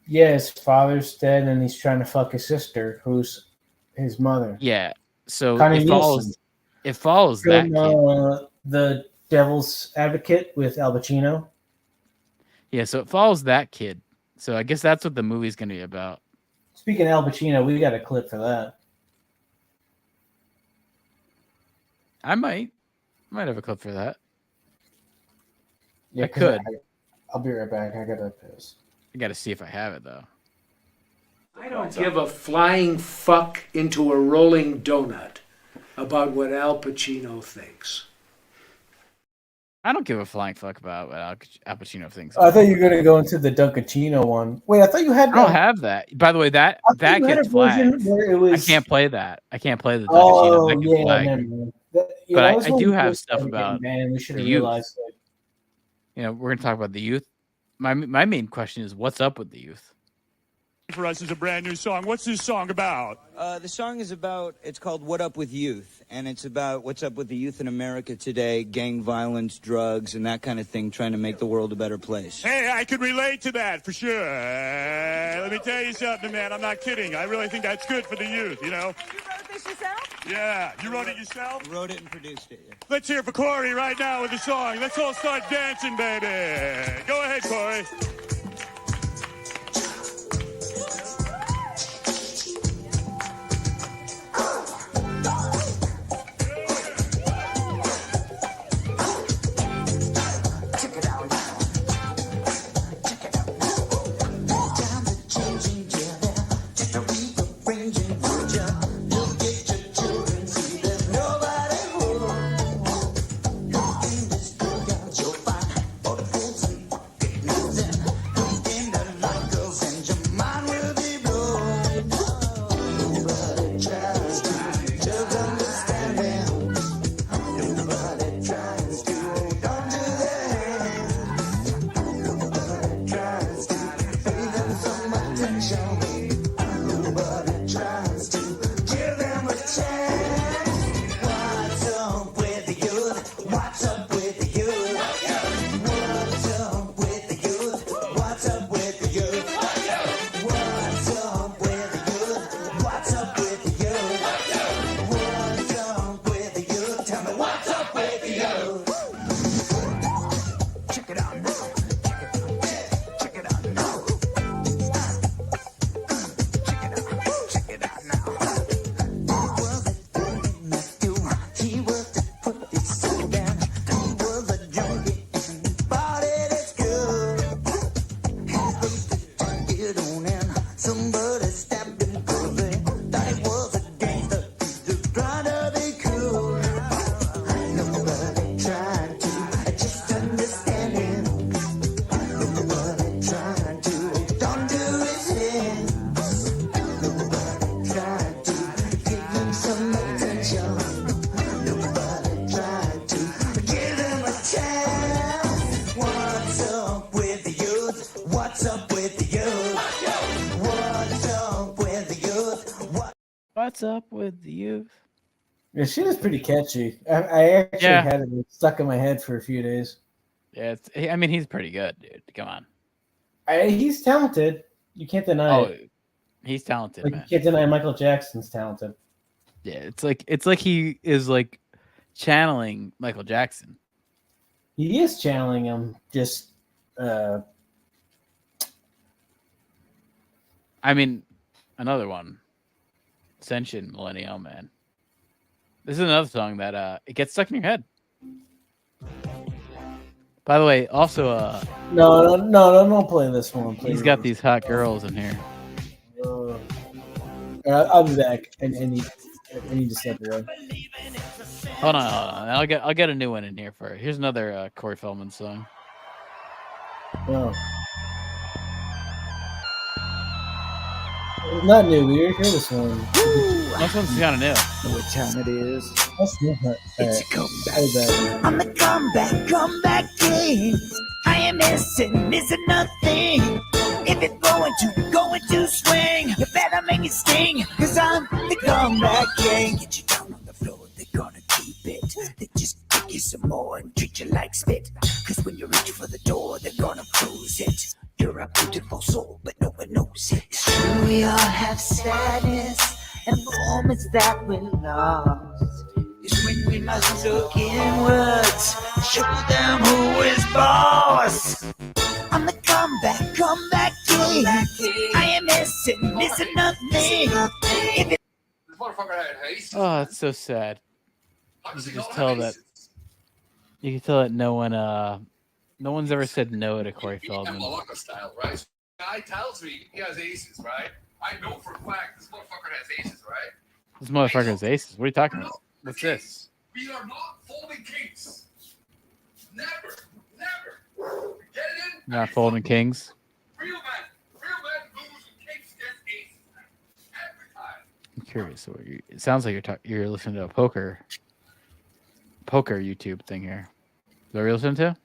S2: Yeah, his father's dead, and he's trying to fuck his sister, who's his mother.
S1: Yeah, so
S2: Connie
S1: it follows that kid.
S2: The Devil's Advocate with Al Pacino.
S1: Yeah, so it follows that kid. So I guess that's what the movie's going to be about.
S2: Speaking of Al Pacino, we got a clip for that.
S1: I might have a clip for that.
S2: Yeah,
S1: I could.
S2: I'll be right back. I gotta piss.
S1: I gotta see if I have it though.
S6: I don't give a flying fuck into a rolling donut about what Al Pacino thinks.
S1: I don't give a flying fuck about what Al Pacino thinks.
S2: I thought you were gonna go into the Dunkaccino one. Wait, I thought you had.
S1: I don't have that. By the way, that gets flagged. I can't play that. I can't play the Dunkaccino. That gets flagged. But I do have stuff about
S2: we should have
S1: the youth.
S2: realized that.
S1: You know, we're gonna talk about the youth. My main question is, what's up with the youth?
S13: For us is a brand new song. What's this song about?
S19: The song is about, it's called What Up With Youth, and it's about what's up with the youth in America today, gang violence, drugs, and that kind of thing, trying to make the world a better place.
S13: Hey, I can relate to that for sure. Let me tell you something, man. I'm not kidding. I really think that's good for the youth, you know?
S19: You wrote this yourself?
S13: Yeah. You wrote it yourself?
S19: Wrote it and produced it, yeah.
S13: Let's hear for Corey right now with the song. Let's all start dancing, baby. Go ahead, Corey.
S1: What's up with the youth?
S2: Yeah, she was pretty catchy. I actually had it stuck in my head for a few days.
S1: Yeah, I mean, he's pretty good, dude. Come on.
S2: He's talented. You can't deny it.
S1: He's talented,
S2: like,
S1: man.
S2: You can't deny Michael Jackson's talented.
S1: Yeah, it's like he is like channeling Michael Jackson.
S2: He is channeling him. Just,
S1: I mean, another one. Ascension Millennial Man. This is another song that it gets stuck in your head. By the way, also
S2: no, don't play this one.
S1: He's got these hot girls in here.
S2: I'll be back. I need to step away.
S1: Hold on. I'll get a new one in here for. Here's another Corey Feldman song.
S2: Oh. Not new. We already heard this one.
S1: This one's kind of new.
S20: Know what time it is?
S2: That's new.
S20: It's a comeback. I'm the comeback king. I am missing nothing. If it's going to swing, you better make it sting, cause I'm the comeback king. Get you down on the floor, they're gonna keep it. They just give you some more and treat you like spit. Cause when you reach for the door, they're gonna close it. You're a beautiful soul, but no one knows it. It's true, we all have sadness and moments that we lost. It's when we must look inwards, show them who is boss. I'm the comeback king. I am missing nothing.
S1: Oh, it's so sad. You can just tell that. You can tell that no one's ever said no to Corey Feldman.
S21: Style, right? Guy tells me he has aces, right? I know for a fact this motherfucker has aces, right?
S1: This motherfucker has aces. What are you talking about? What's this?
S21: We are not folding kings. Never. Get it in?
S1: Not folding kings.
S21: Real men lose when kings get aces. Every time.
S1: I'm curious. It sounds like you're listening to a poker YouTube thing here. Is that what you're listening to?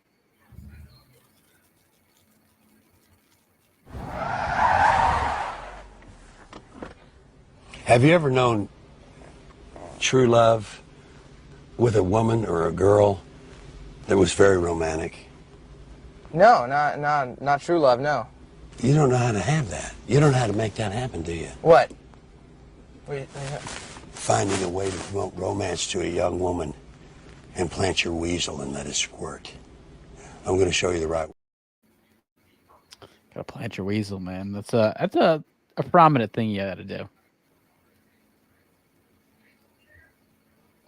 S4: Have you ever known true love with a woman or a girl that was very romantic?
S8: No, not true love, no.
S4: You don't know how to have that. You don't know how to make that happen, do you?
S8: What?
S4: Finding a way to promote romance to a young woman and plant your weasel and let it squirt. I'm going to show you the right way.
S1: Gotta plant your weasel, man. That's a prominent thing you gotta do.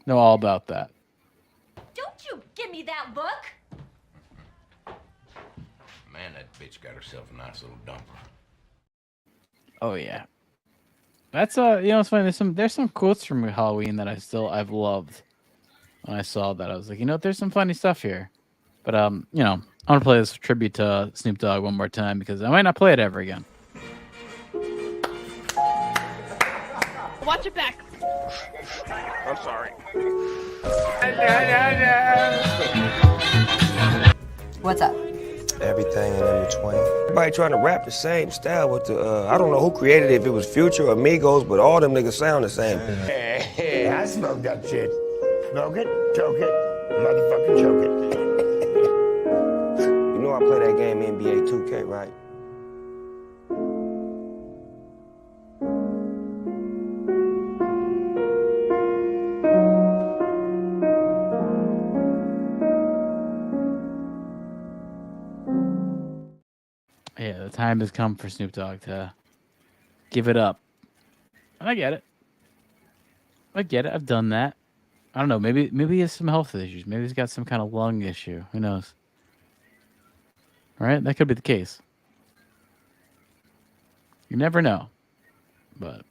S1: Know all about that.
S14: Don't you give me that look!
S22: Man, that bitch got herself a nice little dumper.
S1: Oh yeah. That's it's funny. There's some quotes from Halloween that I've loved. When I saw that, I was like, there's some funny stuff here. But I want to play this tribute to Snoop Dogg one more time because I might not play it ever again.
S23: Watch it back.
S12: I'm sorry.
S24: What's up?
S17: Everything in between. Everybody trying to rap the same style with the, I don't know who created it, if it was Future or Migos, but all them niggas sound the same.
S18: Hey, I smoke that shit. Smoke it, choke it, motherfucking choke it.
S17: You know I play that game NBA 2K, right?
S1: Yeah, the time has come for Snoop Dogg to give it up. And I get it. I've done that. I don't know. Maybe he has some health issues. Maybe he's got some kind of lung issue. Who knows? All right, that could be the case. You never know. But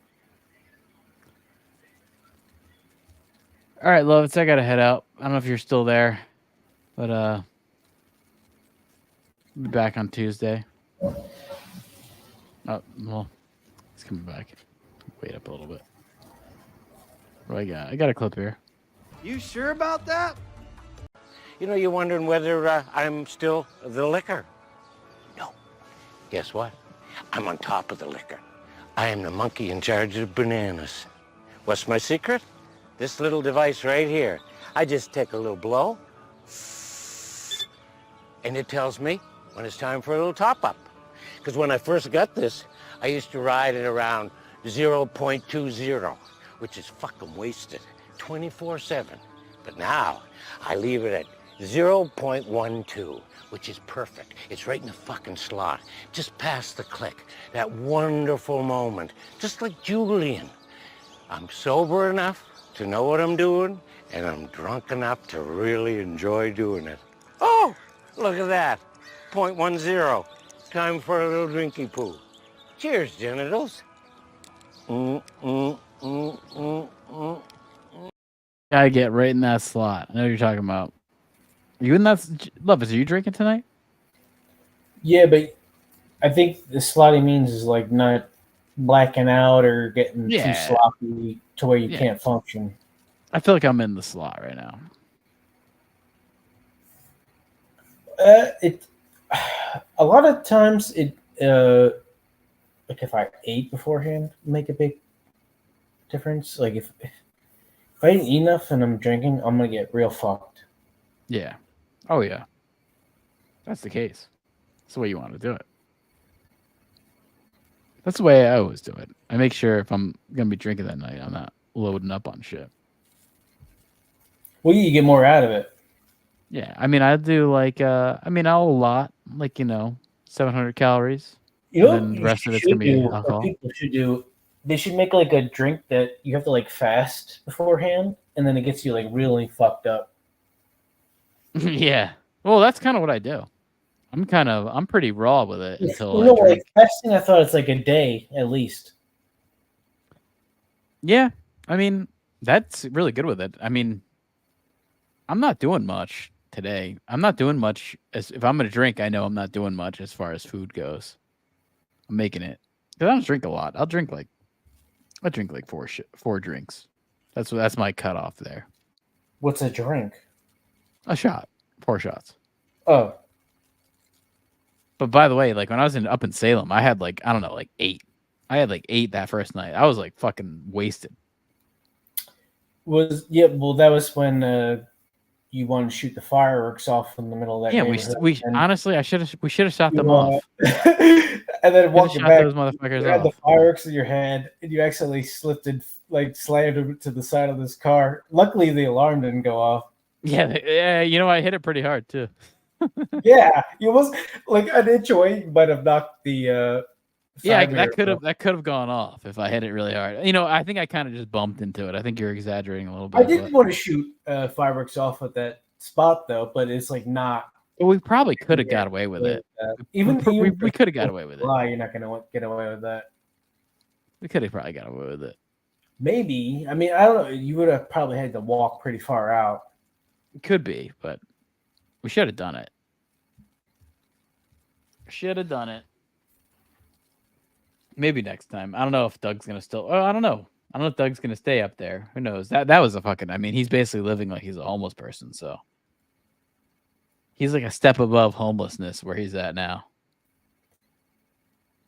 S1: all right, Lovitz, I gotta head out. I don't know if you're still there, but I'll be back on Tuesday. Oh well, he's coming back. Wait up a little bit. What do I got a clip here.
S7: You sure about that?
S26: You're wondering whether I'm still the liquor. No. Guess what? I'm on top of the liquor. I am the monkey in charge of bananas. What's my secret? This little device right here. I just take a little blow, and it tells me when it's time for a little top-up. Because when I first got this, I used to ride it around 0.20, which is fucking wasted. 24/7. But now, I leave it at 0.12, which is perfect. It's right in the fucking slot, just past the click. That wonderful moment, just like Julian. I'm sober enough to know what I'm doing, and I'm drunk enough to really enjoy doing it. Oh, look at that, 0.10. Time for a little drinky poo. Cheers, genitals.
S1: Gotta get right in that slot. I know what you're talking about. Are you in that? Lovitz, are you drinking tonight?
S2: Yeah, but I think the slot he means is like not blacking out or getting too sloppy to where you can't function.
S1: I feel like I'm in the slot right now.
S2: A lot of times like if I ate beforehand, make a big difference. Like if I didn't eat enough and I'm drinking, I'm gonna get real fucked.
S1: Yeah. Oh yeah. That's the case. That's the way you want to do it. That's the way I always do it. I make sure if I'm gonna be drinking that night, I'm not loading up on shit.
S2: Well, you get more out of it.
S1: Yeah, I mean, I do like, I'll allot, 700 calories.
S2: You know,
S1: and the rest of it's gonna be alcohol.
S2: People should do. They should make like a drink that you have to like fast beforehand, and then it gets you like really fucked up.
S1: Yeah. Well, that's kind of what I do. I'm pretty raw with it until I drink.
S2: Like fasting, I thought it's like a day at least.
S1: Yeah, I mean, that's really good with it. I mean, I'm not doing much today. I'm not doing much. If I'm going to drink, I know I'm not doing much as far as food goes. I'm making it. Because I don't drink a lot. I drink like 4 drinks. That's my cutoff there.
S2: What's a drink?
S1: A shot. 4 shots.
S2: Oh.
S1: But by the way, like when I was up in Salem, I had 8 I had like 8 that first night. I was like fucking wasted.
S2: Well, that was when you wanted to shoot the fireworks off in the middle of that.
S1: Yeah, we honestly, we should have shot them off.
S2: And then walking back,
S1: those motherfuckers
S2: you had
S1: off.
S2: the fireworks in your hand, and you accidentally slipped and like slammed to the side of this car. Luckily, the alarm didn't go off.
S1: Yeah, you know, I hit it pretty hard too.
S2: Yeah, you almost like an inch away. You might have knocked the.
S1: That could have gone off if I hit it really hard. You know, I think I kind of just bumped into it. I think you're exaggerating a little bit.
S2: I didn't want to shoot fireworks off at that spot though, but it's like not.
S1: Well, we probably could have got away with it.
S2: We
S1: could have got away with it.
S2: You're not gonna get away with that.
S1: We could have probably got away with it.
S2: Maybe. I mean, I don't know. You would have probably had to walk pretty far out.
S1: It could be, but we should have done it. Should have done it. Maybe next time. I don't know if Doug's gonna still. Oh, I don't know. I don't know if Doug's gonna stay up there. Who knows? That was a fucking. I mean, he's basically living like he's a homeless person. So he's like a step above homelessness where he's at now.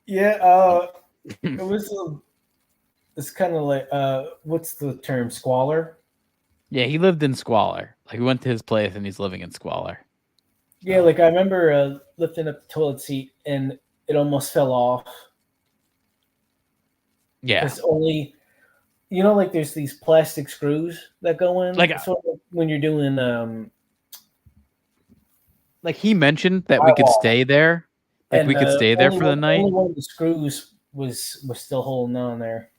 S2: Yeah. It was. It's kind of like what's the term? Squalor.
S1: Yeah, he lived in squalor. Like we went to his place and he's living in squalor.
S2: Yeah, like I remember lifting up the toilet seat and it almost fell off.
S1: Yeah.
S2: It's only, like there's these plastic screws that go in.
S1: Like
S2: sort of when you're doing
S1: like he mentioned that we could stay there. Like we could stay there for the night.
S2: Only one of the screws was still holding on there.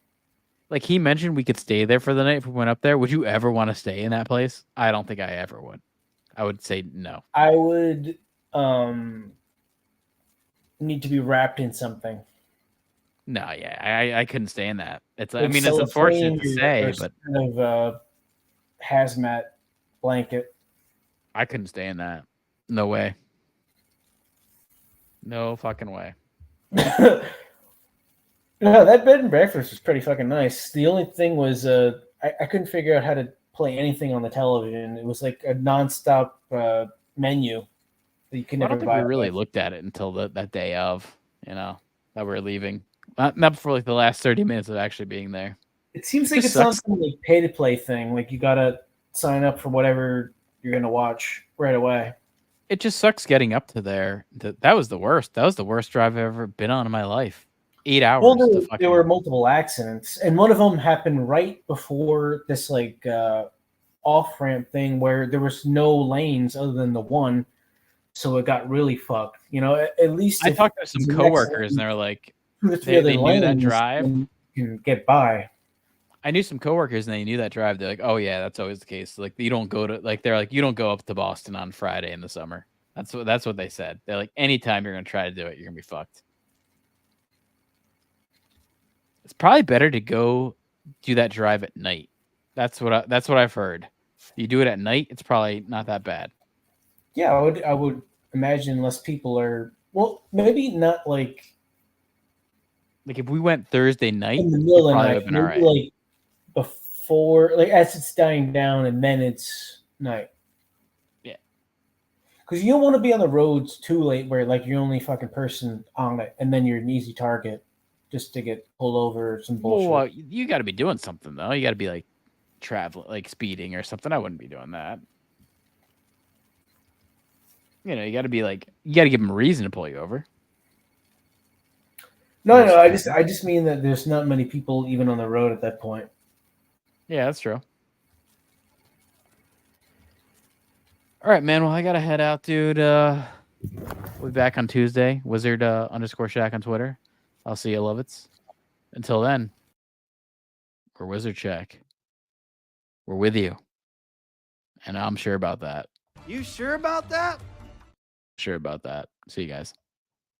S1: Like he mentioned we could stay there for the night if we went up there. Would you ever want to stay in that place? I don't think I ever would. I would say no.
S2: I would need to be wrapped in something.
S1: No, yeah, I couldn't stay in that. It's I mean, it's unfortunate to say, but
S2: kind of hazmat blanket.
S1: I couldn't stay in that. No way. No fucking way.
S2: No, that bed and breakfast was pretty fucking nice. The only thing was I couldn't figure out how to play anything on the television. It was like a nonstop menu that you can never buy.
S1: I don't think we really looked at it until that day of, that we're leaving. Not for like the last 30 minutes of actually being there.
S2: It seems like it's something like pay to play thing. Like you gotta sign up for whatever you're gonna watch right away.
S1: It just sucks getting up to there. That was the worst. That was the worst drive I've ever been on in my life. 8 hours.
S2: Well, there were multiple accidents, and one of them happened right before this like off ramp thing where there was no lanes other than the one, so it got really fucked. At least
S1: I talked to some coworkers, and they're like, they knew that drive.
S2: You can get by.
S1: I knew some coworkers, and they knew that drive. They're like, "Oh yeah, that's always the case. Like you don't go to they're like you don't go up to Boston on Friday in the summer." That's what they said. They're like, anytime you're gonna try to do it, you're gonna be fucked. It's probably better to go do that drive at night. That's what I've heard. You do it at night, it's probably not that bad.
S2: Yeah, I would imagine less people are. Well, maybe not like
S1: if we went Thursday night,
S2: in the middle of the night, maybe right. Like before, like as it's dying down, and then it's night.
S1: Yeah,
S2: because you don't want to be on the roads too late, where like you're the only fucking person on it, and then you're an easy target. Just to get pulled over or some bullshit.
S1: Well, you got to be doing something though. You got to be like traveling, like speeding or something. I wouldn't be doing that. You got to be like, you got to give them a reason to pull you over.
S2: No. I just mean that there's not many people even on the road at that point.
S1: Yeah, that's true. All right, man. Well, I gotta head out, dude. We'll be back on Tuesday. Wizard_Shack on Twitter. I'll see you, Lovitz. Until then, we're WizardShack. We're with you. And I'm sure about that.
S7: You sure about that?
S1: Sure about that. See you guys.